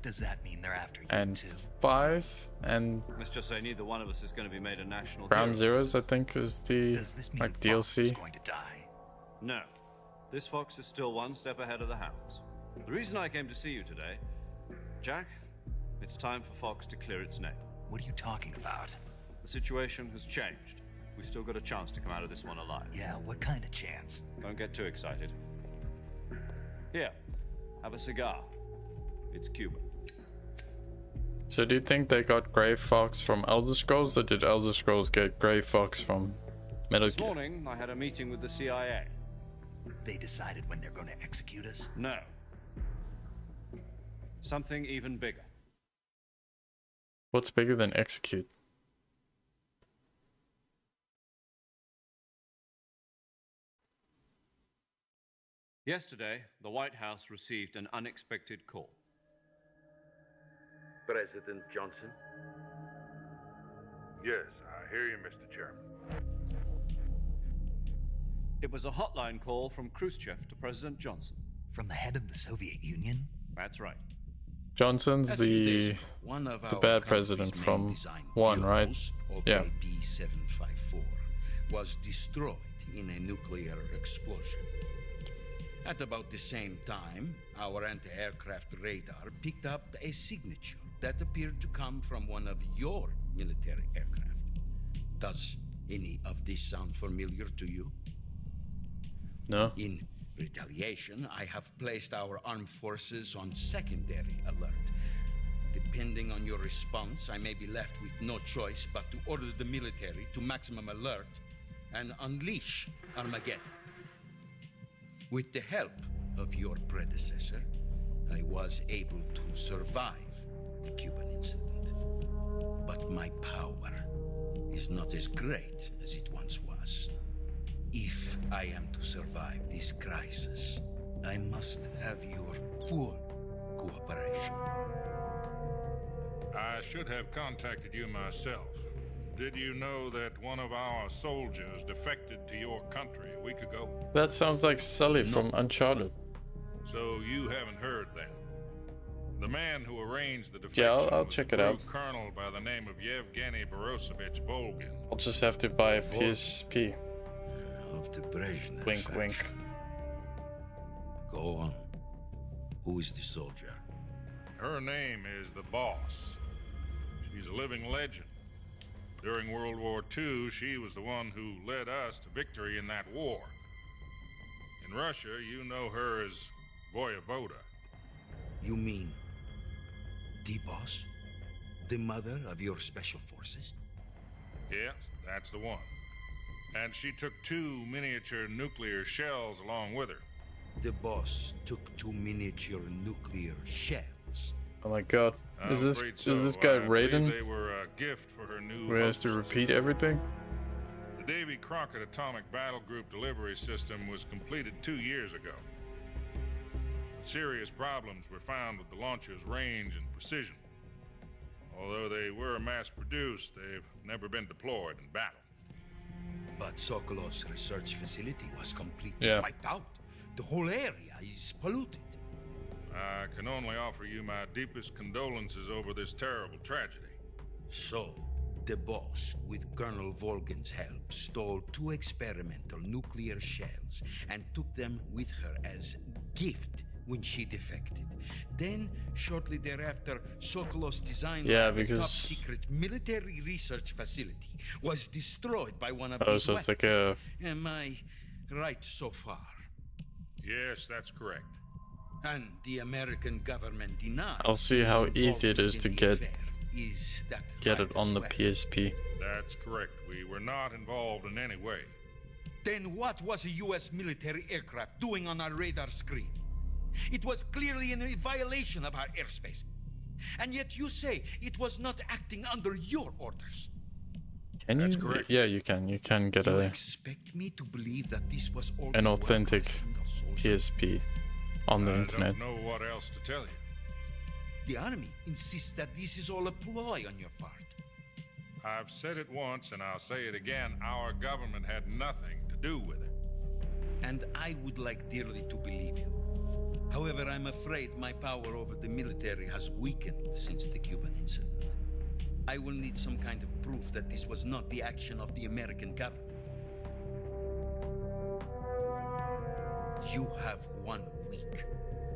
Does that mean they're after you and too? 5, and Let's just say neither one of us is going to be made a national Ground hero. Zeroes, I think, is the like DLC. Going to die. No. This fox is still one step ahead of the hounds. The reason I came to see you today, Jack, it's time for Fox to clear its name. What are you talking about? The situation has changed. We've still got a chance to come out of this one alive. Yeah, what kind of chance? Don't get too excited. Here, have a cigar. It's Cuban. So do you think they got Grey Fox from Elder Scrolls, or did Elder Scrolls get Grey Fox from Metal This Gear? morning, I had a meeting with the CIA. They decided when they're going to execute us? No. Something even bigger. What's bigger than execute? Yesterday, the White House received an unexpected call. President Johnson? Yes, I hear you, Mr. Chairman. It was a hotline call from Khrushchev to President Johnson. From the head of the Soviet Union? That's right. Johnson's the bad president from 1, right? Yeah. B754 was destroyed in a nuclear explosion. At about the same time, our anti-aircraft radar picked up a signature that appeared to come from one of your military aircraft. Does any of this sound familiar to you? No. In retaliation, I have placed our armed forces on secondary alert. Depending on your response, I may be left with no choice but to order the military to maximum alert and unleash Armageddon. With the help of your predecessor, I was able to survive the Cuban incident. But my power is not as great as it once was. If I am to survive this crisis, I must have your full cooperation. I should have contacted you myself. Did you know that one of our soldiers defected to your country a week ago? That sounds like Sully from Uncharted. So you haven't heard then? The man who arranged the defection Yeah, I'll was check a it out. brute colonel by the name of Yevgeny Borosovich Volgin. I'll just have to buy a PSP. Of the Brezhnev Wink, faction. wink. Go on. Who is the soldier? Her name is the Boss. She's a living legend. During World War II, she was the one who led us to victory in that war. In Russia, you know her as Voyevoda. You mean the boss? The mother of your special forces? Yes, that's the one. And she took 2 miniature nuclear shells along with her. The boss took 2 miniature nuclear shells. Oh my god. I'm Is this afraid so. guy I believe Raiden? They were a gift for her new Who has to hostess. repeat everything? The Davy Crockett Atomic Battle Group delivery system was completed 2 years ago. Serious problems were found with the launcher's range and precision. Although they were mass-produced, they've never been deployed in battle. But Sokolov's research facility was completely Yeah. wiped out. The whole area is polluted. I can only offer you my deepest condolences over this terrible tragedy. So, the boss, with Colonel Volgin's help, stole 2 experimental nuclear shells and took them with her as gift when she defected. Then, shortly thereafter, Sokolov's design lab, a because- top-secret military research facility, was destroyed by one of Oh, these so it's like weapons. a... Am I right so far? Yes, that's correct. And the American government denies. I'll see how easy it is to involvement in the get affair. Is that get right it on as the well? PSP. That's correct. We were not involved in any way. Then what was a U.S. military aircraft doing on our radar screen? It was clearly in a violation of our airspace. And yet you say it was not acting under your orders. Can you? That's correct. Yeah, you can. You can get You a expect me to believe that this was all an the work of a authentic single soldier? PSP on the I internet. don't know what else to tell you. The army insists that this is all a ploy on your part. I've said it once and I'll say it again. Our government had nothing to do with it. And I would like dearly to believe you. However, I'm afraid my power over the military has weakened since the Cuban incident. I will need some kind of proof that this was not the action of the American government. You have 1 week.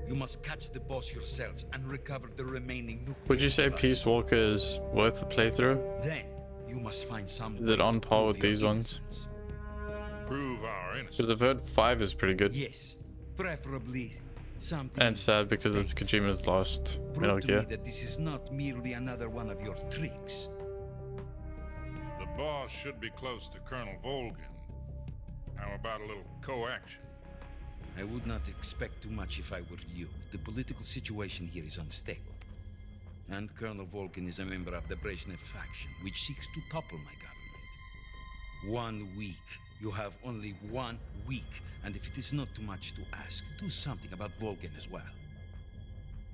You must catch the boss yourselves and recover the remaining nuclear Would you say device. Peace Walker is worth the playthrough? Then you must find some Is it way on to par prove with your these ones? innocence. Prove our innocence. Because I've heard 5 is pretty good. Yes, preferably something. And sad because it's Kojima's last Metal Prove to Gear. me that this is not merely another one of your tricks. The boss should be close to Colonel Volgin. How about a little co-action? I would not expect too much if I were you. The political situation here is unstable. And Colonel Volgin is a member of the Brezhnev faction, which seeks to topple my government. 1 week. You have only 1 week. And if it is not too much to ask, do something about Volgin as well.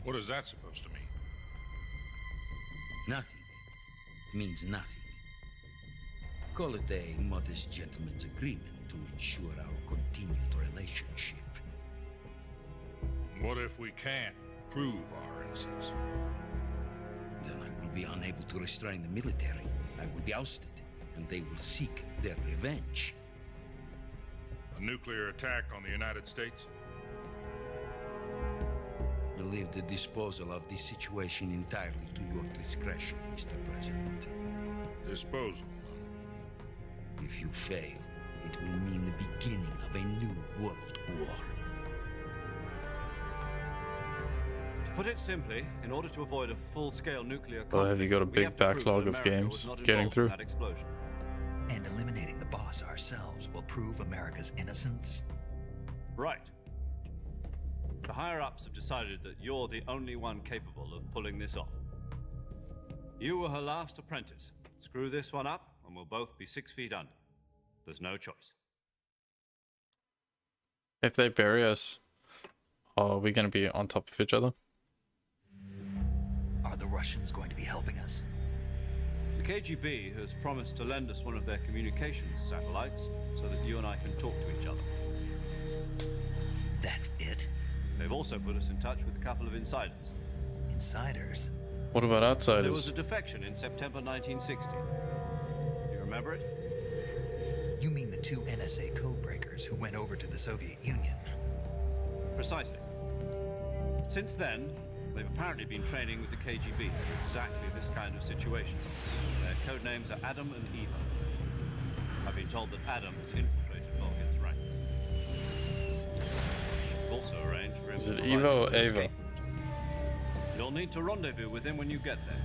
What is that supposed to mean? Nothing. It means nothing. Call it a modest gentleman's agreement to ensure our continued relationship. What if we can't prove our innocence? Then I will be unable to restrain the military. I will be ousted, and they will seek their revenge. A nuclear attack on the United States? I leave the disposal of this situation entirely to your discretion, Mr. President. Disposal? If you fail, it will mean the beginning of a new world war. To put it simply, in order to avoid a full-scale nuclear conflict, Well, have you got a we big have to prove backlog that of America games was not getting involved through? in that explosion. And eliminating the boss ourselves will prove America's innocence? Right. The higher-ups have decided that you're the only one capable of pulling this off. You were her last apprentice. Screw this one up, and we'll both be 6 feet under. There's no choice. If they bury us, are we going to be on top of each other? Are the Russians going to be helping us? The KGB has promised to lend us one of their communications satellites so that you and I can talk to each other. That's it? They've also put us in touch with a couple of insiders. Insiders? What about outsiders? There was a defection in September 1960. Do you remember it? You mean the 2 NSA codebreakers who went over to the Soviet Union? Precisely. Since then, they've apparently been training with the KGB for exactly this kind of situation. Their code names are Adam and Eva. I've been told that Adam has infiltrated Volgin's ranks. We've also arranged for him Is to it provide Eva you or with an Ava? escape route. You'll need to rendezvous with him when you get there.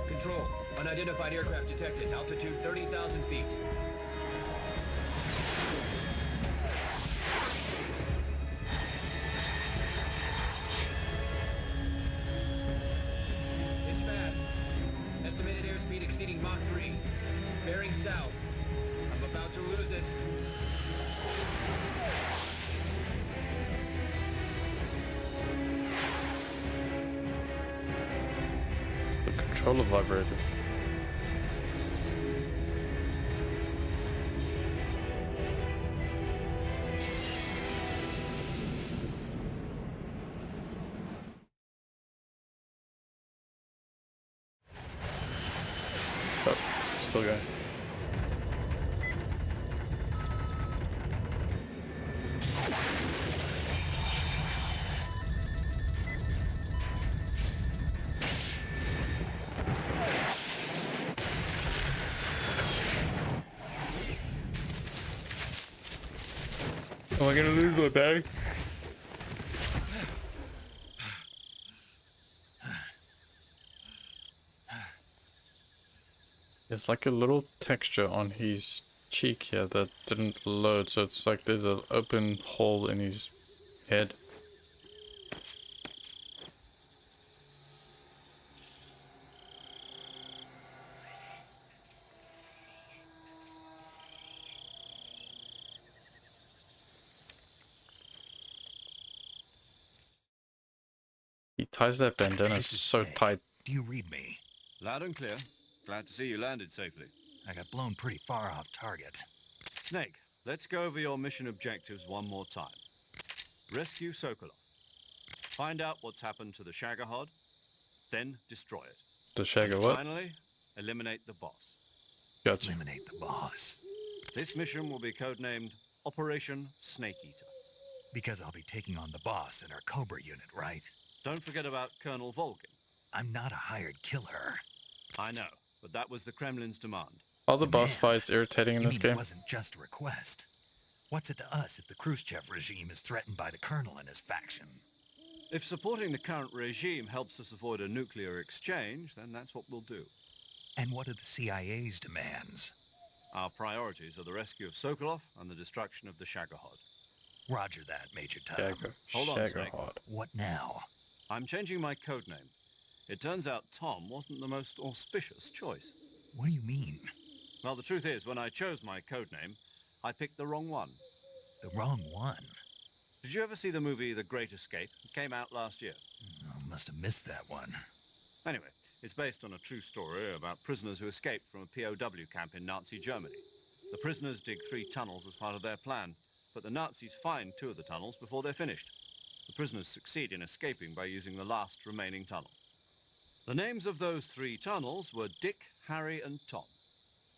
Control, Unidentified aircraft detected. Altitude 30,000 feet. It's fast. Estimated airspeed exceeding Mach 3. Bearing south. I'm about to lose it. The controller vibrated. Oh, still going. Am I gonna lose my bag? There's like a little texture on his cheek here that didn't load, so it's like there's an open hole in his head. He ties that bandana so tight. Do you read me? Loud and clear. Glad to see you landed safely. I got blown pretty far off target. Snake, let's go over your mission objectives one more time. Rescue Sokolov. Find out what's happened to the Shagohod, then destroy it. The Shagohod what? Finally, eliminate the boss. Gotcha. Eliminate the boss. This mission will be codenamed Operation Snake Eater. Because I'll be taking on the boss in our Cobra unit, right? Don't forget about Colonel Volgin. I'm not a hired killer. I know, but that was the Kremlin's demand. All the boss fights irritating in this game. It wasn't just a request. What's it to us if the Khrushchev regime is threatened by the Colonel and his faction? If supporting the current regime helps us avoid a nuclear exchange, then that's what we'll do. And what are the CIA's demands? Our priorities are the rescue of Sokolov and the destruction of the Shagohod. Roger that, Major Tom. Hold on, Snake. What now? I'm changing my codename. It turns out Tom wasn't the most auspicious choice. What do you mean? Well, the truth is, when I chose my codename, I picked the wrong one. The wrong one? Did you ever see the movie The Great Escape? It came out last year. Oh, must have missed that one. Anyway, it's based on a true story about prisoners who escaped from a POW camp in Nazi Germany. The prisoners dig 3 tunnels as part of their plan, but the Nazis find 2 of the tunnels before they're finished. The prisoners succeed in escaping by using the last remaining tunnel. The names of those 3 tunnels were Dick, Harry, and Tom.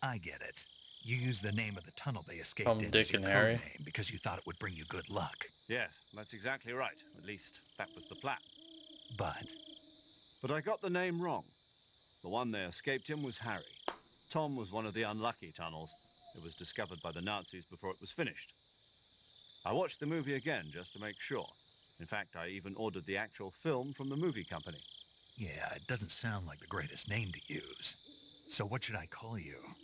I get it. You used the name of the tunnel they escaped Tom, in Dick, as your and Harry. codename because you thought it would bring you good luck. Yes, that's exactly right. At least, that was the plan. But I got the name wrong. The one they escaped in was Harry. Tom was one of the unlucky tunnels. It was discovered by the Nazis before it was finished. I watched the movie again just to make sure. In fact, I even ordered the actual film from the movie company. Yeah, it doesn't sound like the greatest name to use. So what should I call you?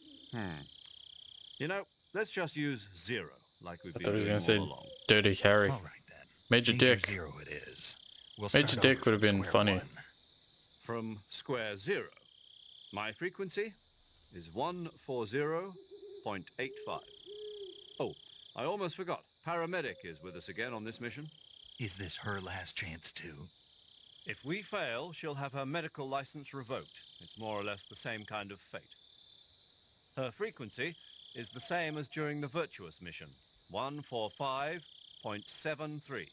You know, let's just use Zero, like we've I been thought he was doing gonna all say along. Dirty Harry. All right, then. Major Dick. Zero it is. We'll Major start Dick over would have from been square funny. one. From square 0. My frequency is 140.85. Oh, I almost forgot. Paramedic is with us again on this mission. Is this her last chance too? If we fail, she'll have her medical license revoked. It's more or less the same kind of fate. Her frequency is the same as during the Virtuous mission, 145.73.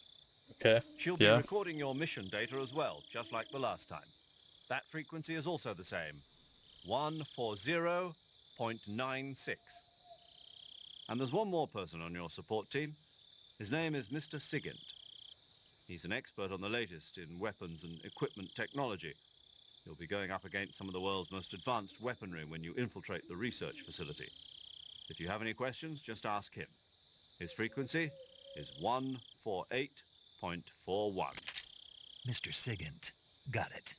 Okay. She'll be Yeah. recording your mission data as well, just like the last time. That frequency is also the same, 140.96. And there's one more person on your support team. His name is Mr. Sigint. He's an expert on the latest in weapons and equipment technology. You'll be going up against some of the world's most advanced weaponry when you infiltrate the research facility. If you have any questions, just ask him. His frequency is 148.41. Mr. Sigint. Got it.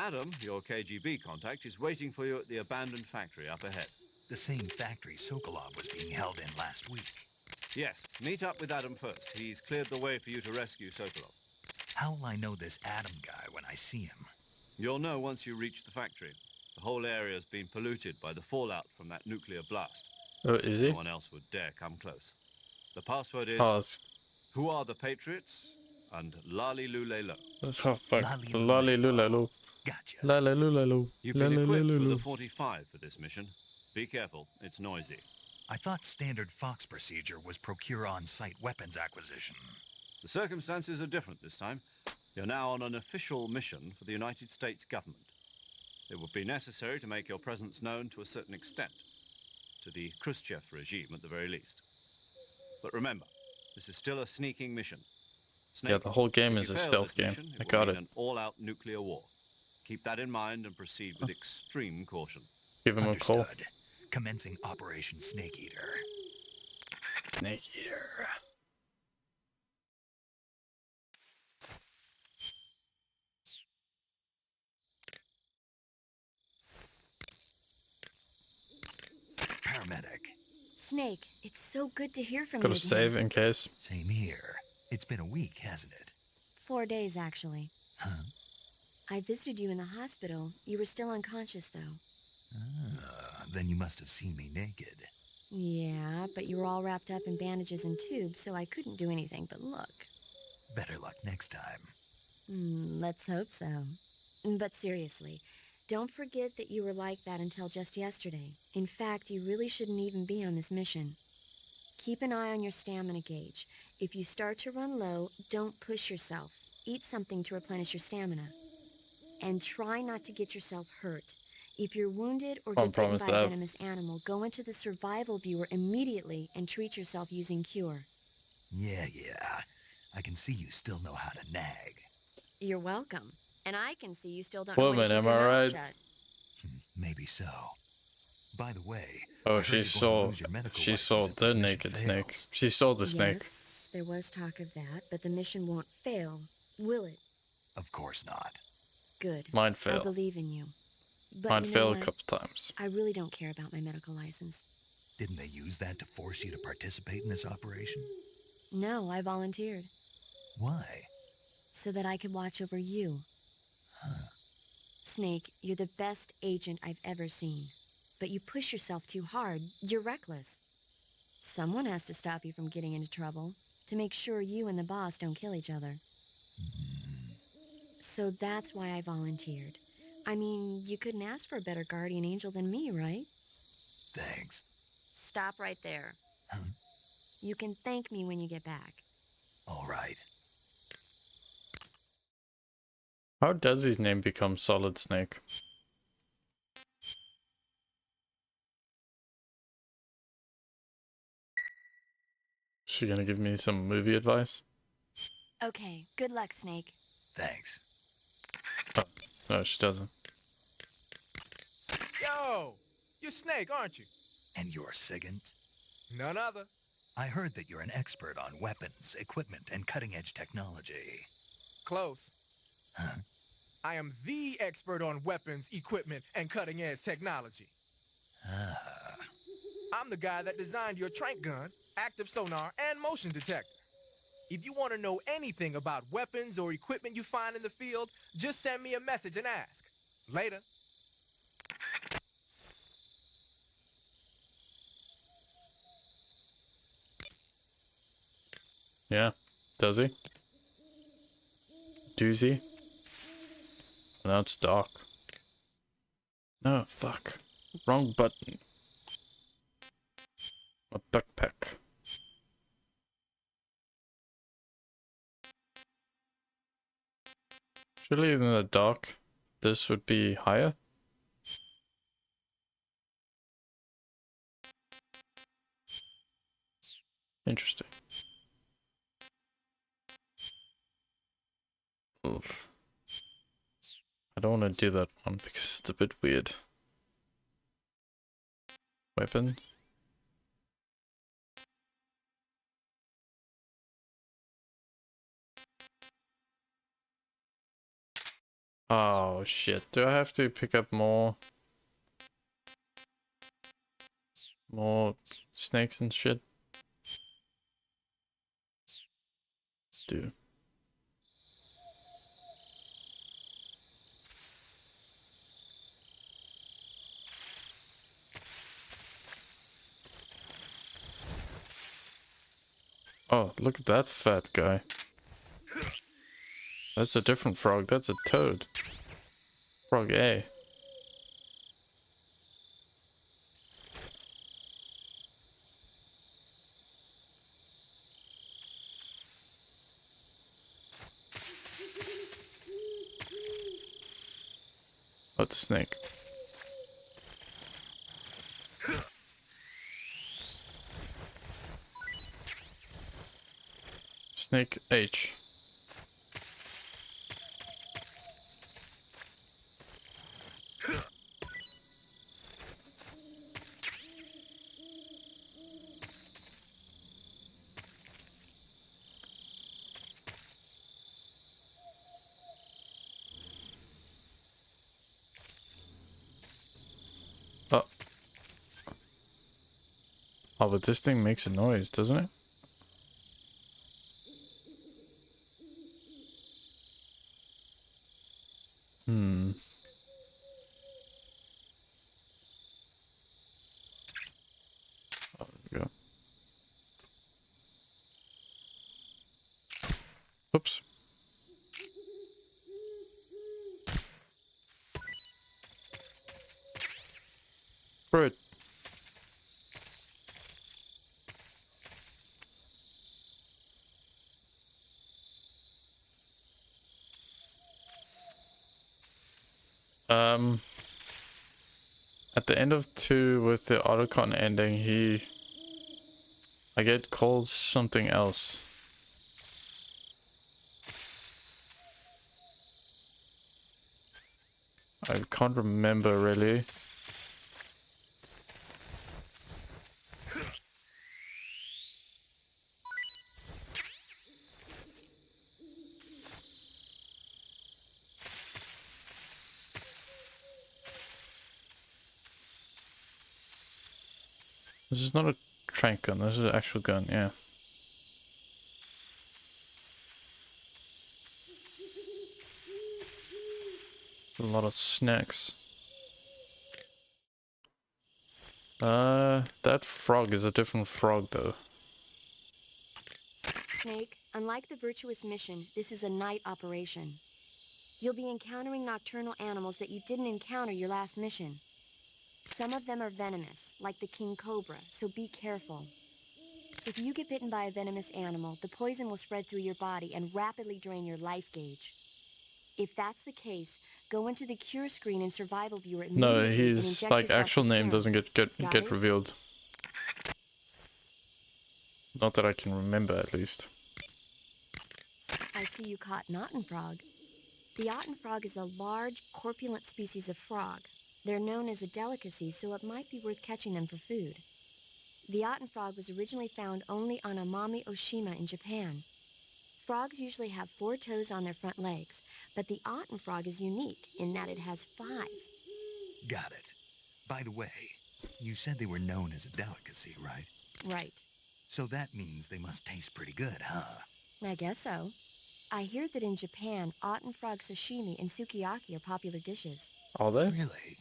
Adam, your KGB contact, is waiting for you at the abandoned factory up ahead. The same factory Sokolov was being held in last week. Yes, meet up with Adam first. He's cleared the way for you to rescue Sokolov. How will I know this Adam guy when I see him? You'll know once you reach the factory. The whole area's been polluted by the fallout from that nuclear blast. Oh, is he? No one else would dare come close. The password is... Oh, it's... Who are the Patriots? And Lali Lulelo. Oh, fuck. Lali Lulelo. Gotcha. Lali Lulelo. You've been equipped with a 45 for this mission. Be careful, it's noisy. I thought standard Fox procedure was procure on-site weapons acquisition. The circumstances are different this time. You're now on an official mission for the United States government. It would be necessary to make your presence known to a certain extent. To the Khrushchev regime, at the very least. But remember, this is still a sneaking mission. Snake, Yeah, the whole game if is you a fail stealth this game. mission, I will got mean it. An all-out nuclear war. Keep that in mind and proceed with extreme caution. Give him a call. Understood. Commencing Operation Snake Eater. Snake Eater. Paramedic. Snake, it's so good to hear from Gotta you save again. in case. Same here. It's been a week, hasn't it? 4 days, actually. Huh? I visited you in the hospital. You were still unconscious, though. Then you must have seen me naked. Yeah, but you were all wrapped up in bandages and tubes, so I couldn't do anything but look. Better luck next time. Let's hope so. But seriously, don't forget that you were like that until just yesterday. In fact, you really shouldn't even be on this mission. Keep an eye on your stamina gauge. If you start to run low, don't push yourself. Eat something to replenish your stamina. And try not to get yourself hurt. If you're wounded or Can't get bitten promise by a that. venomous animal, go into the survival viewer immediately and treat yourself using Cure. Yeah. I can see you still know how to nag. You're welcome. And I can see you still don't know when Woman, to keep am your I mouth right? shut. Maybe so. By the way, Oh, I heard she you're going to saw. lose your medical She license saw if the this mission naked snake. fails. She saw the snake. Yes, there was talk of that, but the mission won't fail, will it? Of course not. Good. Mine I failed. believe in you. But Mine you know failed a what? couple times. I really don't care about my medical license. Didn't they use that to force you to participate in this operation? No, I volunteered. Why? So that I could watch over you. Snake, you're the best agent I've ever seen. But you push yourself too hard. You're reckless. Someone has to stop you from getting into trouble, to make sure you and the boss don't kill each other. So that's why I volunteered. I mean, you couldn't ask for a better guardian angel than me, right? Thanks. Stop right there. Huh? You can thank me when you get back. All right. How does his name become Solid Snake? She gonna give me some movie advice? Okay, good luck, Snake. Thanks. Oh, no, she doesn't. Yo, you're Snake, aren't you? And you're Sigint? None other. I heard that you're an expert on weapons, equipment, and cutting-edge technology. Close. Huh? I am the expert on weapons, equipment, and cutting-edge technology. Ah. I'm the guy that designed your trank gun, active sonar, and motion detector. If you want to know anything about weapons or equipment you find in the field, just send me a message and ask. Later. Yeah, does he? Doozy? Now it's dark. No, fuck. Wrong button. A backpack. Surely in the dark, this would be higher? Interesting. Oof. I don't want to do that one because it's a bit weird. Weapon. Oh shit, do I have to pick up more snakes and shit? Do. Oh, look at that fat guy. That's a different frog. That's a toad. Frog A. Oh, the snake. Snake H. Oh. Oh, but this thing makes a noise, doesn't it? Hmm. Oh, there we go. Oops. Bird. At the end of 2 with the Otacon ending, I get called something else. I can't remember really. This is not a trank gun, this is an actual gun, yeah. A lot of snacks. That frog is a different frog though. Snake, unlike the Virtuous mission, this is a night operation. You'll be encountering nocturnal animals that you didn't encounter your last mission. Some of them are venomous, like the king cobra, so be careful. If you get bitten by a venomous animal, the poison will spread through your body and rapidly drain your life gauge. If that's the case, go into the cure screen and survival viewer immediately. No, and his inject like yourself actual with name serum. doesn't Got get it? revealed. Not that I can remember, at least. I see you caught an Otten frog. The Otten frog is a large, corpulent species of frog. They're known as a delicacy, so it might be worth catching them for food. The Otten frog was originally found only on Amami Oshima in Japan. Frogs usually have 4 toes on their front legs, but the Otten frog is unique in that it has 5. Got it. By the way, you said they were known as a delicacy, right? Right. So that means they must taste pretty good, huh? I guess so. I hear that in Japan, Otten frog sashimi and sukiyaki are popular dishes. Are they? Really?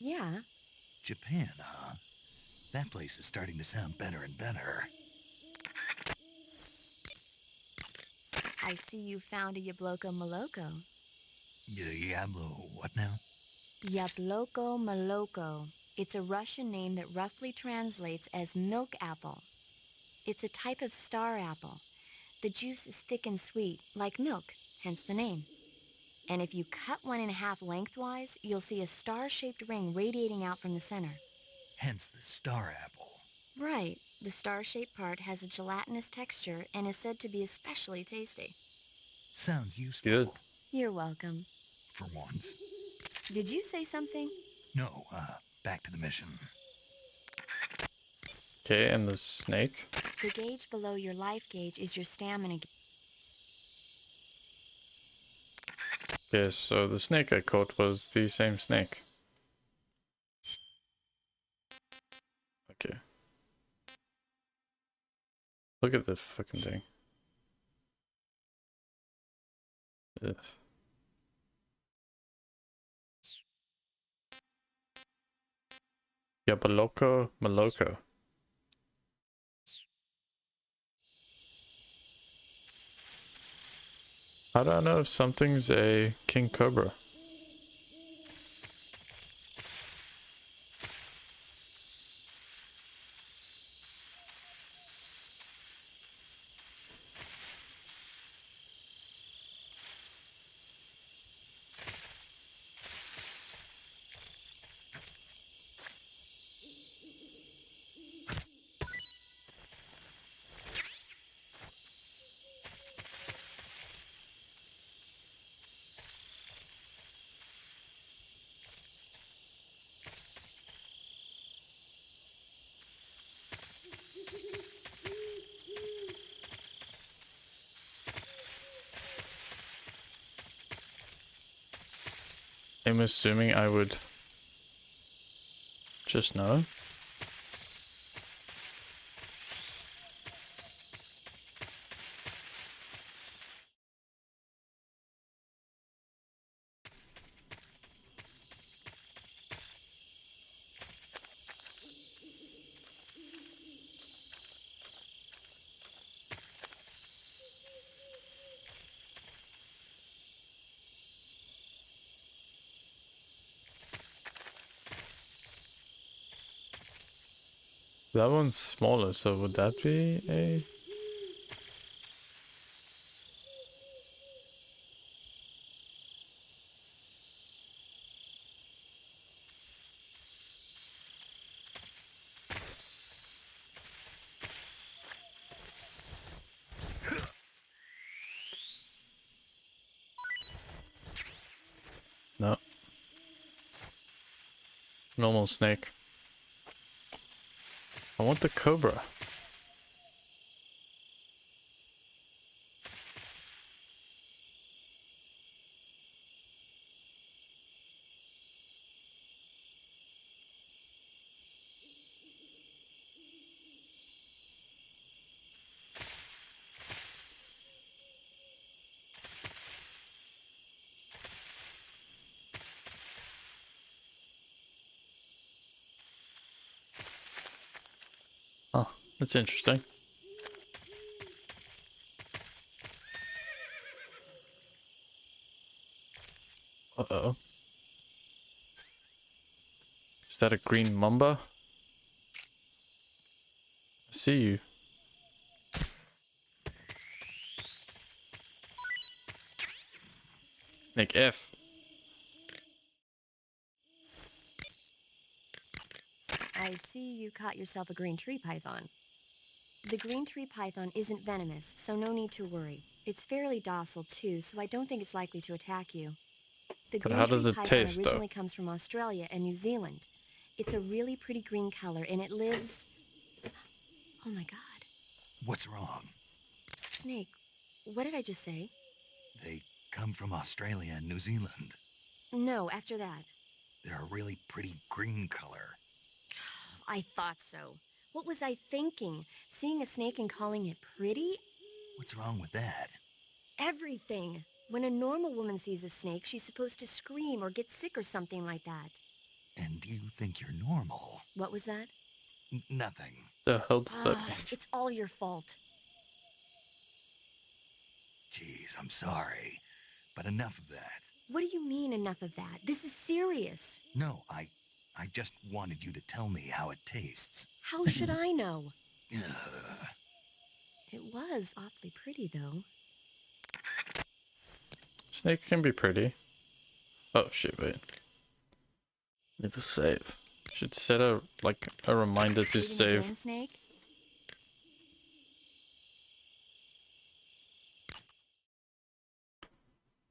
Yeah. Japan, huh? That place is starting to sound better and better. I see you found a Yabloko Maloko. Diablo, what now? Yabloko Maloko. It's a Russian name that roughly translates as milk apple. It's a type of star apple. The juice is thick and sweet, like milk, hence the name. And if you cut one in half lengthwise, you'll see a star-shaped ring radiating out from the center. Hence the star apple. Right. The star-shaped part has a gelatinous texture and is said to be especially tasty. Sounds useful. Good. You're welcome. For once. Did you say something? No, back to the mission. Okay, and the snake. The gauge below your life gauge is your stamina gauge. Okay, so the snake I caught was the same snake. Okay. Look at this fucking thing. Ugh. Yeah, Maloko. How do I know if something's a king cobra? I'm assuming I would just know. That one's smaller, so would that be a... No. Normal snake. I want the cobra. Oh, that's interesting. Uh-oh. Is that a green mamba? I see you. Snake F. I see you caught yourself a green tree python. The green tree python isn't venomous, so no need to worry. It's fairly docile too, so I don't think it's likely to attack you. The But green how tree does it python taste, originally though? comes from Australia and New Zealand. It's a really pretty green color, and it lives... Oh my god. What's wrong? Snake, what did I just say? They come from Australia and New Zealand. No, after that. They're a really pretty green color. I thought so. What was I thinking? Seeing a snake and calling it pretty? What's wrong with that? Everything. When a normal woman sees a snake, she's supposed to scream or get sick or something like that. And you think you're normal? What was that? Nothing. The hell does that mean? It's all your fault. Jeez, I'm sorry. But enough of that. What do you mean, enough of that? This is serious. No, I just wanted you to tell me how it tastes. How should I know? Ugh. It was awfully pretty, though. Snake can be pretty. Oh shit, wait. Need to save. Should set a reminder to Eating save. again, Snake?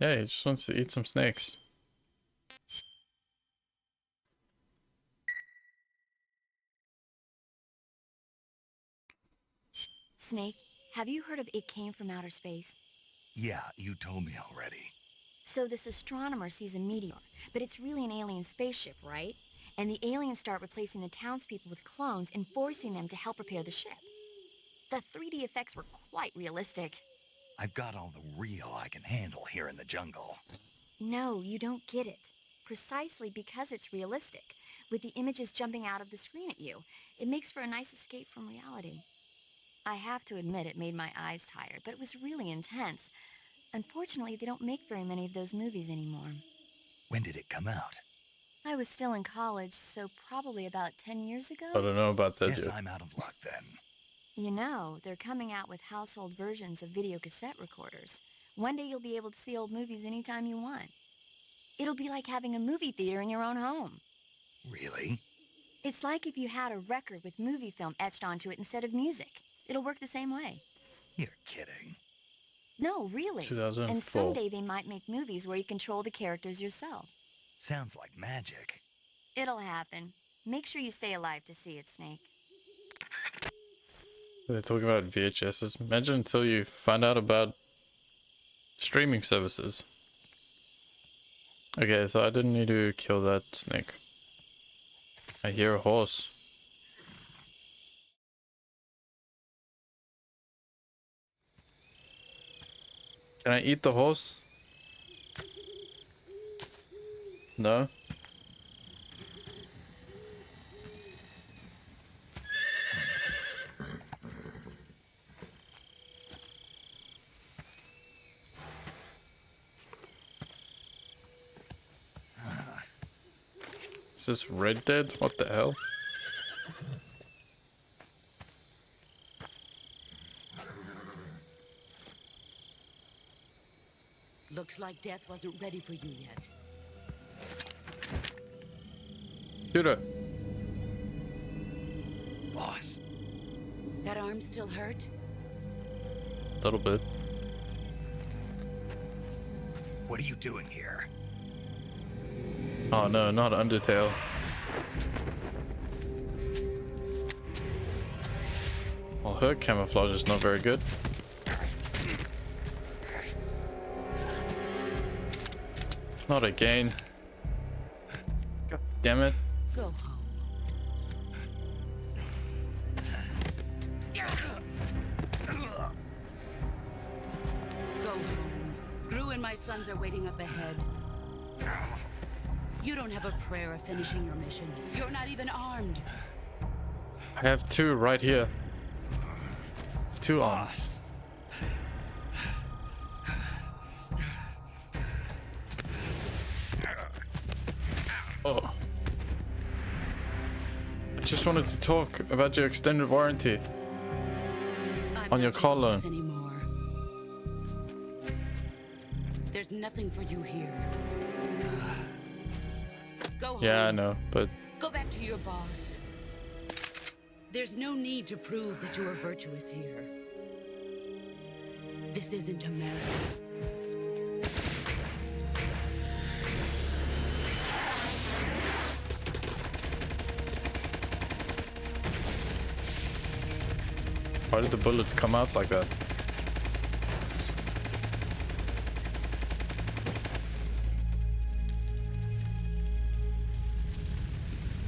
Yeah, he just wants to eat some snakes. Snake, have you heard of It Came from Outer Space? Yeah, you told me already. So this astronomer sees a meteor, but it's really an alien spaceship, right? And the aliens start replacing the townspeople with clones and forcing them to help repair the ship. The 3D effects were quite realistic. I've got all the real I can handle here in the jungle. No, you don't get it. Precisely because it's realistic, with the images jumping out of the screen at you, it makes for a nice escape from reality. I have to admit it made my eyes tired, but it was really intense. Unfortunately, they don't make very many of those movies anymore. When did it come out? I was still in college, so probably about 10 years ago. I don't know about that Guess yet. I'm out of luck then. You know, they're coming out with household versions of video cassette recorders. One day you'll be able to see old movies anytime you want. It'll be like having a movie theater in your own home. Really? It's like if you had a record with movie film etched onto it instead of music. It'll work the same way. You're kidding. No, really. 2004. And someday they might make movies where you control the characters yourself. Sounds like magic. It'll happen. Make sure you stay alive to see it, Snake. They're talking about VHSs. Imagine until you find out about streaming services. Okay, so I didn't need to kill that snake. I hear a horse. Can I eat the horse? No? Is this Red Dead? What the hell? Looks like death wasn't ready for you yet. Shoot her. Boss. That arm still hurt? A little bit. What are you doing here? Oh no, not Undertale. Well, her camouflage is not very good. Not again. God damn it. Go home. Go home. Gru and my sons are waiting up ahead. You don't have a prayer of finishing your mission. You're not even armed. I have two right here. Two arms. Oh. I just wanted to talk about your extended warranty on your car loan. Anymore. There's nothing for you here. Go home. Yeah, I know, but Go back to your boss. There's no need to prove that you are virtuous here. This isn't America. why did the bullets come out like that?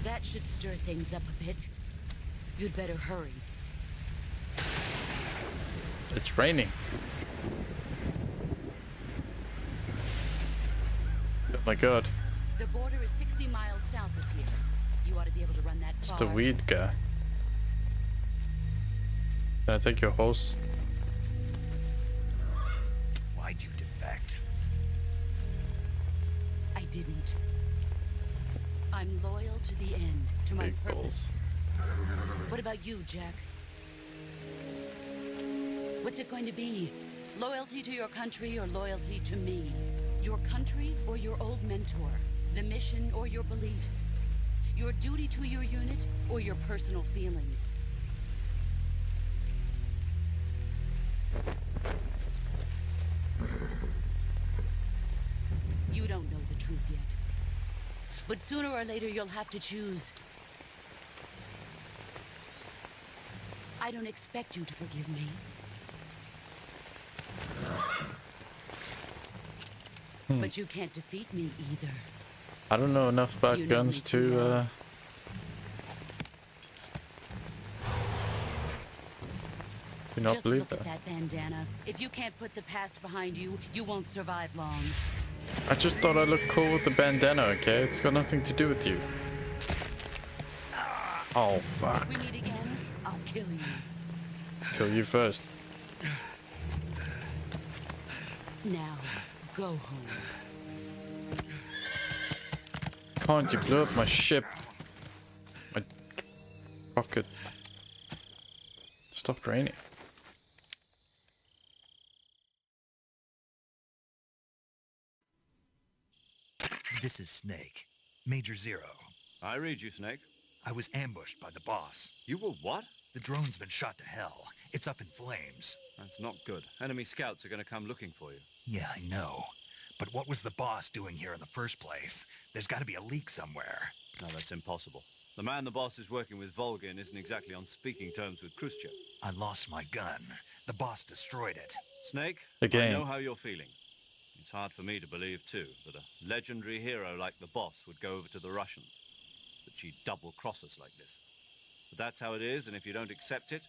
That should stir things up a bit. You'd better hurry. It's raining. Oh my god. The border is 60 miles south of here. You ought to be able to run that It's far. the weed guy. Can I take your horse? Why'd you defect? I didn't. I'm loyal to the end, to my Big purpose. balls. What about you, Jack? What's it going to be? Loyalty to your country or loyalty to me? Your country or your old mentor? The mission or your beliefs? Your duty to your unit or your personal feelings? You don't know the truth yet. But sooner or later you'll have to choose. I don't expect you to forgive me. But you can't defeat me either. I don't know enough about You know guns me too to well. do not Just believe look that. at that bandana. If you can't put the past behind you, you won't survive long. I just thought I looked cool with the bandana, okay? It's got nothing to do with you. Oh, fuck. If we meet again, I'll kill you. Kill you first. Now, go home. Can't you blow up my ship? My rocket. Stopped raining. This is Snake. Major Zero. I read you, Snake. I was ambushed by the boss. You were what? The drone's been shot to hell. It's up in flames. That's not good. Enemy scouts are going to come looking for you. Yeah, I know. But what was the boss doing here in the first place? There's got to be a leak somewhere. No, that's impossible. The man the boss is working with, Volgin, isn't exactly on speaking terms with Khrushchev. I lost my gun. The boss destroyed it. Snake, Again. I know how you're feeling. It's hard for me to believe, too, that a legendary hero like the boss would go over to the Russians. That she'd double-cross us like this. But that's how it is, and if you don't accept it,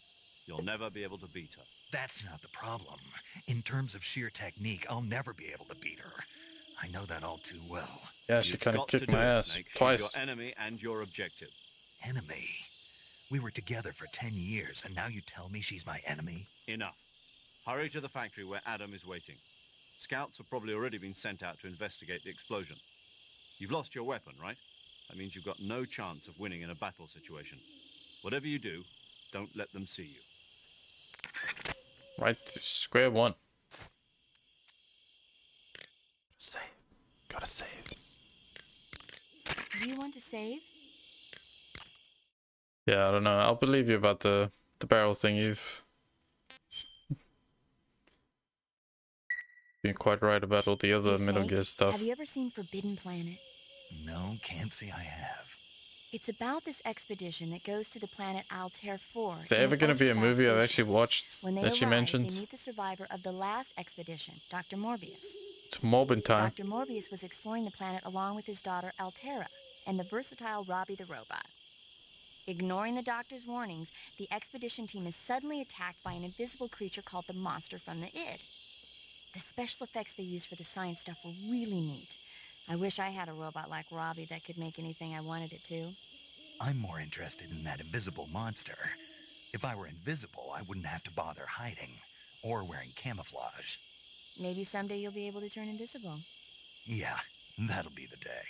you'll never be able to beat her. That's not the problem. In terms of sheer technique, I'll never be able to beat her. I know that all too well. Yeah, she You've kind of got to kicked do my it, ass Snake. She's twice. your enemy and your objective. Enemy? We were together for 10 years, and now you tell me she's my enemy? Enough. Hurry to the factory where Adam is waiting. Scouts have probably already been sent out to investigate the explosion. You've lost your weapon, right? That means you've got no chance of winning in a battle situation. Whatever you do, don't let them see you. Right to square one. Save. Gotta save. Do you want to save? Yeah, I don't know. I'll believe you about the barrel thing. You've been quite right about all the other Hey, Metal Snake, Gear stuff. Have you ever seen Forbidden Planet? No, can't say I have. It's about this expedition that goes to the planet Altair 4. Is there in ever an going to be a ultra-fast movie I've spaceship. actually watched When they that she arrive, mentioned? they meet the survivor of the last expedition, Dr. Morbius. It's Morbin time. Dr. Morbius was exploring the planet along with his daughter Altera and the versatile Robbie the robot. Ignoring the doctor's warnings, the expedition team is suddenly attacked by an invisible creature called the Monster from the Id. The special effects they used for the science stuff were really neat. I wish I had a robot like Robbie that could make anything I wanted it to. I'm more interested in that invisible monster. If I were invisible, I wouldn't have to bother hiding or wearing camouflage. Maybe someday you'll be able to turn invisible. Yeah, that'll be the day.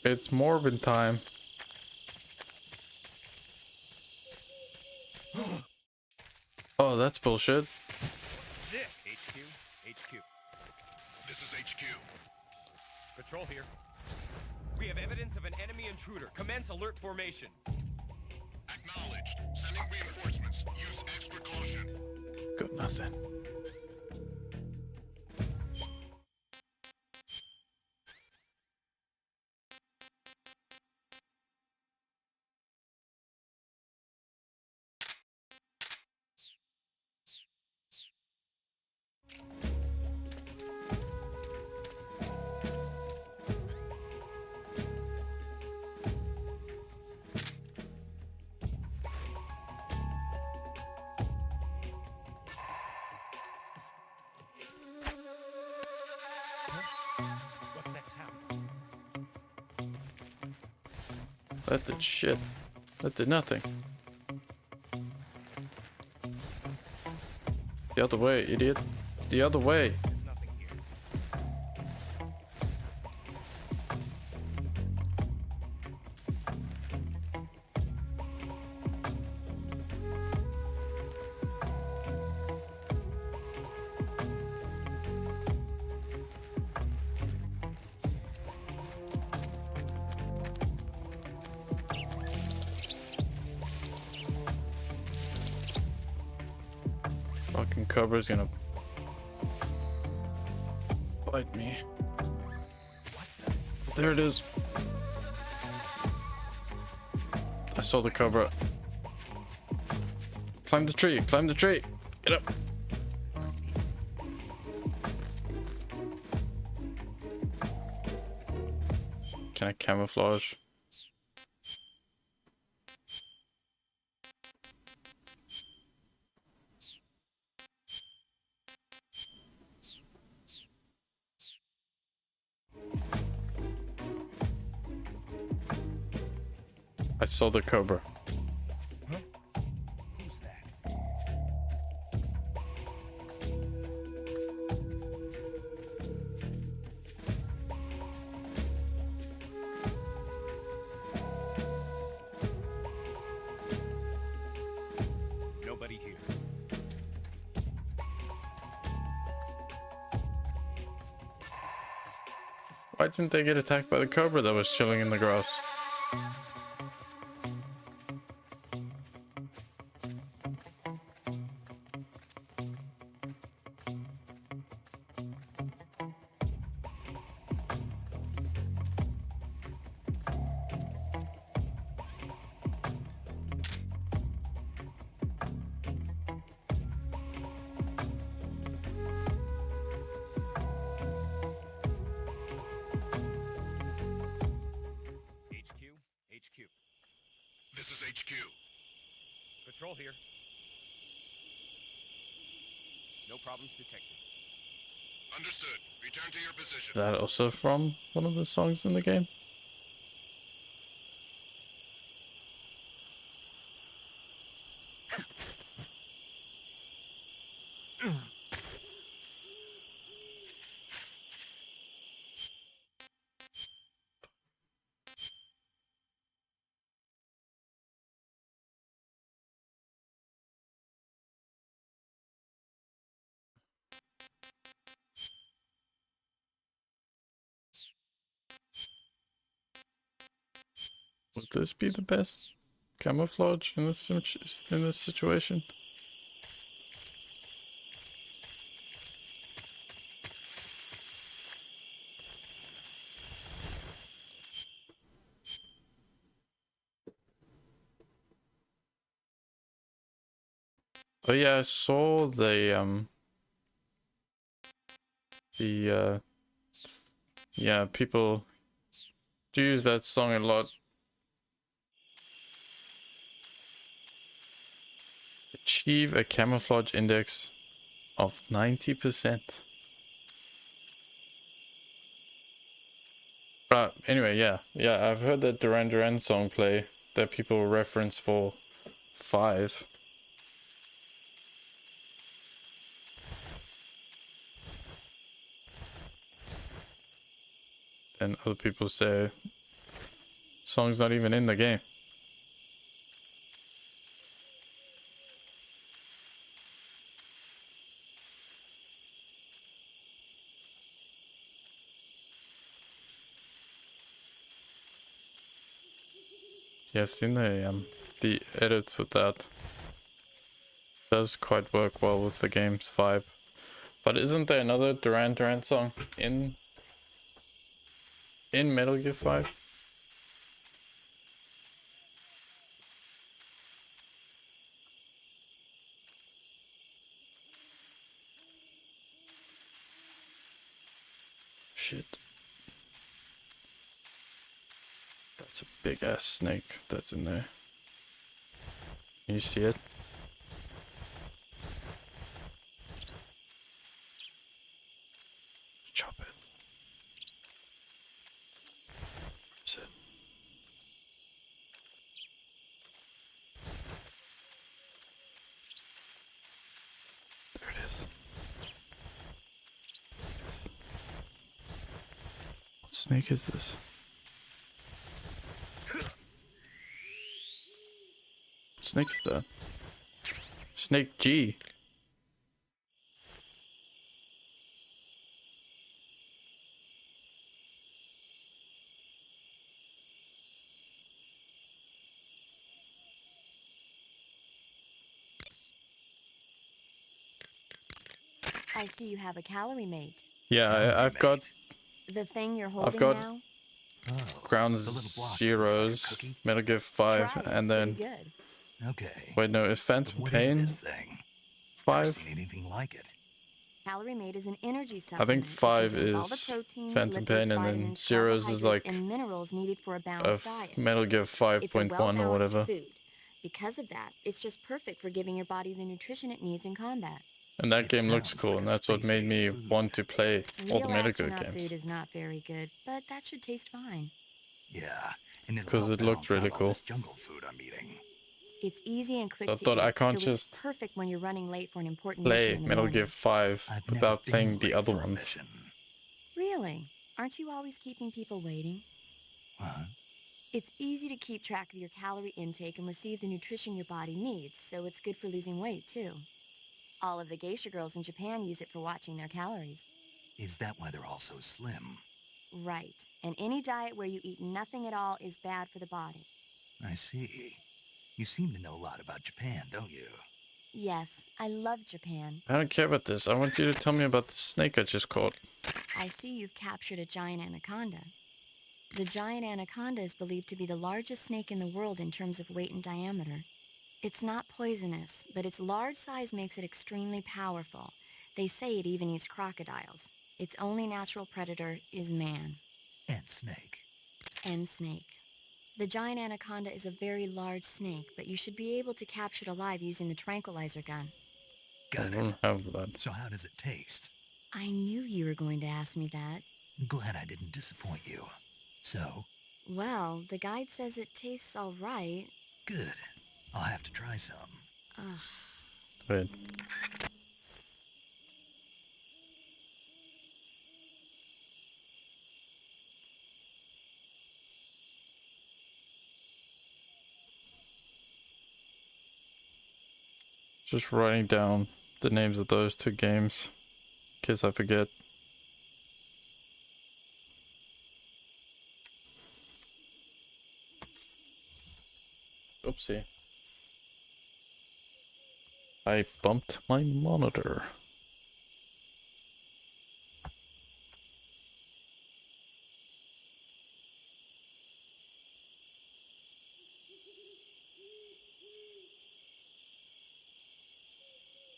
It's Morbin time. Oh, that's bullshit. What's this? HQ? HQ. This is HQ. Patrol here. We have evidence of an enemy intruder. Commence alert formation. Acknowledged. Sending reinforcements. Use extra caution. Got nothing. What's that sound? That did shit. That did nothing. The other way, idiot. The other way. There's nothing here. Fucking cobra's gonna bite me. There it is. saw the cobra. Climb the tree, climb the tree. Get up. Can I camouflage? I saw the cobra. Huh? Who's that? Nobody here. Why didn't they get attacked by the cobra that was chilling in the grass? HQ. This is HQ. Patrol here. No problems detected. Understood. Return to your position. Is that also from one of the songs in the game? Would this be the best camouflage in this situation? Oh yeah, I saw yeah, people do use that song a lot. Achieve a camouflage index of 90%. But anyway, yeah, I've heard that Duran Duran song play that people reference for 5. And other people say song's not even in the game. Yeah, I've seen the edits with that. Does quite work well with the game's vibe. But isn't there another Duran Duran song in Metal Gear 5? Shit. That's a big ass snake that's in there. Can you see it? Chop it. Where is it? There it is. What snake is this? What snake is that? Snake G. I see you have a calorie mate. Yeah, I've got The thing you're holding got now? Ground the little block Zeroes, Metal Gear 5, Try it, and it's then pretty good. Okay. wait, no, is Phantom What Pain is this thing? Never 5? seen anything like it. Calorie Mate is an energy I supplement. think It 5 contains all is the proteins, Phantom lipids, Pain, and then vitamins, Zeroes is carbohydrates, like and minerals needed for a a balanced diet. Metal Gear It's a 5.1 or well-balanced whatever. food. Because of that, it's just perfect for giving your body the nutrition it needs in combat. And that It game looks sounds cool, like and a that's what space made me age food. want to play all the Real Metal Gear astronaut games. food is not very good, but that should taste fine. Yeah, and it'll 'Cause help it looked balance out really all cool. this jungle food I'm eating. It's easy and quick So I to thought eat, I can't so just it's perfect when you're running late for an important Play mission in the Metal morning. Gear 5 I've never without been playing the late other for a ones. mission. Really? Aren't you always keeping people waiting? Huh? It's easy to keep track of your calorie intake and receive the nutrition your body needs, so it's good for losing weight, too. All of the geisha girls in Japan use it for watching their calories. Is that why they're all so slim? Right. And any diet where you eat nothing at all is bad for the body. I see. You seem to know a lot about Japan, don't you? Yes, I love Japan. I don't care about this. I want you to tell me about the snake I just caught. I see you've captured a giant anaconda. The giant anaconda is believed to be the largest snake in the world in terms of weight and diameter. It's not poisonous, but its large size makes it extremely powerful. They say it even eats crocodiles. Its only natural predator is man. And snake. And snake. The giant anaconda is a very large snake, but you should be able to capture it alive using the tranquilizer gun. I Got don't it. have that. So how does it taste? I knew you were going to ask me that. Glad I didn't disappoint you. So, Well, the guide says it tastes all right. good. I'll have to try some. Ugh. Wait. Just writing down the names of those two games in case I forget. Oopsie. I bumped my monitor.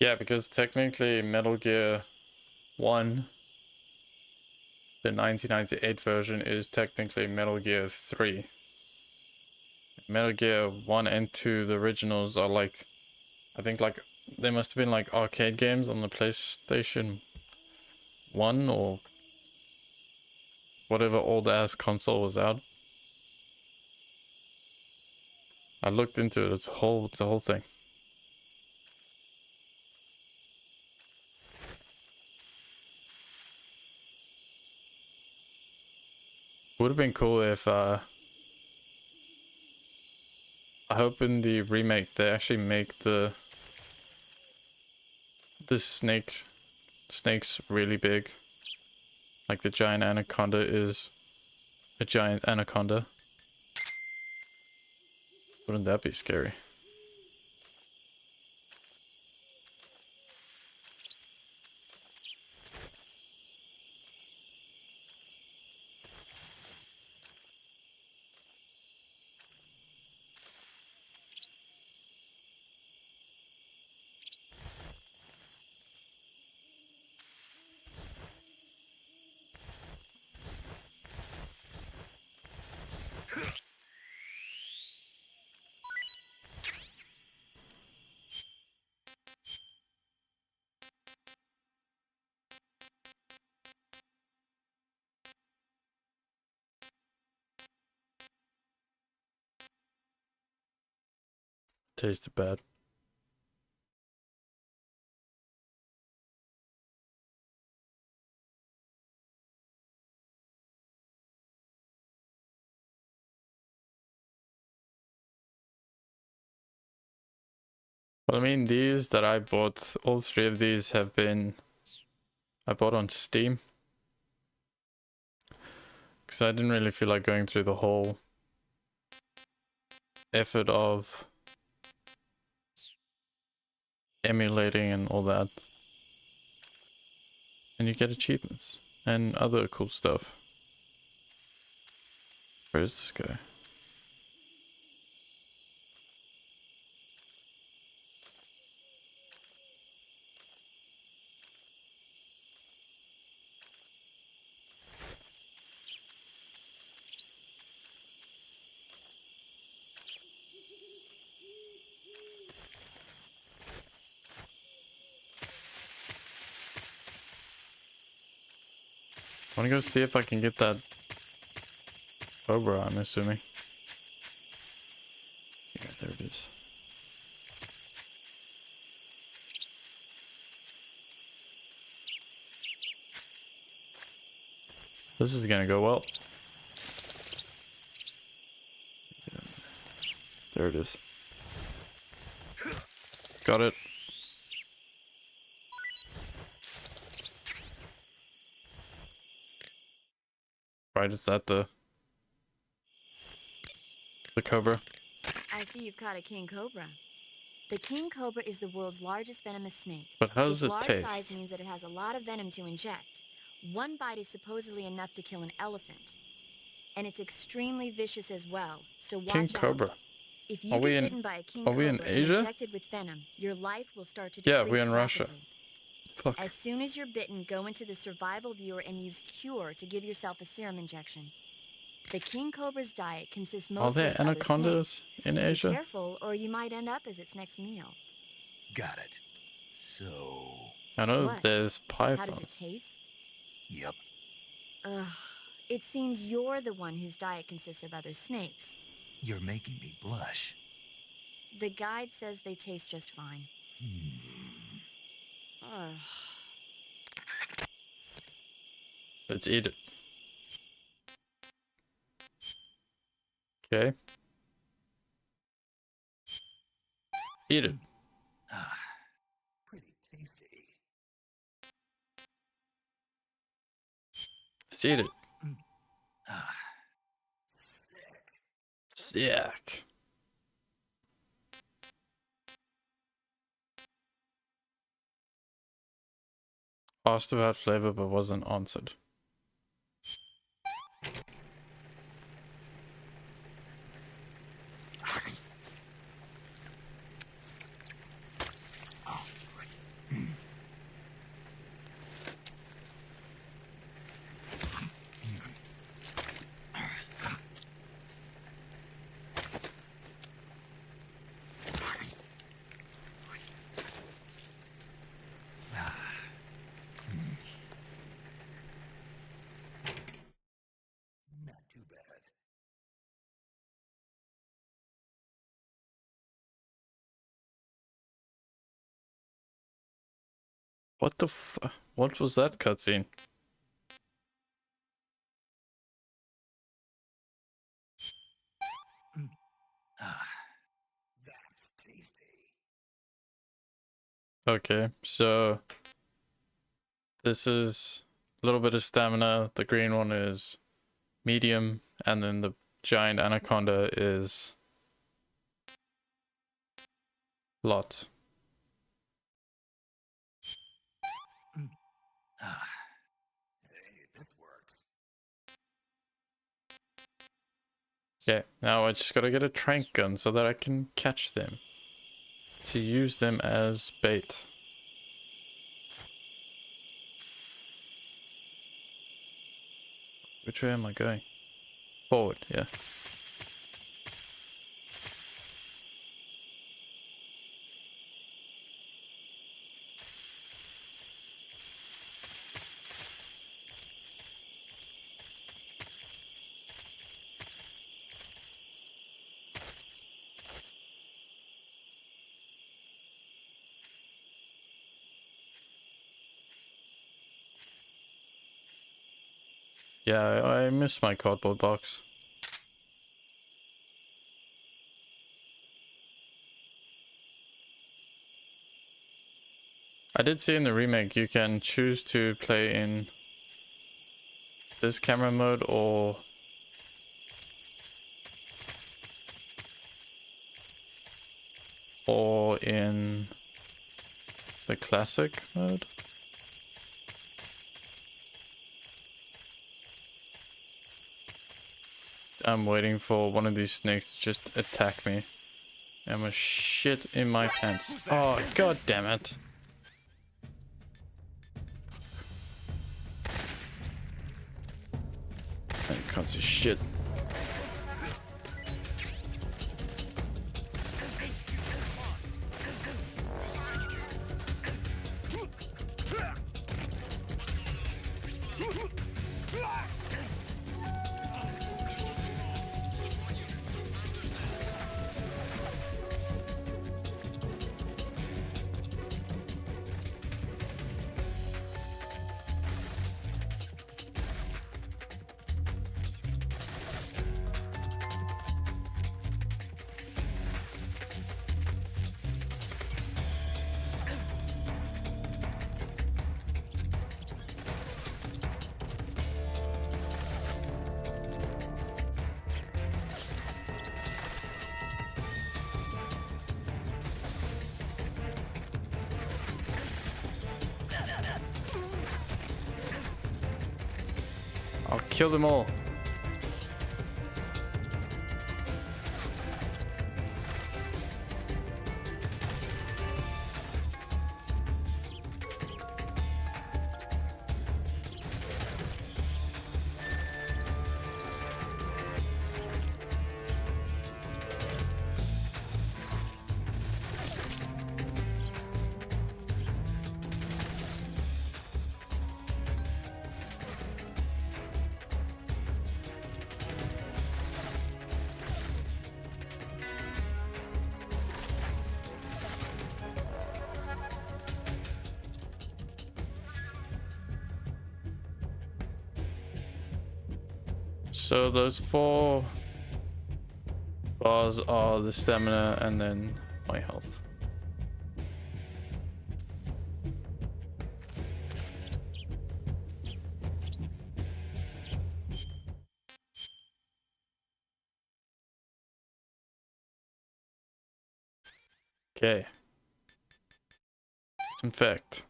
Yeah, because technically Metal Gear 1, the 1998 version, is technically Metal Gear 3. Metal Gear 1 and 2, the originals, are like, I think like, they must have been like arcade games on the PlayStation 1 or whatever old ass console was out. I looked into it, it's a whole thing. Would have been cool if I hope in the remake they actually make the snakes really big. Like the giant anaconda is a giant anaconda. Wouldn't that be scary? Tasted bad. But I mean, these that I bought, all three of these have been, I bought on Steam. Because I didn't really feel like going through the whole effort of emulating and all that. And you get achievements and other cool stuff. Where is this guy? I want to go see if I can get that Cobra, I'm assuming. Yeah, there it is. This is gonna go well. There it is. Got it. Right, is that the Cobra? I see you've caught a king cobra. The king cobra is the world's largest venomous snake. But how does its it large taste? size means that it has a lot of venom to inject. One bite is supposedly enough to kill an elephant. And it's extremely vicious as well, so watch King out. Cobra. If you Are get we bitten by a king are we in cobra and Asia? injected with venom, your life will start to Yeah, decrease we're in Russia. rapidly. Fuck. As soon as you're bitten, go into the survival viewer and use Cure to give yourself a serum injection. The king cobra's diet consists Are mostly there of other anacondas snakes. in Be Asia? careful, or you might end up as its next meal. Got it. So... I know What? there's How does it pythons. taste? Yep. Ugh. It seems you're the one whose diet consists of other snakes. You're making me blush. The guide says they taste just fine. Ugh. Let's eat it. Okay. Eat it. Pretty tasty. Let's eat it. Ah, Sick. Asked about flavor but wasn't answered. not too bad. What the what was that cutscene? That's tasty. Okay, so this is a little bit of stamina. The green one is medium, and then the giant anaconda is lot. Hey, this works. Okay, now I just gotta get a trank gun so that I can catch them. To use them as bait. Which way am I going? Forward, yeah. Yeah, I miss my cardboard box. I did see in the remake you can choose to play in this camera mode or in the classic mode. I'm waiting for one of these snakes to just attack me. I'm a shit in my pants. Oh, god damn it. I can't see shit. I'll kill them all. So those 4 bars are the stamina and then my health. Okay. Disinfect.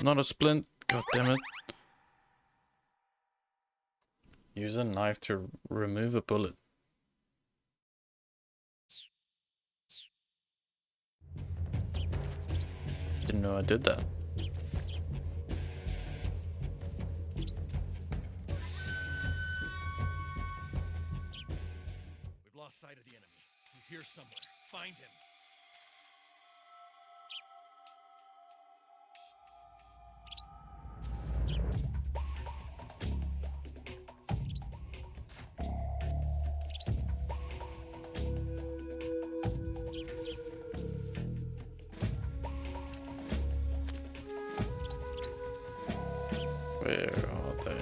Not a splint. God damn it. Use a knife to remove a bullet. Didn't know I did that. We've lost sight of the enemy. He's here somewhere. Find him. Where are they?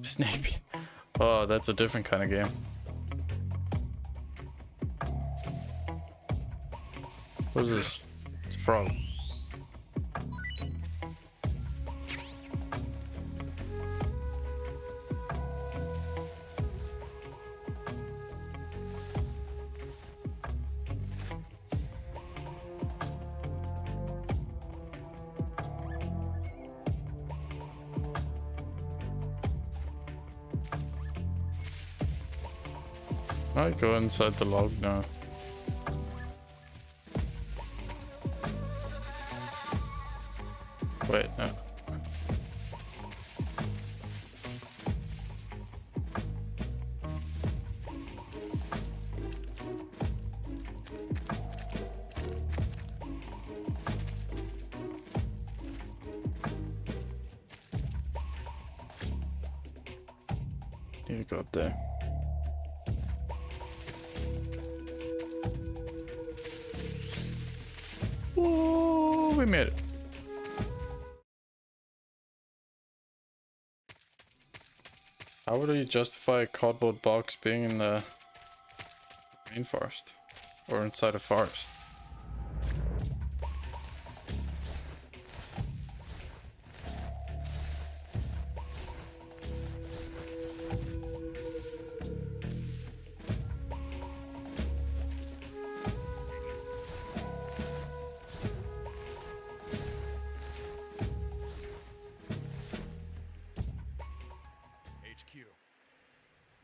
Snake. Oh, that's a different kind of game. What is this? It's a frog. I go inside the log now. Wait, no. Need to go up there. Whoa, we made it. How would you justify a cardboard box being in the rainforest or inside a forest.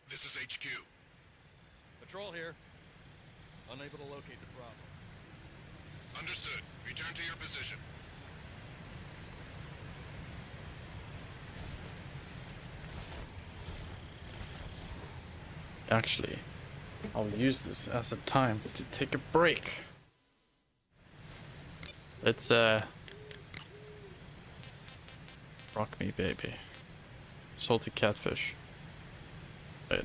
This is HQ. Patrol here. Unable to locate the problem. Understood. Return to your position. Actually, I'll use this as a time to take a break. Let's rock me, baby. Salty catfish. Wait.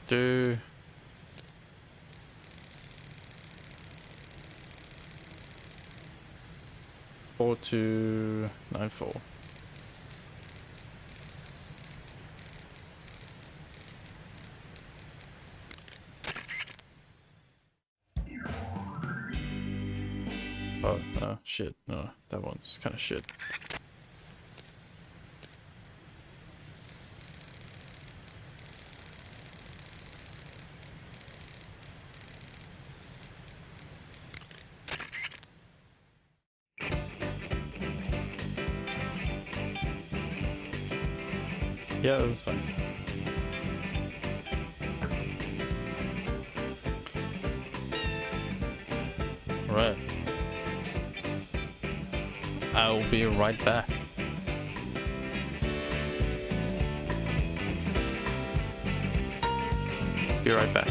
Do 4294. Oh, no, shit. No, that one's kind of shit. Yeah, it was fine. Right. I'll be right back. Be right back.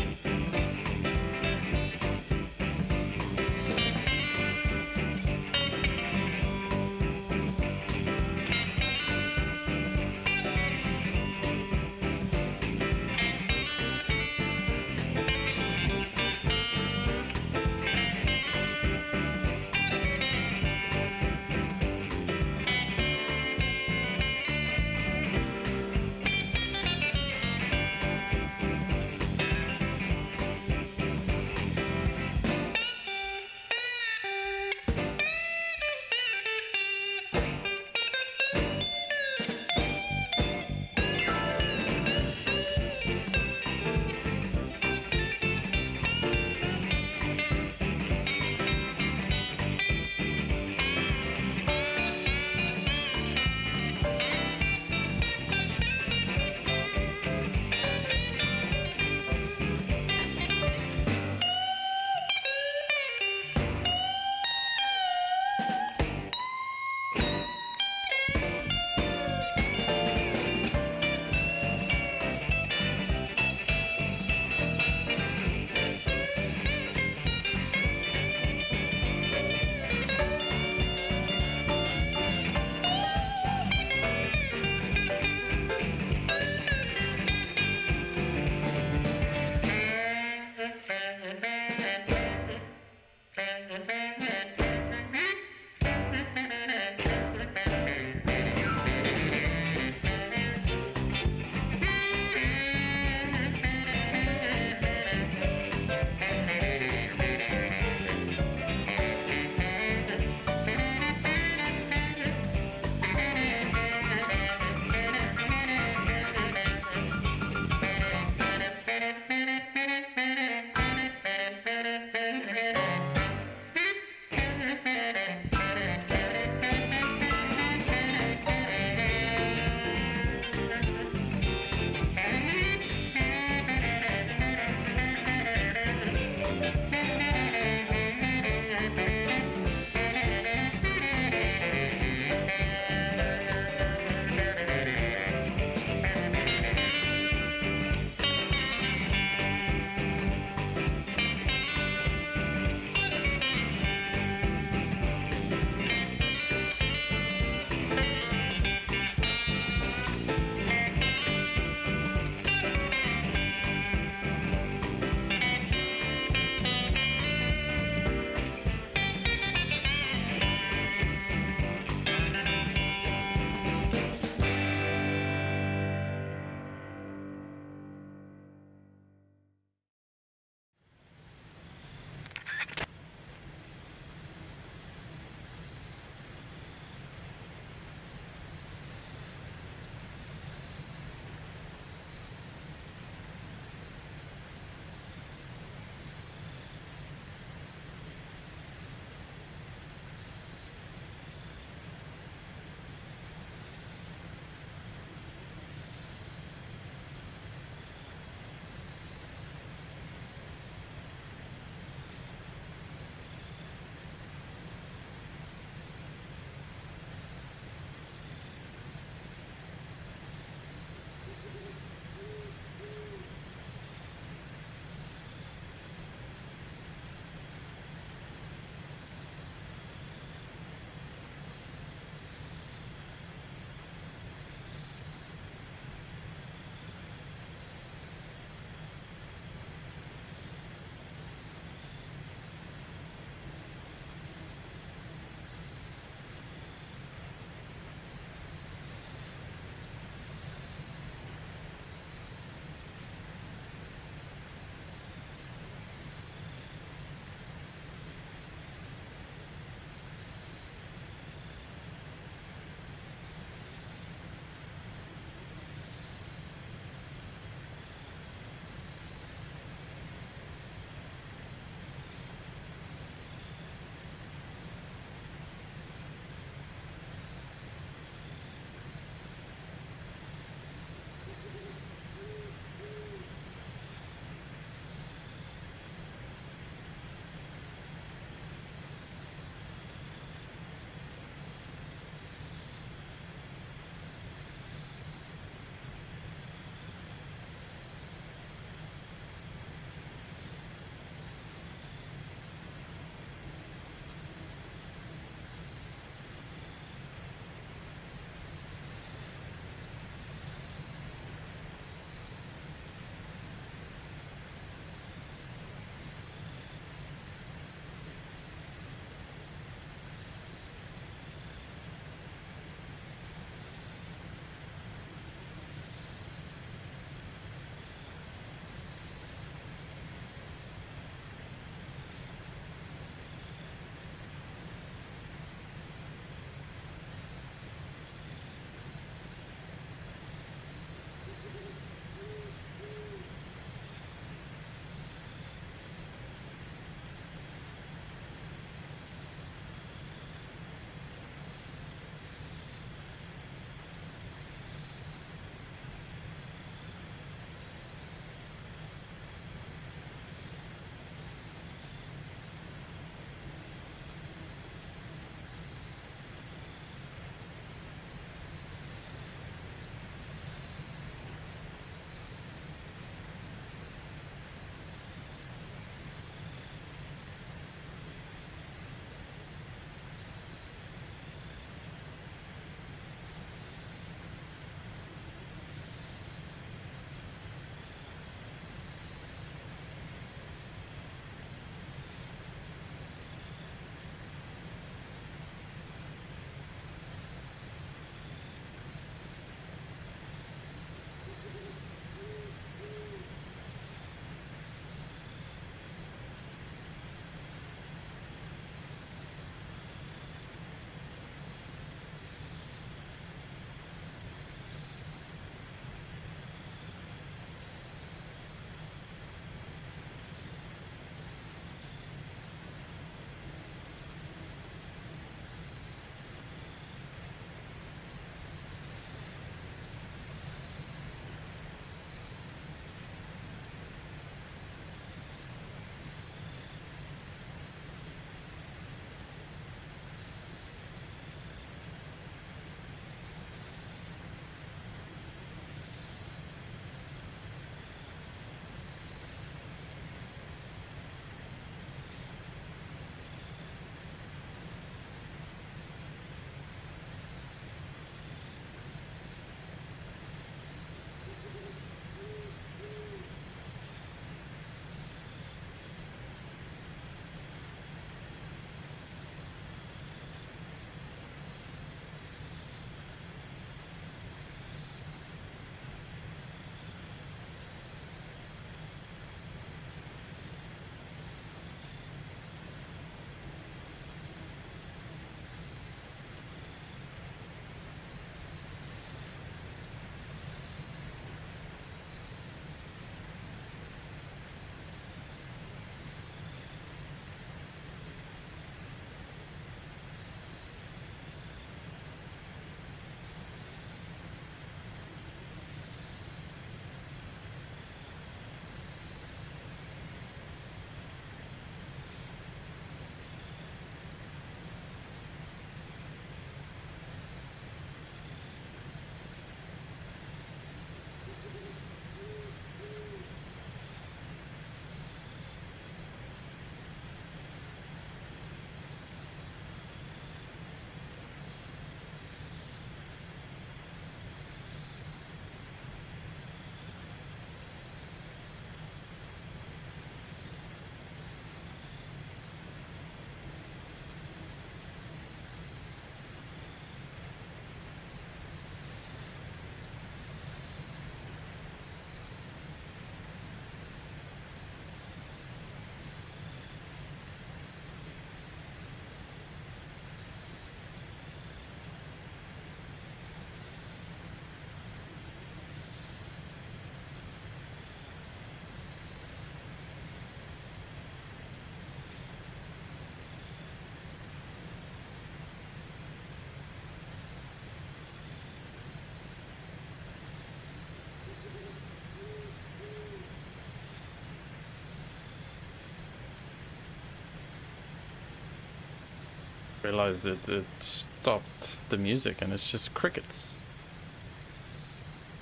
realized it stopped the music and it's just crickets.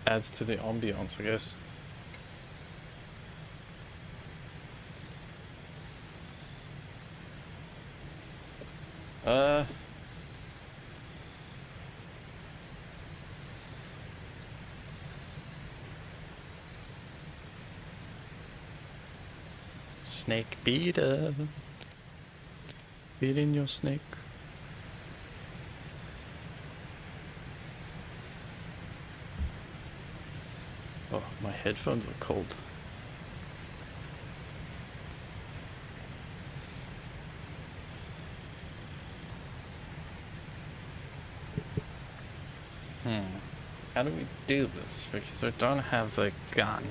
Adds to the ambiance, I guess. Snake beater. Beating your snake. Oh, my headphones are cold. How do we do this? Because we don't have a gun.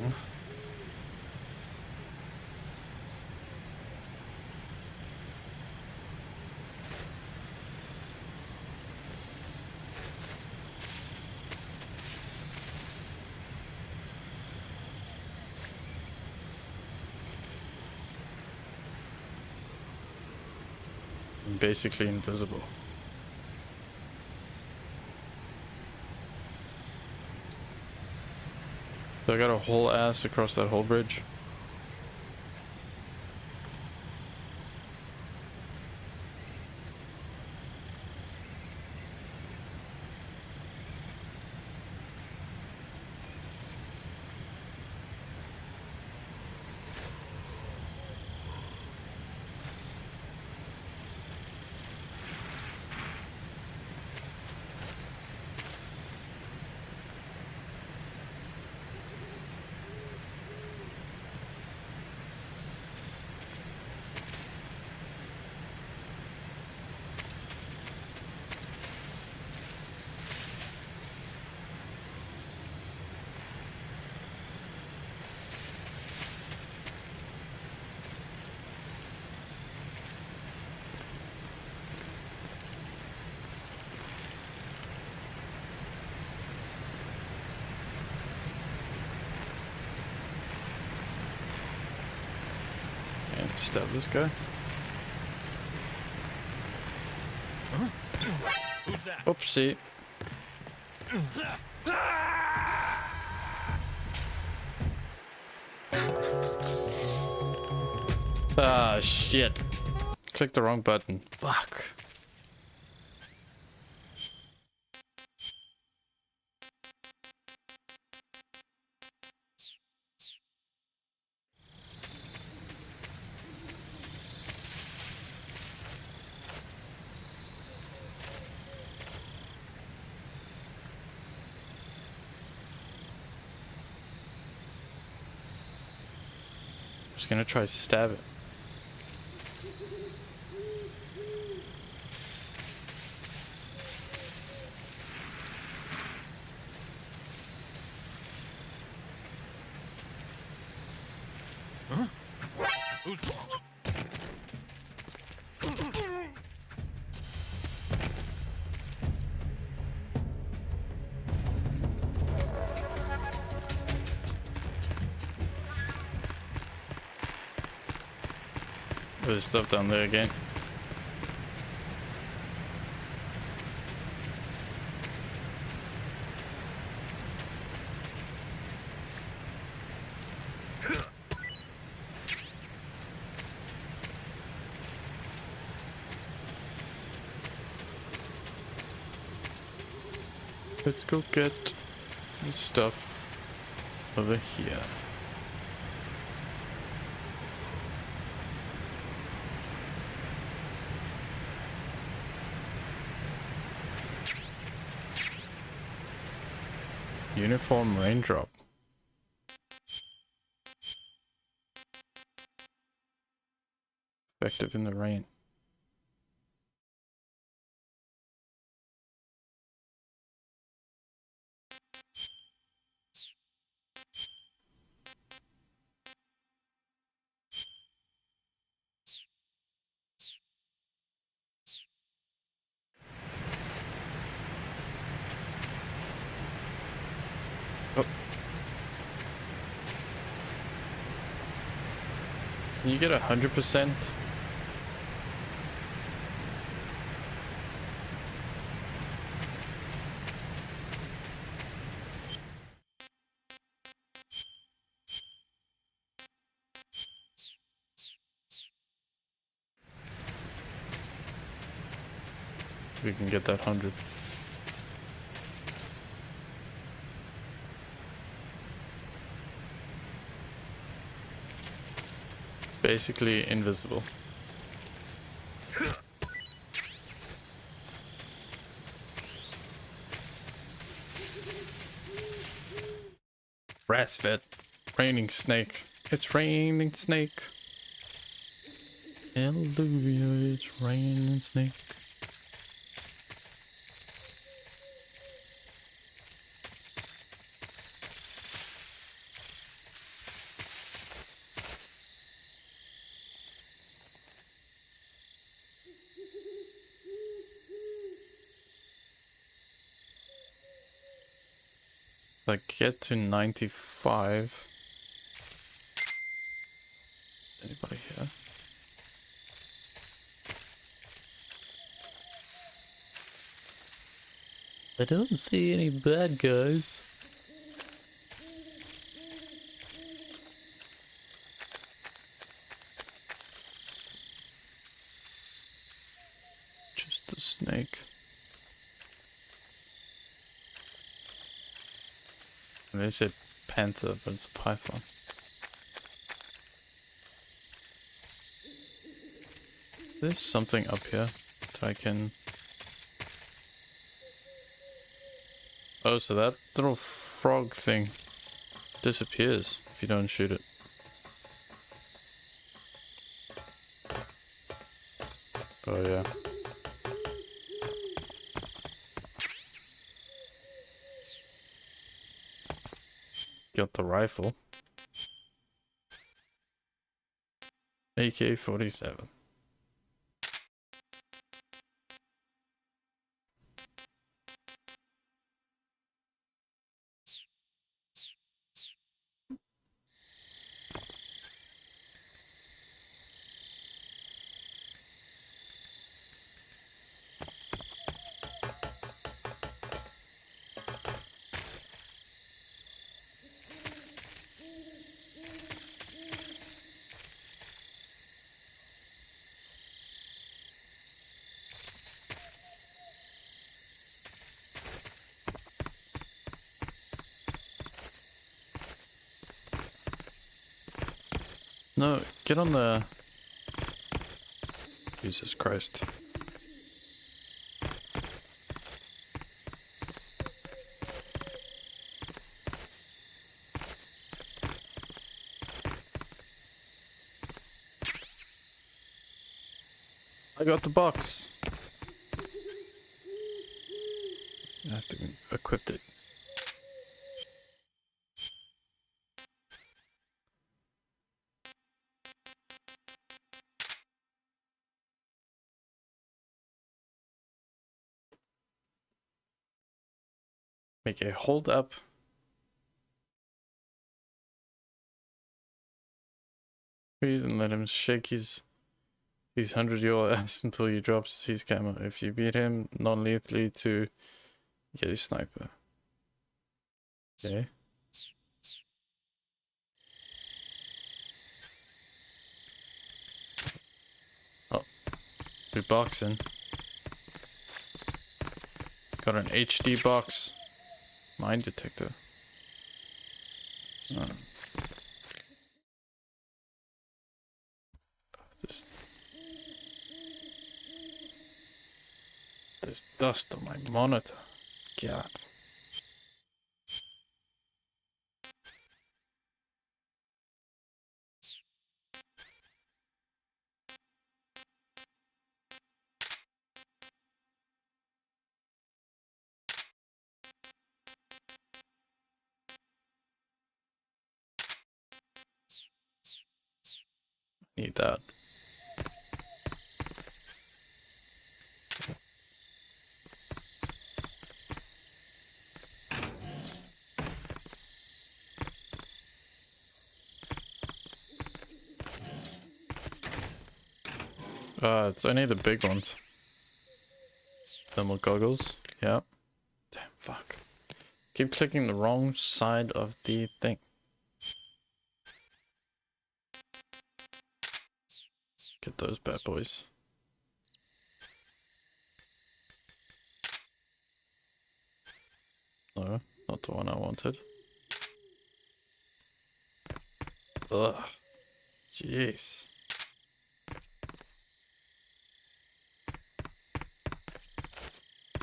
I'm basically invisible. So I got a whole ass across that whole bridge. Stab this guy. Huh? Who's that? Oopsie. Ah, shit. Clicked the wrong button. Fuck. Just gonna try to stab it. Huh? Who's... There's stuff down there again. Let's go get the stuff over here. Uniform raindrop. Effective in the rain. Can you get 100%? We can get that 100. Basically invisible. Brass fit. Raining snake. It's raining snake. Hallelujah, it's raining snake. Like get to 95. Anybody here? I don't see any bad guys. Just a snake. They said panther, but it's a python. There's something up here that I can... Oh, so that little frog thing disappears if you don't shoot it. Oh yeah. Got the rifle. AK-47. No, get on the... Jesus Christ. I got the box. I have to equip it. Make a hold up. Please, and let him shake his 100-year-old ass until he drops his camo. If you beat him non-lethally to get his sniper. Okay. Oh, we're boxing. Got an HD box. Mine detector. Oh. There's dust on my monitor. God. Need that. It's only the big ones. Thermal goggles. Yeah. Damn, fuck. Keep clicking the wrong side of the thing. Get those bad boys. No, not the one I wanted. Ugh. Jeez.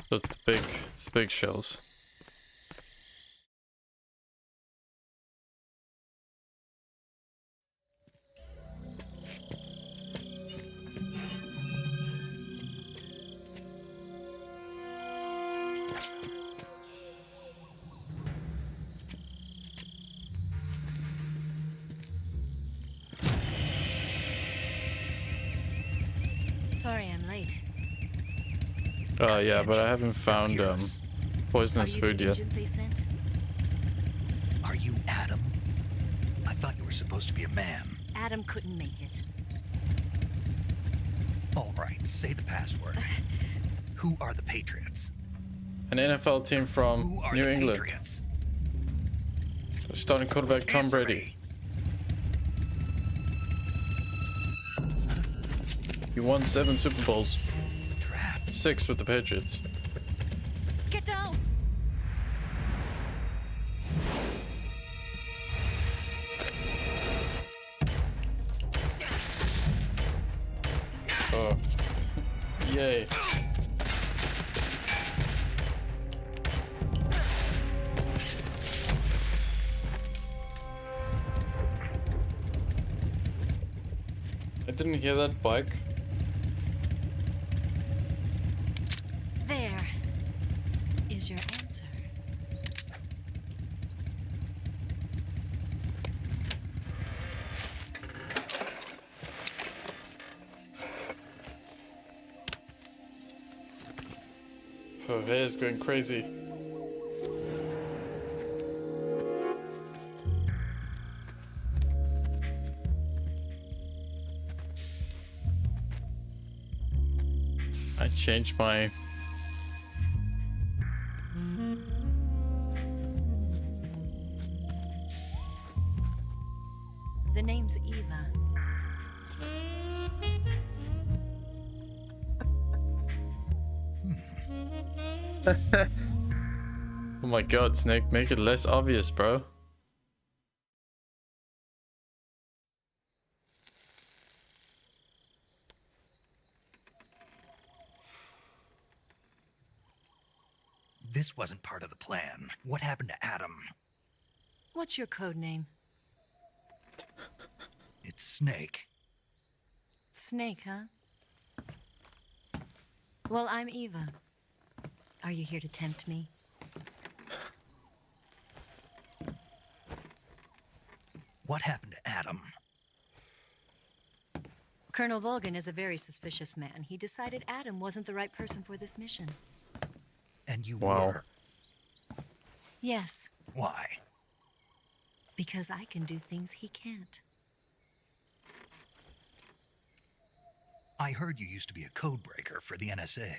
So it's the big shells. Sorry I'm late. Yeah, but I haven't found poisonous food yet. They sent? Are you Adam? I thought you were supposed to be a man. Adam couldn't make it. All right, say the password. Who are the Patriots? An NFL team from Who are New the England. Patriots? Starting quarterback Tom Brady. He won 7 Super Bowls. 6 with the Patriots. Get down! Oh. Yay. I didn't hear that bike. There is your answer. Her hair is going crazy. I changed my... The name's Eva. Oh my god, Snake, make it less obvious, bro. This wasn't part of the plan. What happened to Adam? What's your code name? It's Snake. Snake, huh? Well, I'm Eva. Are you here to tempt me? What happened to Adam? Colonel Volgan is a very suspicious man. He decided Adam wasn't the right person for this mission. And you Wow. were? Yes, Why? because I can do things he can't. I heard you used to be a code breaker for the NSA.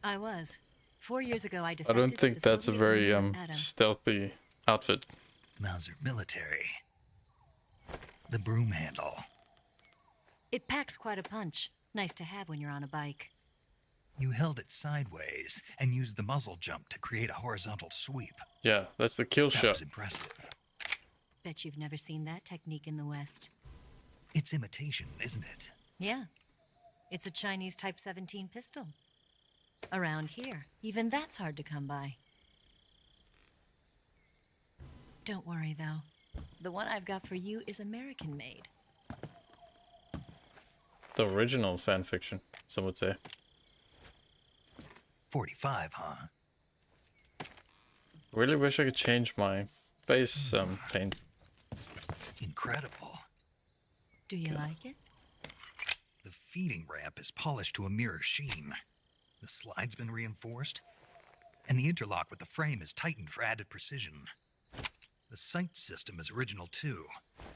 I was. 4 years ago, I I defected don't to think the that's a Soviet very Union with Adam. stealthy outfit. Mauser military. The broom handle. It packs quite a punch. Nice to have when you're on a bike. You held it sideways and used the muzzle jump to create a horizontal sweep. Yeah, that's the kill That shot. was impressive. Bet you've never seen that technique in the West. It's imitation, isn't it? Yeah. It's a Chinese Type 17 pistol. Around here, even that's hard to come by. Don't worry, though. The one I've got for you is American-made. The original fan fiction, some would say. 45, huh? Really wish I could change my face paint. Incredible. Do you like it? The feeding ramp is polished to a mirror sheen. The slide's been reinforced, and the interlock with the frame is tightened for added precision. The sight system is original too.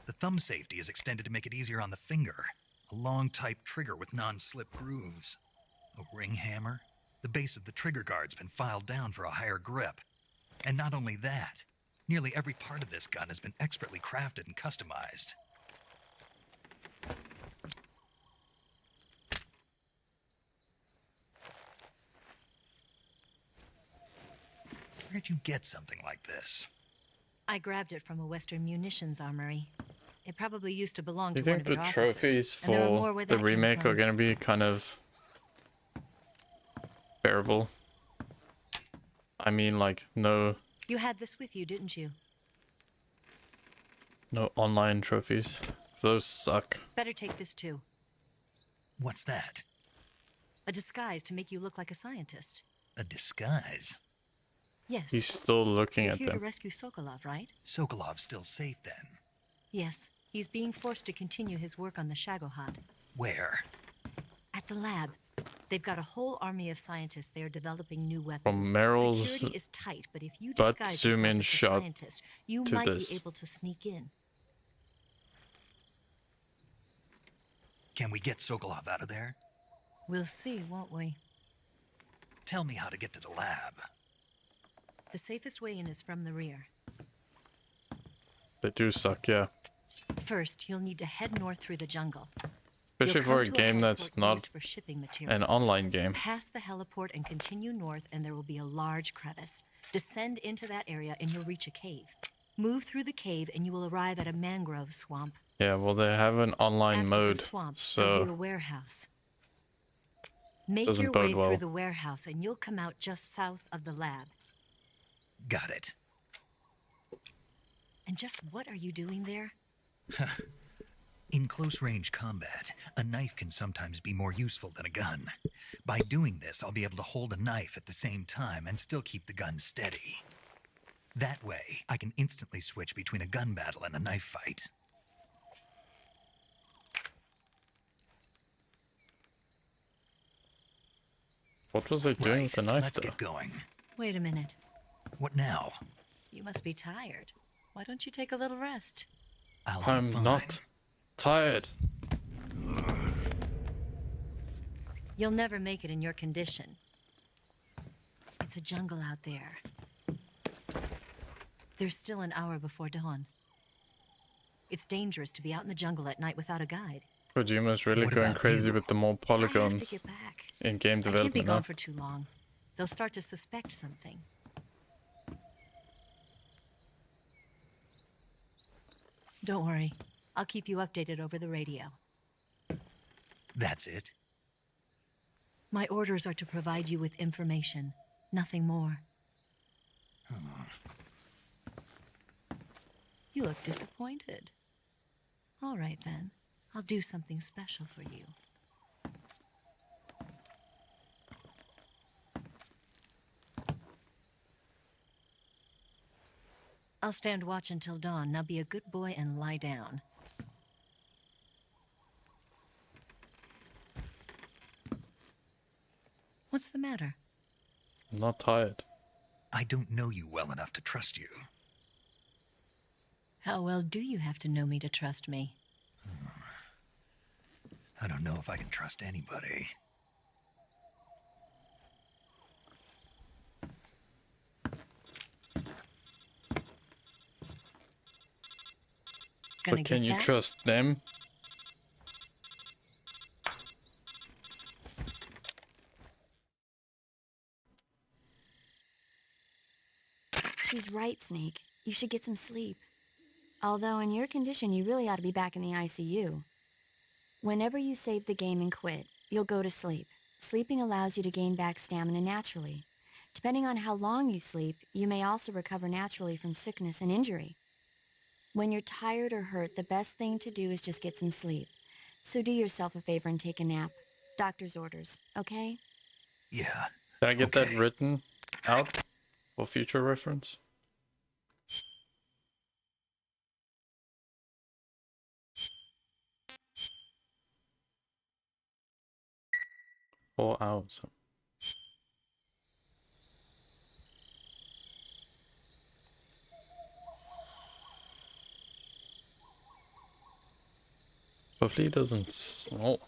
The thumb safety is extended to make it easier on the finger. A long type trigger with non-slip grooves. A ring hammer. The base of the trigger guard's been filed down for a higher grip. And not only that, nearly every part of this gun has been expertly crafted and customized. Where'd you get something like this? I grabbed it from a Western munitions armory. It probably used to belong Do to you one think of the your trophies officers, and there are more for where the that came remake from. are gonna be kind of bearable? I mean, like, no You had this with you, didn't you? online trophies. Those suck. Better take this too. What's that? A disguise to make you look like a scientist. A disguise? Yes. He's still looking You're at here to them. rescue Sokolov, right? Sokolov's still safe then. Yes. He's being forced to continue his work on the Shagohod. Where? At the lab. They've got a whole army of scientists there developing new weapons. From Meryl's Security is tight, but if you butt disguise zoom yourself in as a shot scientist, you to might this. be able to sneak in. Can we get Sokolov out of there? We'll see, won't we? Tell me how to get to the lab. The safest way in is from the rear. They do suck, yeah. First, you'll need to head north through the jungle. Especially You'll for a come to game heliport that's not used for shipping an materials. online game. Pass the heliport and continue north, and there will be a large crevice. Descend into that area, and you'll reach a cave. Move through the cave, and you will arrive at a mangrove swamp. Yeah, well, they have an online After mode, the swamp, there'll be a so warehouse. Make doesn't your bode way well. through the warehouse, and you'll come out just south of the lab. Got it. And just what are you doing there? In close-range combat, a knife can sometimes be more useful than a gun. By doing this, I'll be able to hold a knife at the same time and still keep the gun steady. That way, I can instantly switch between a gun battle and a knife fight. what was they doing with the knife, Let's though? get going. Wait a minute. What now? You must be tired. Why don't you take a little rest? I'll be I'm fine. not tired. You'll never make it in your condition. It's a jungle out there. There's still an hour before dawn. It's dangerous to be out in the jungle at night without a guide. Kojima's really What going about crazy you? with the more I have to polygons get back. in game I can't be development gone now. for too long. They'll start to suspect something. Don't worry. I'll keep you updated over the radio. That's it? My orders are to provide you with information, nothing more. You look disappointed. All right, then. I'll do something special for you. I'll stand watch until dawn. Now be a good boy and lie down. What's the matter? I'm not tired. I don't know you well enough to trust you. How well do you have to know me to trust me? I don't know if I can trust anybody. Gonna But can get you that? trust them? She's right, Snake. You should get some sleep. Although in your condition, you really ought to be back in the ICU. Whenever you save the game and quit, you'll go to sleep. Sleeping allows you to gain back stamina naturally. Depending on how long you sleep, you may also recover naturally from sickness and injury. When you're tired or hurt, the best thing to do is just get some sleep. So do yourself a favor and take a nap. Doctor's orders, okay? Yeah. Can I get that written out for future reference? Four hours. Hopefully it doesn't smoke.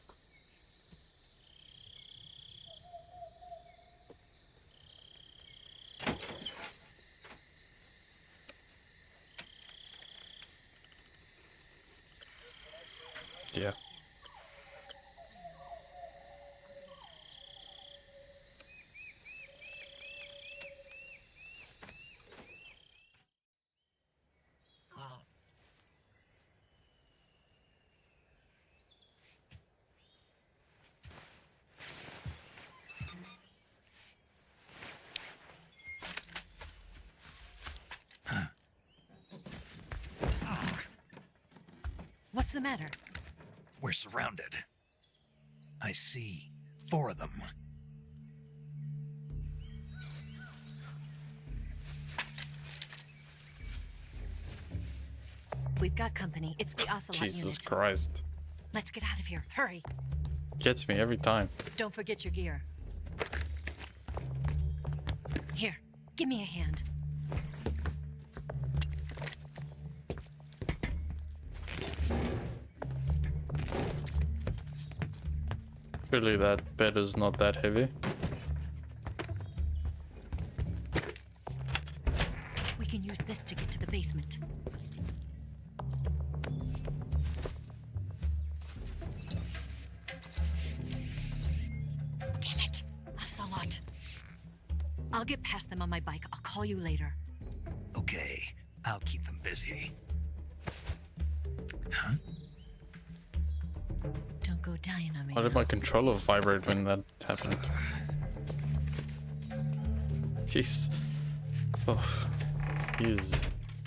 Yeah. What's the matter? We're surrounded. I see 4 of them. We've got company. It's the Ocelot Jesus unit. Christ. Let's get out of here. Hurry. Gets me every time. Don't forget your gear. Here, give me a hand. Surely that bed is not that heavy. We can use this to get to the basement. Damn it, Ocelot. I'll get past them on my bike. I'll call you later. Okay, I'll keep them busy. Huh? Don't go dying on me. Why did my controller vibrate when that happened? Jeez. Oh,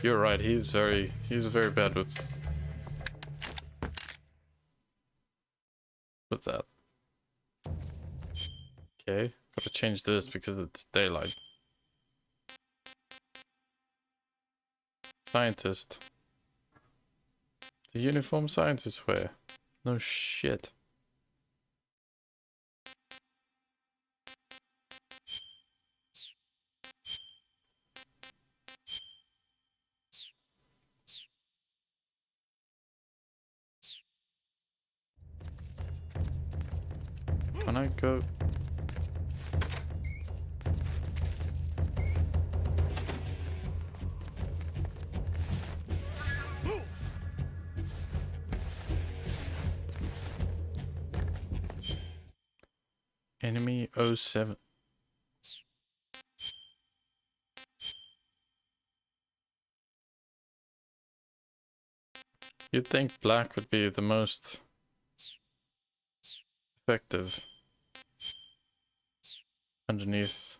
you're right. He's very bad with that. Okay, gotta change this because it's daylight. Scientist. The uniform scientists wear. No shit. Can I go? Enemy 07. You'd think black would be the most effective underneath.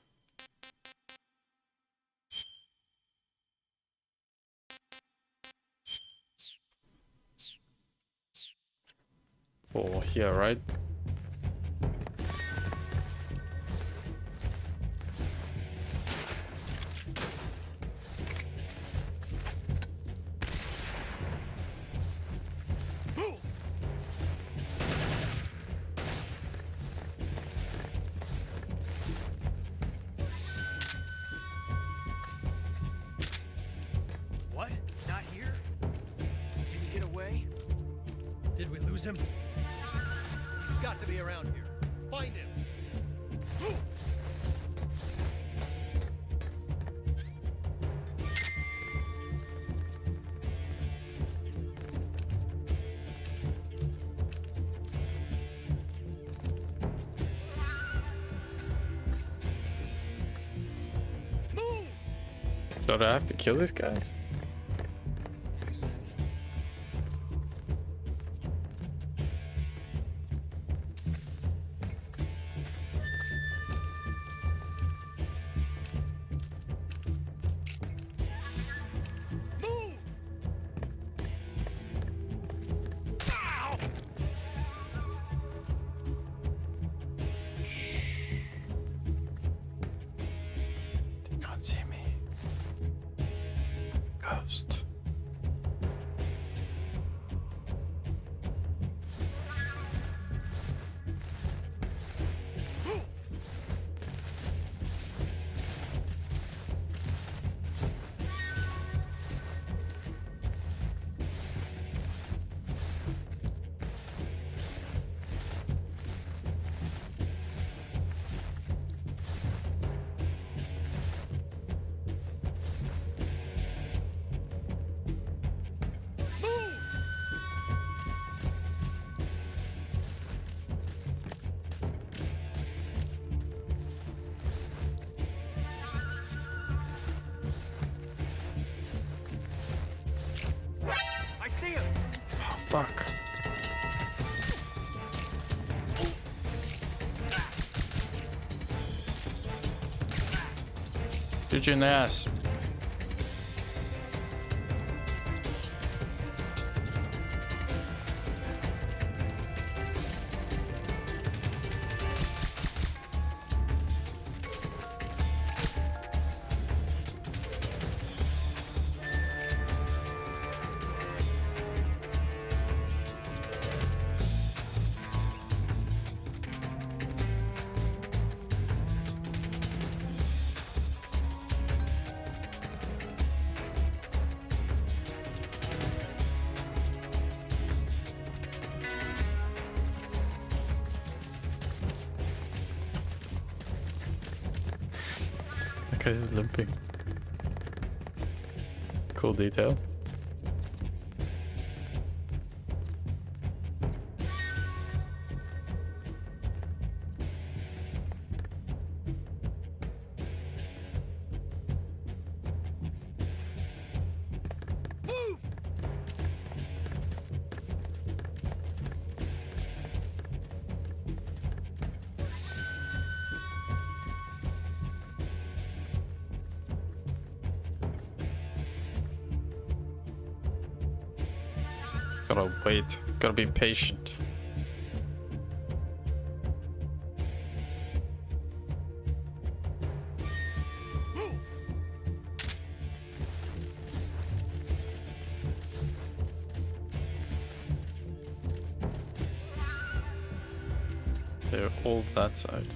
Oh, here, right? What? Not here? Did he get away? Did we lose him? He's got to be around here. Find him. So do I have to kill these guys? They can't see me. Ghost. I see him. Oh, fuck. Shoot you in the ass. Guy's limping. Cool detail. Gotta wait. Gotta be patient. They're all that side.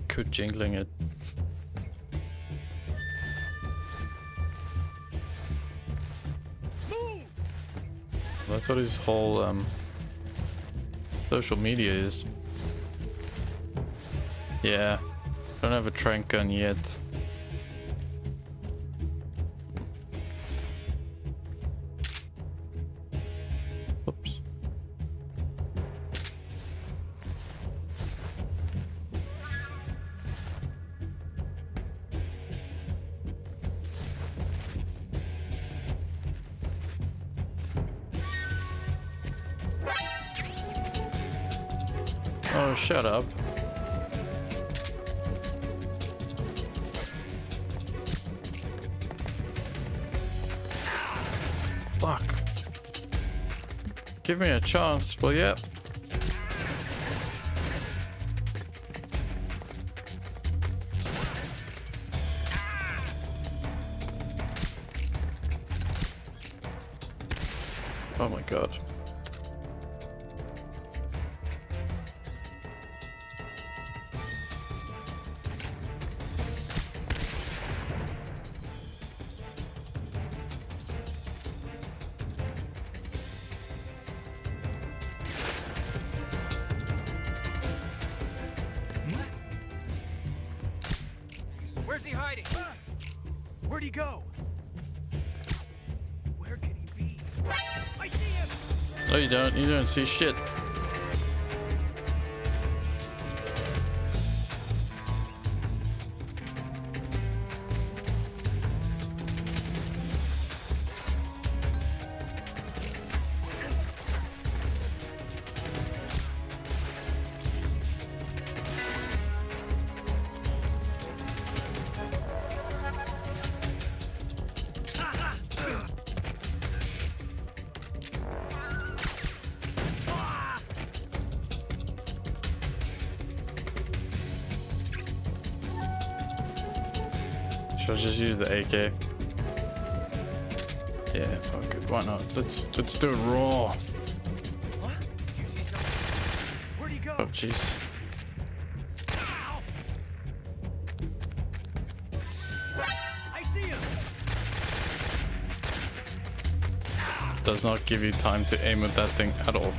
Could jingling it. That's what his whole social media is. Yeah, don't have a trank gun yet. Oops. Oh, shut up. Fuck. Give me a chance, will ya? Oh my god. Where's he hiding? Where'd he go? Where could he be? I see him! No, you don't. You don't see shit. Should I just use the AK? Yeah, fuck it. Why not? Let's do it raw. What? Did you see something? Where'd he go? Oh jeez. I see him! Does not give you time to aim at that thing at all.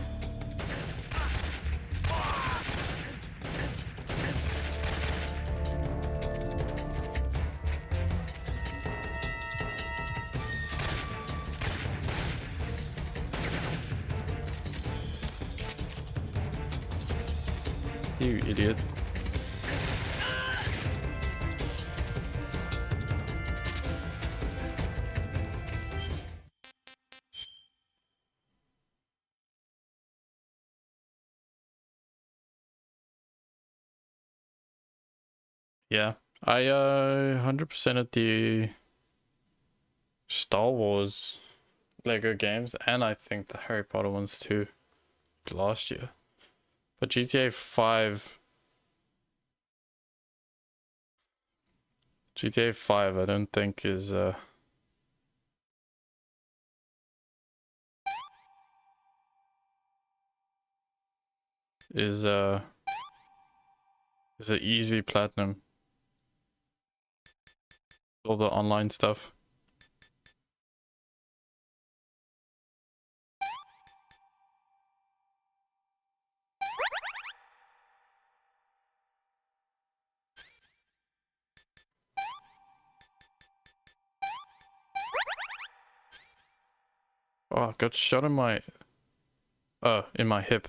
You idiot. Yeah, I 100% at the Star Wars Lego games, and I think the Harry Potter ones too, last year. But GTA 5 I don't think is an easy platinum. All the online stuff. Oh, I got shot in my hip.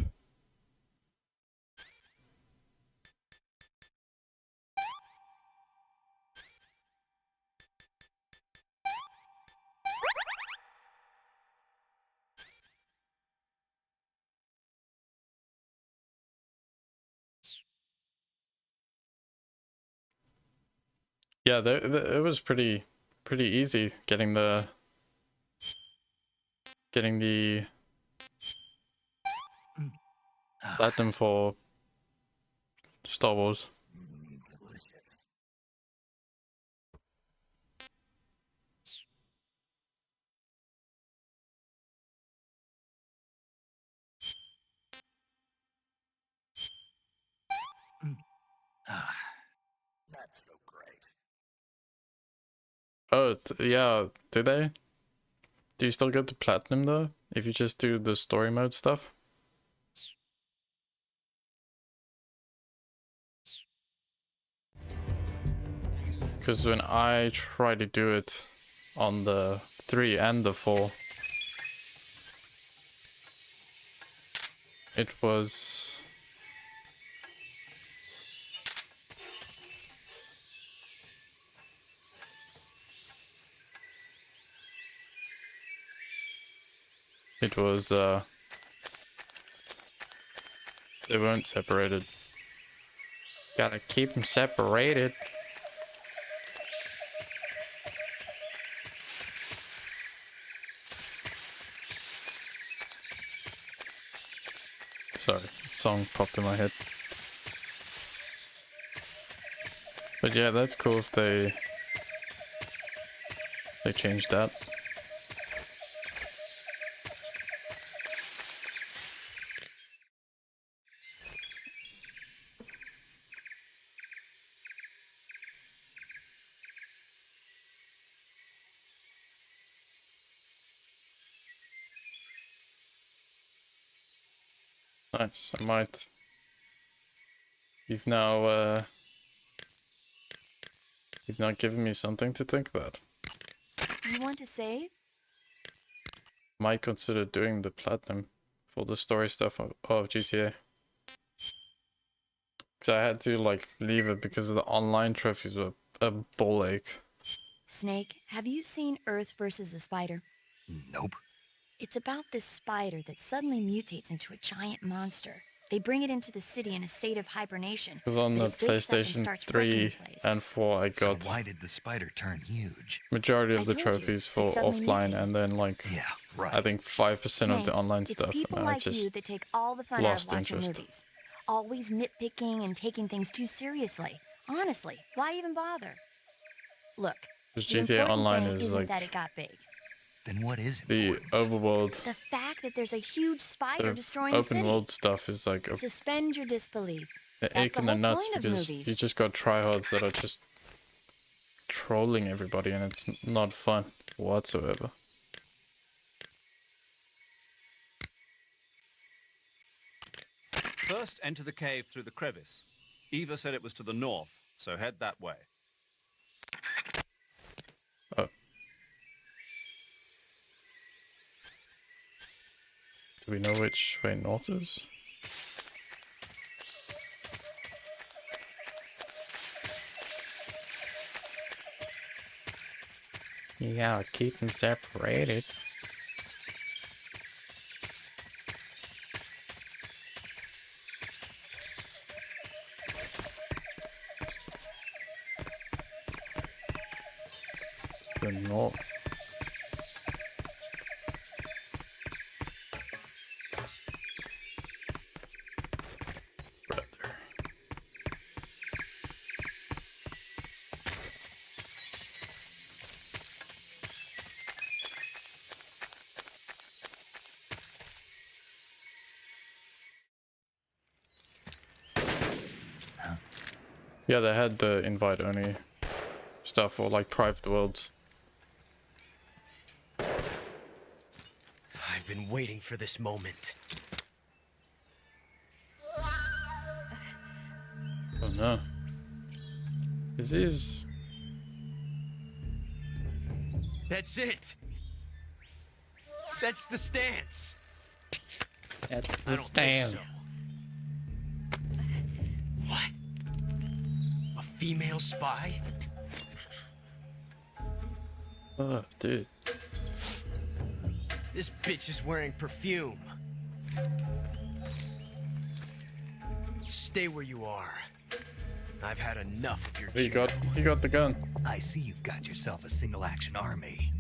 Yeah, it was pretty easy getting the platinum for Star Wars. That's so great. Oh, yeah, did they? Do you still get the platinum though, if you just do the story mode stuff? Because when I tried to do it on the 3 and the 4, it was... they weren't separated. Gotta keep them separated. Sorry, song popped in my head. But yeah, that's cool if they changed that. Nice, I might. You've now given me something to think about. You want to save? Might consider doing the platinum for the story stuff of GTA. Because I had to like leave it because the online trophies were a ball ache. Snake, have you seen Earth versus the Spider? Nope. It's about this spider that suddenly mutates into a giant monster. They bring it into the city in a state of hibernation. Because on the It wakes up and PlayStation starts 3 wrecking the place. and 4 I So got why did the spider turn huge? majority of I the told you, trophies it for suddenly offline mutated. and then like Yeah, right. I think 5% of Snake, the online it's stuff, people and I like you just that take all the fun out of lost watching interest. movies. Always nitpicking and taking things too seriously. Honestly, why even bother? Look, Because the GTA important Online thing is isn't like that it got big. Then what is the overworld, The fact that there's a huge spider the destroying the open city. world stuff is like a Suspend your disbelief. the That's ache the in the whole nuts point of because movies. you just got tryhards that are just trolling everybody and it's not fun whatsoever. First, enter the cave through the crevice. Eva said it was to the north, so head that way. Oh. Do we know which way north is? Yeah, keep them separated. The north. Yeah, they had the invite only stuff for like private worlds. I've been waiting for this moment. Oh no. This is... That's it! That's the stance. At I the don't stand. think so. What? A female spy? Oh, dude. This bitch is wearing perfume. Stay where you are. I've had enough of your You got the gun. I see you've got yourself a single-action army.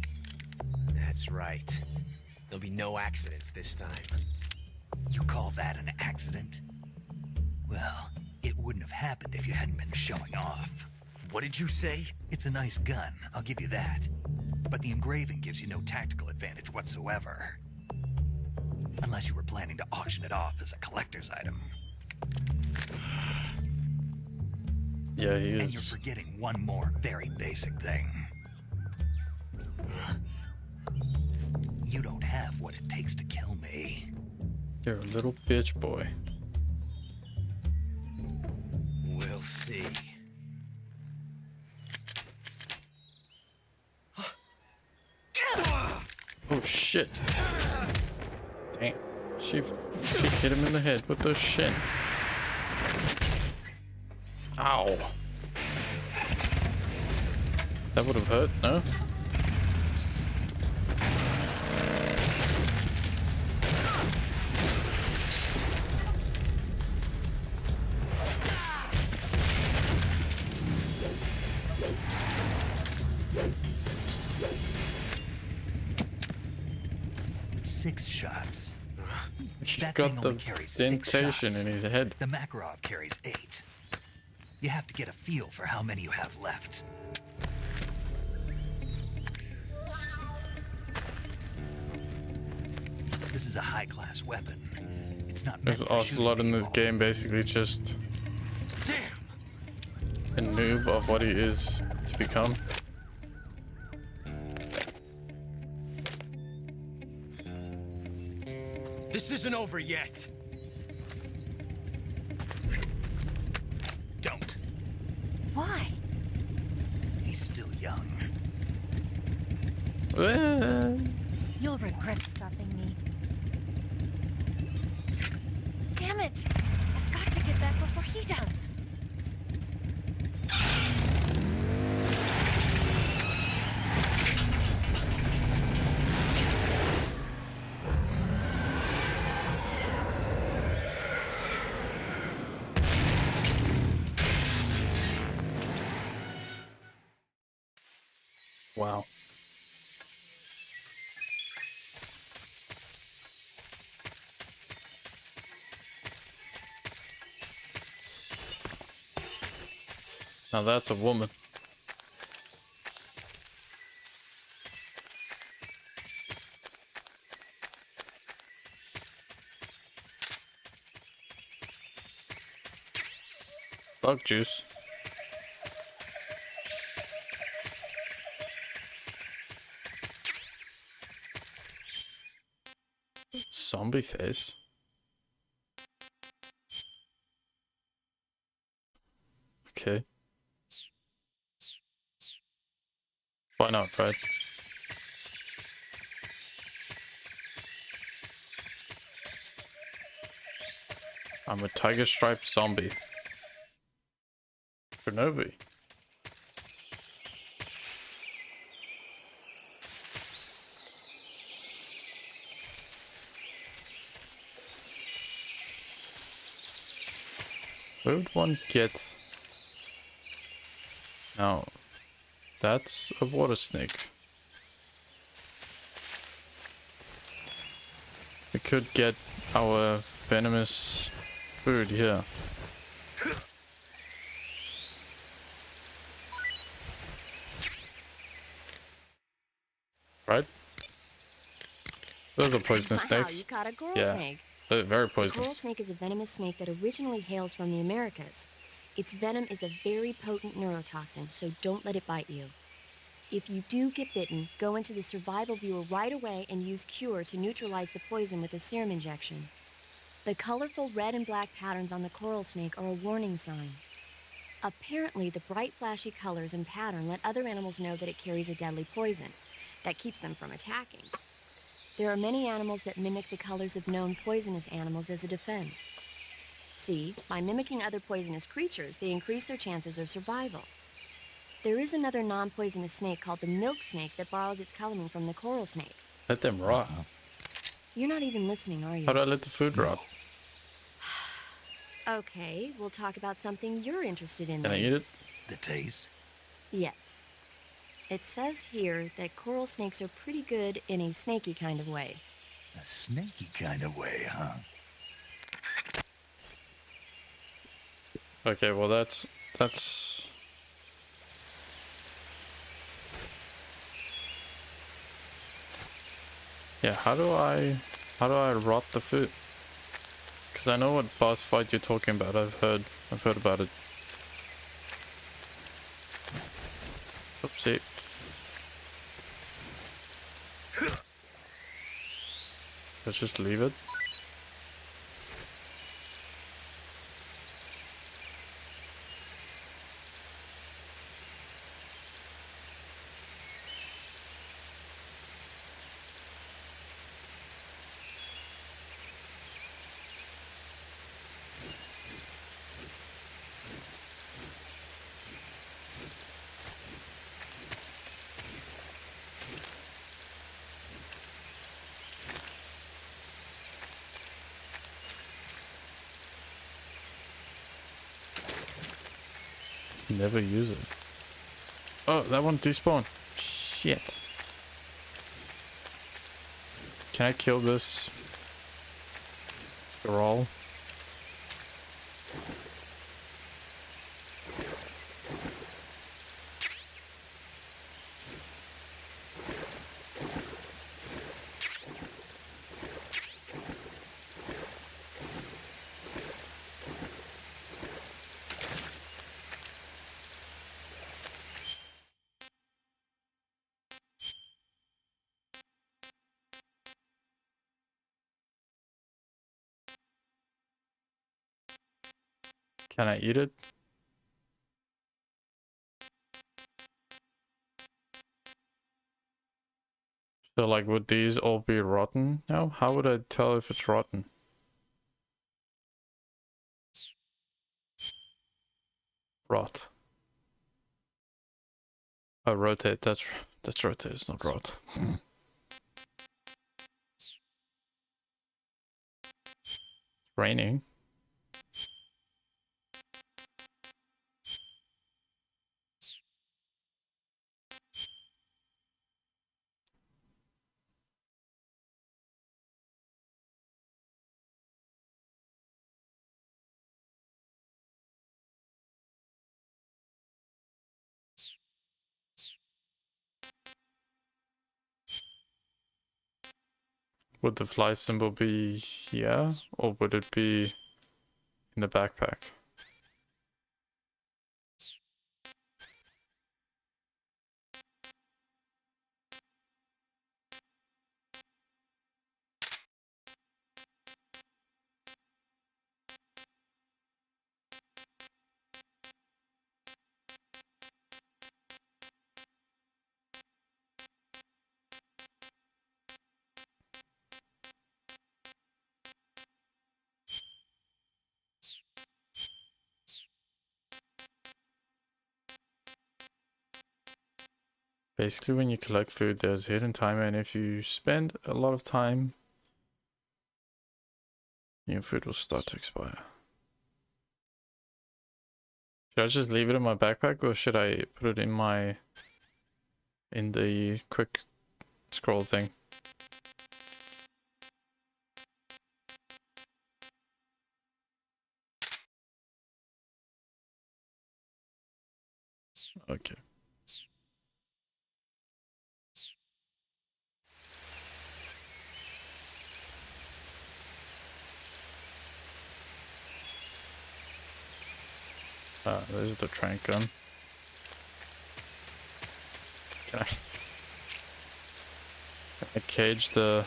That's right. There'll be no accidents this time. You call that an accident? Well, it wouldn't have happened if you hadn't been showing off. What did you say? It's a nice gun, I'll give you that. But the engraving gives you no tactical advantage whatsoever. Unless you were planning to auction it off as a collector's item. Yeah, he is. And you're forgetting one more very basic thing. You don't have what it takes to kill me. You're a little bitch boy. We'll see. Oh shit. Damn. She hit him in the head with the shin. Ow. That would have hurt, no? Six shots. He That got thing the only carries 6 dentation shots. in his head. The Makarov carries 8. You have to get a feel for how many you have left. This is a high-class weapon. It's not meant There's for Ocelot shooting in this people. game basically just a noob of what he is to become. This isn't over yet. Don't. Why? He's still young. You'll regret stopping me. Damn it! I've got to get back before he does. Wow. Now that's a woman. Bug juice. Zombie face. Okay. Why not, right? I'm a tiger striped zombie. Shinobi. Where would one get? Now, that's a water snake. We could get our venomous food here. Right? Those are poisonous Wow, snakes. you caught a coral Yeah. snake. They're very The coral poisonous. snake is a venomous snake that originally hails from the Americas. Its venom is a very potent neurotoxin, so don't let it bite you. If you do get bitten, go into the survival viewer right away and use Cure to neutralize the poison with a serum injection. The colorful red and black patterns on the coral snake are a warning sign. Apparently, the bright flashy colors and pattern let other animals know that it carries a deadly poison that keeps them from attacking. There are many animals that mimic the colors of known poisonous animals as a defense. See, by mimicking other poisonous creatures, they increase their chances of survival. There is another non-poisonous snake called the milk snake that borrows its coloring from the coral snake. Let them rot. You're not even listening, are you? How do I let the food rot? Okay, we'll talk about something you're interested in Can I then. eat it? The taste? Yes. It says here that coral snakes are pretty good in a snaky kind of way. A snaky kind of way, huh? Okay, well that's yeah, how do I rot the food? Because I know what boss fight you're talking about. I've heard about it. Oopsie. Let's just leave it. Never use it. Oh, that one despawned. Shit. Can I kill this Garal? Can I eat it? So like, would these all be rotten now? How would I tell if it's rotten? Rot. Oh, rotate. That's rotate. It's not rot. It's raining. Would the fly symbol be here, or would it be in the backpack? Basically, when you collect food, there's a hidden timer, and if you spend a lot of time, your food will start to expire. Should I just leave it in my backpack, or should I put it in the quick scroll thing? Okay. There's the trank gun. Can I cage the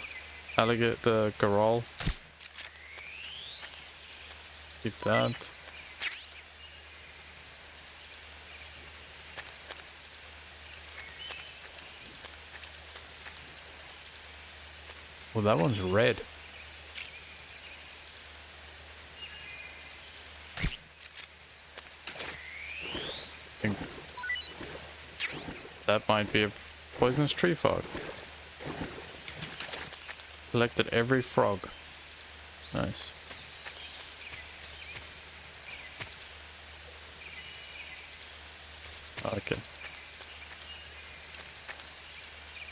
alligator, the Garal? Keep that. Well, that one's red. I think that might be a poisonous tree frog. Collected every frog. Nice. Okay.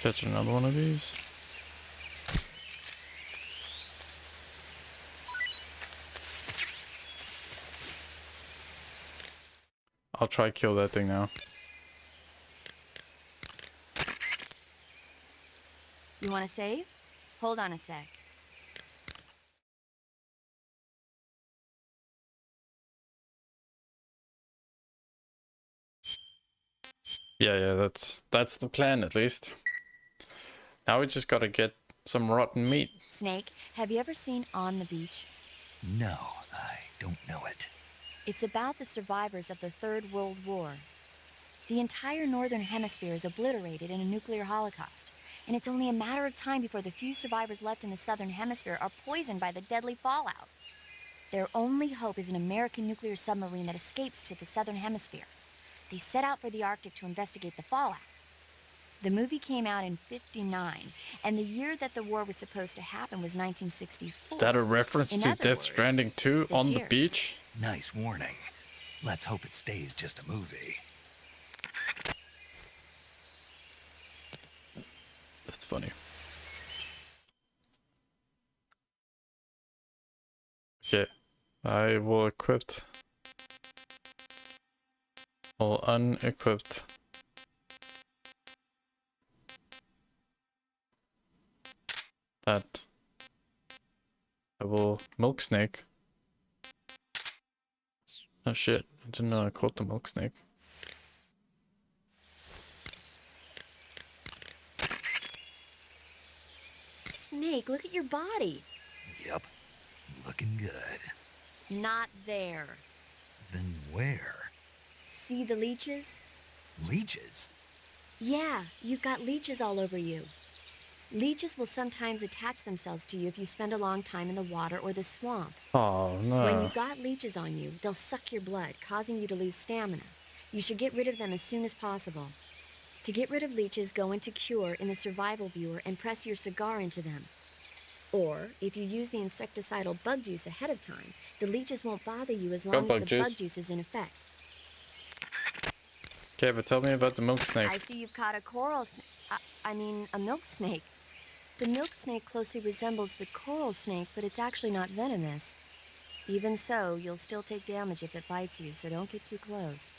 Catch another one of these. I'll try kill that thing now. You want to save? Hold on a sec. Yeah, that's the plan at least. Now we just gotta get some rotten meat. Snake, have you ever seen On the Beach? No, I don't know it. It's about the survivors of the Third World War. The entire northern hemisphere is obliterated in a nuclear holocaust, and it's only a matter of time before the few survivors left in the southern hemisphere are poisoned by the deadly fallout. Their only hope is an American nuclear submarine that escapes to the southern hemisphere. They set out for the Arctic to investigate the fallout. The movie came out in '59, and the year that the war was supposed to happen was 1964. Is that a reference In to other Death words, Stranding 2 this on the year. beach? Nice warning. Let's hope it stays just a movie. That's funny. Okay, I will equip. Or unequipped. That. I will milk snake. Oh shit, I didn't know I caught the milk snake. Snake, look at your body. Yep, looking good. Not there. Then where? See the leeches? Leeches? Yeah, you've got leeches all over you. Leeches will sometimes attach themselves to you if you spend a long time in the water or the swamp. Oh no. When you've got leeches on you, they'll suck your blood, causing you to lose stamina. You should get rid of them as soon as possible. To get rid of leeches, go into Cure in the survival viewer and press your cigar into them. Or, if you use the insecticidal bug juice ahead of time, the leeches won't bother you as long as the bug juice is in effect. Okay, but tell me about the milk snake. I see you've caught a coral a milk snake. The milk snake closely resembles the coral snake, but it's actually not venomous. Even so, you'll still take damage if it bites you, so don't get too close.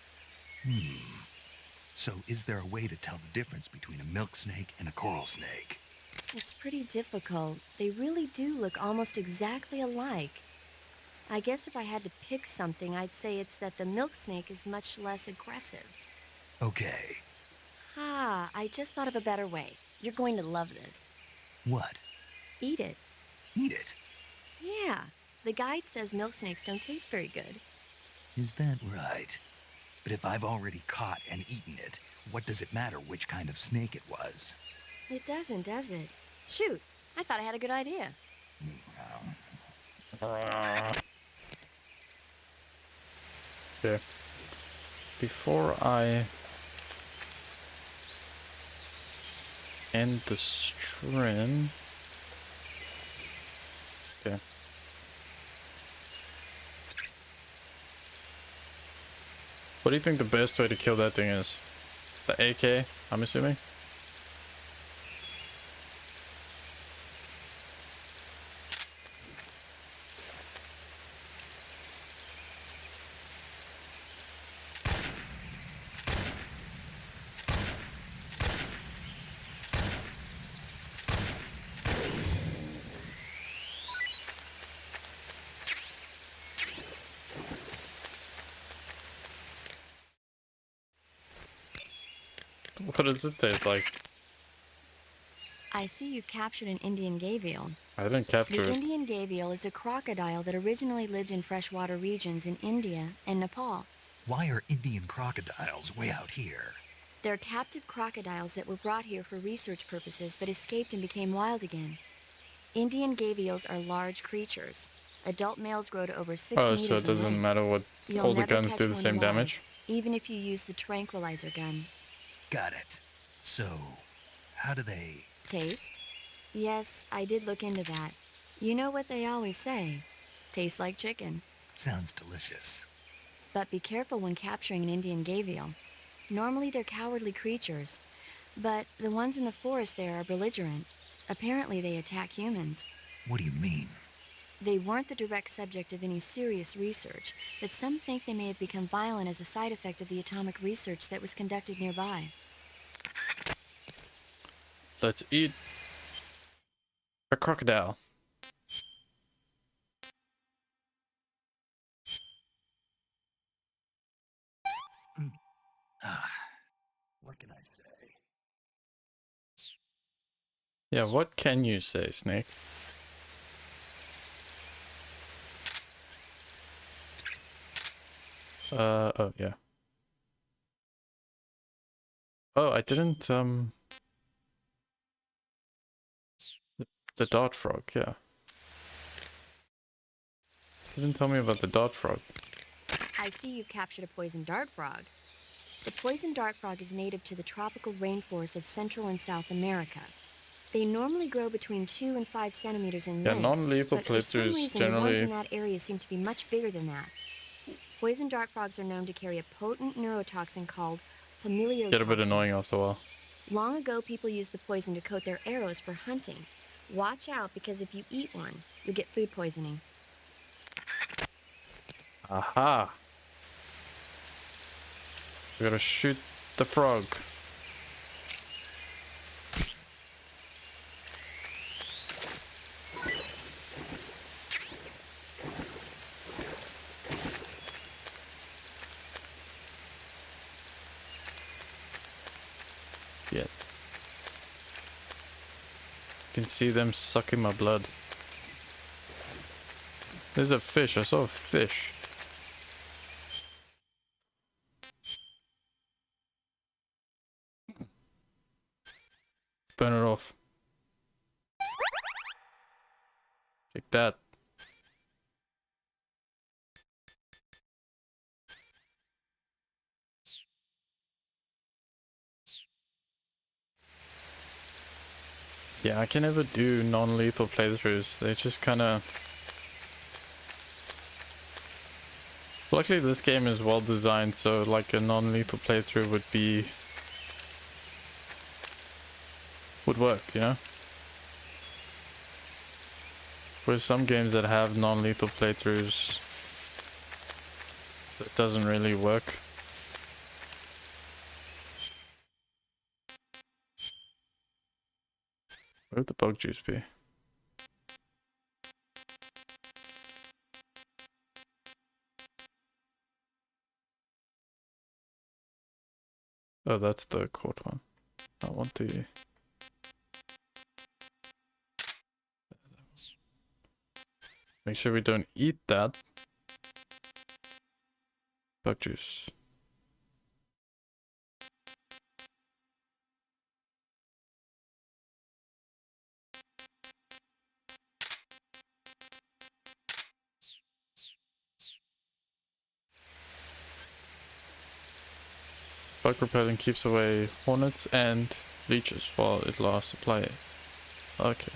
So is there a way to tell the difference between a milk snake and a coral snake? It's pretty difficult. They really do look almost exactly alike. I guess if I had to pick something, I'd say it's that the milk snake is much less aggressive. Okay. Ah, I just thought of a better way. You're going to love this. What? Eat it. Eat it? Yeah. The guide says milk snakes don't taste very good. Is that right? But if I've already caught and eaten it, what does it matter which kind of snake it was? It doesn't, does it? Shoot, I thought I had a good idea. Okay. Before I end the stream. Okay. What do you think the best way to kill that thing is? The AK, I'm assuming? What does it taste like? I see you've captured an Indian gavial. I didn't capture The it. Indian gavial is a crocodile that originally lived in freshwater regions in India and Nepal. Why are Indian crocodiles way out here? They're captive crocodiles that were brought here for research purposes but escaped and became wild again. Indian gavials are large creatures. Adult males grow to over 6 Oh, meters so it in doesn't length. matter what You'll all the never guns catch do the one same alive, damage. even if you use the tranquilizer gun. Got it. So, how do they... Taste? Yes, I did look into that. You know what they always say. Tastes like chicken. Sounds delicious. But be careful when capturing an Indian gavial. Normally they're cowardly creatures, but the ones in the forest there are belligerent. Apparently they attack humans. What do you mean? They weren't the direct subject of any serious research, but some think they may have become violent as a side effect of the atomic research that was conducted nearby. Let's eat a crocodile. What can I say? Yeah, what can you say, Snake? Oh, yeah. Oh, I didn't, the dart frog, yeah. Didn't tell me about the dart frog. I see you've captured a poison dart frog. The poison dart frog is native to the tropical rainforests of Central and South America. They normally grow between 2 and 5 centimeters in Yeah, length, non-lethal but for some playthroughs reason the ones generally... in that area seem to be much bigger than that. Poison dart frogs are known to carry a potent neurotoxin called familiotoxin. Get a bit annoying after a while. Long ago, people used the poison to coat their arrows for hunting. Watch out, because if you eat one, you'll get food poisoning. Aha! We gotta shoot the frog. Yeah. Can see them sucking my blood. There's a fish. I saw a fish. Burn it off. Take that. Yeah, I can never do non-lethal playthroughs. They just kind of... Luckily this game is well designed, so like a non-lethal playthrough would work, you know? Whereas some games that have non-lethal playthroughs, it doesn't really work. Where would the bug juice be? Oh, that's the court one. I want the... Make sure we don't eat that. Bug juice. Bug repellent keeps away hornets and leeches while it lasts supply. Okay.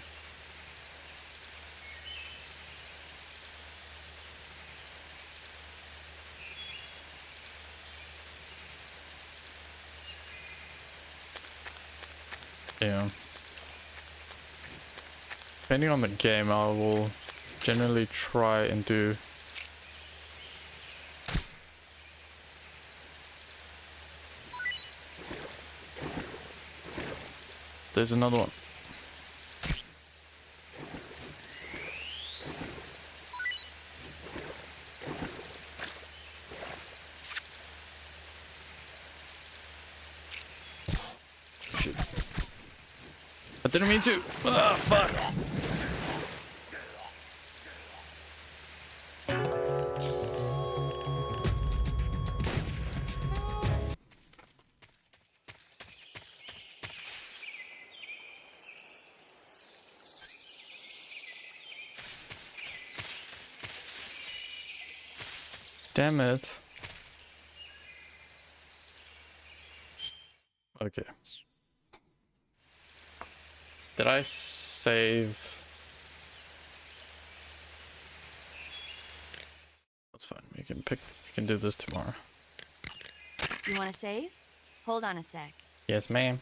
Yeah. Depending on the game, I will generally try and do There's another one. Shit. I didn't mean to. Ah, fuck. Damn it. Okay. Did I save? That's fine. We can do this tomorrow. You want to save? Hold on a sec. Yes, ma'am.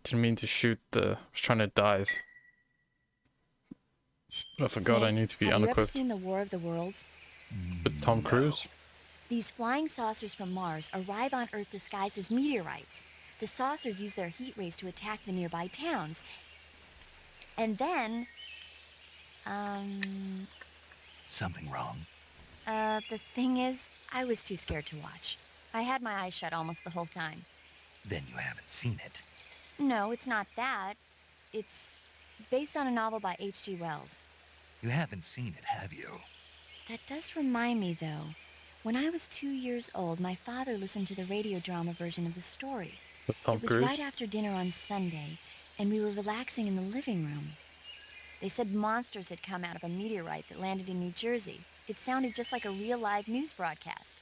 Didn't mean to shoot the... I was trying to dive. But I forgot I need to be have you ever unequipped. seen the War of the Worlds? With Tom Cruise? These flying saucers from Mars arrive on Earth disguised as meteorites. The saucers use their heat rays to attack the nearby towns. And then... Something wrong? The thing is, I was too scared to watch. I had my eyes shut almost the whole time. Then you haven't seen it. No, it's not that. It's based on a novel by H.G. Wells. You haven't seen it, have you? That does remind me, though. When I was 2 years old, my father listened to the radio drama version of the story. With Tom It was Cruise? right after dinner on Sunday, and we were relaxing in the living room. They said monsters had come out of a meteorite that landed in New Jersey. It sounded just like a real live news broadcast.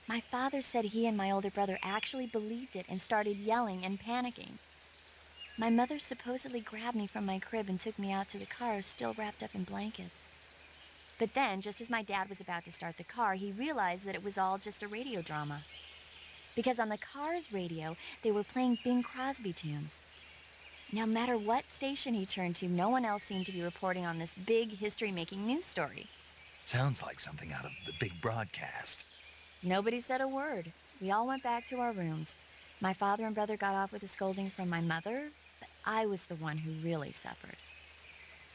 My father said he and my older brother actually believed it and started yelling and panicking. My mother supposedly grabbed me from my crib and took me out to the car, still wrapped up in blankets. But then, just as my dad was about to start the car, he realized that it was all just a radio drama. Because on the car's radio, they were playing Bing Crosby tunes. No matter what station he turned to, no one else seemed to be reporting on this big history-making news story. Sounds like something out of the big broadcast. Nobody said a word. We all went back to our rooms. My father and brother got off with a scolding from my mother, but I was the one who really suffered.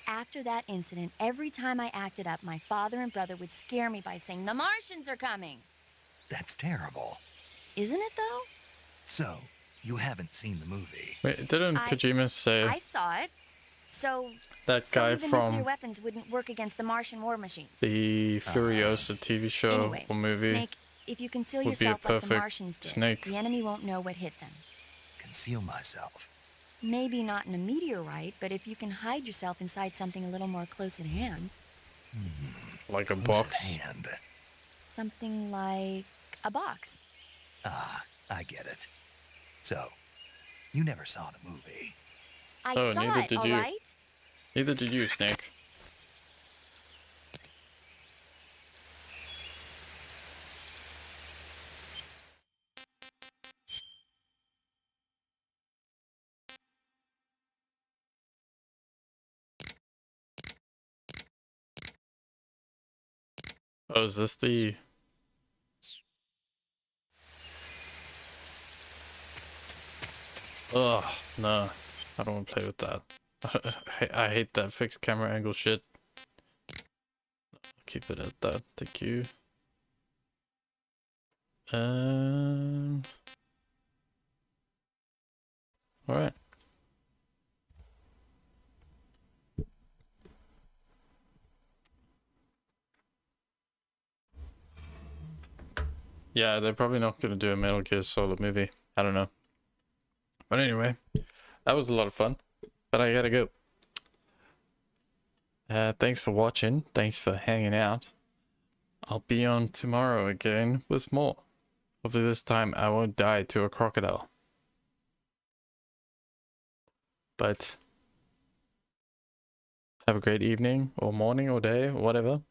After that incident, every time I acted up, my father and brother would scare me by saying, "The Martians are coming!" That's terrible. Isn't it, though? So, you haven't seen the movie? Wait, didn't Kojima say I saw it. So that guy even from nuclear weapons wouldn't work against the Martian war machines. the Furiosa TV show Anyway, or movie? Snake, if you conceal would be a yourself like the perfect Martians did, Snake. the enemy won't know what hit them. Conceal myself. Maybe not in a meteorite, but if you can hide yourself inside something a little more close at hand. Like a Close box? at hand. Something like a box. Ah, I get it. So, you never saw the movie. I Oh, saw neither it, did all you. right? Neither did you, Snake. Oh, is this the... Ugh, no. I don't want to play with that. I hate that fixed camera angle shit. Keep it at that, thank you. Alright. Yeah, they're probably not going to do a Metal Gear Solid movie. I don't know. But anyway, that was a lot of fun. But I gotta go. Thanks for watching. Thanks for hanging out. I'll be on tomorrow again with more. Hopefully this time I won't die to a crocodile. But have a great evening or morning or day or whatever.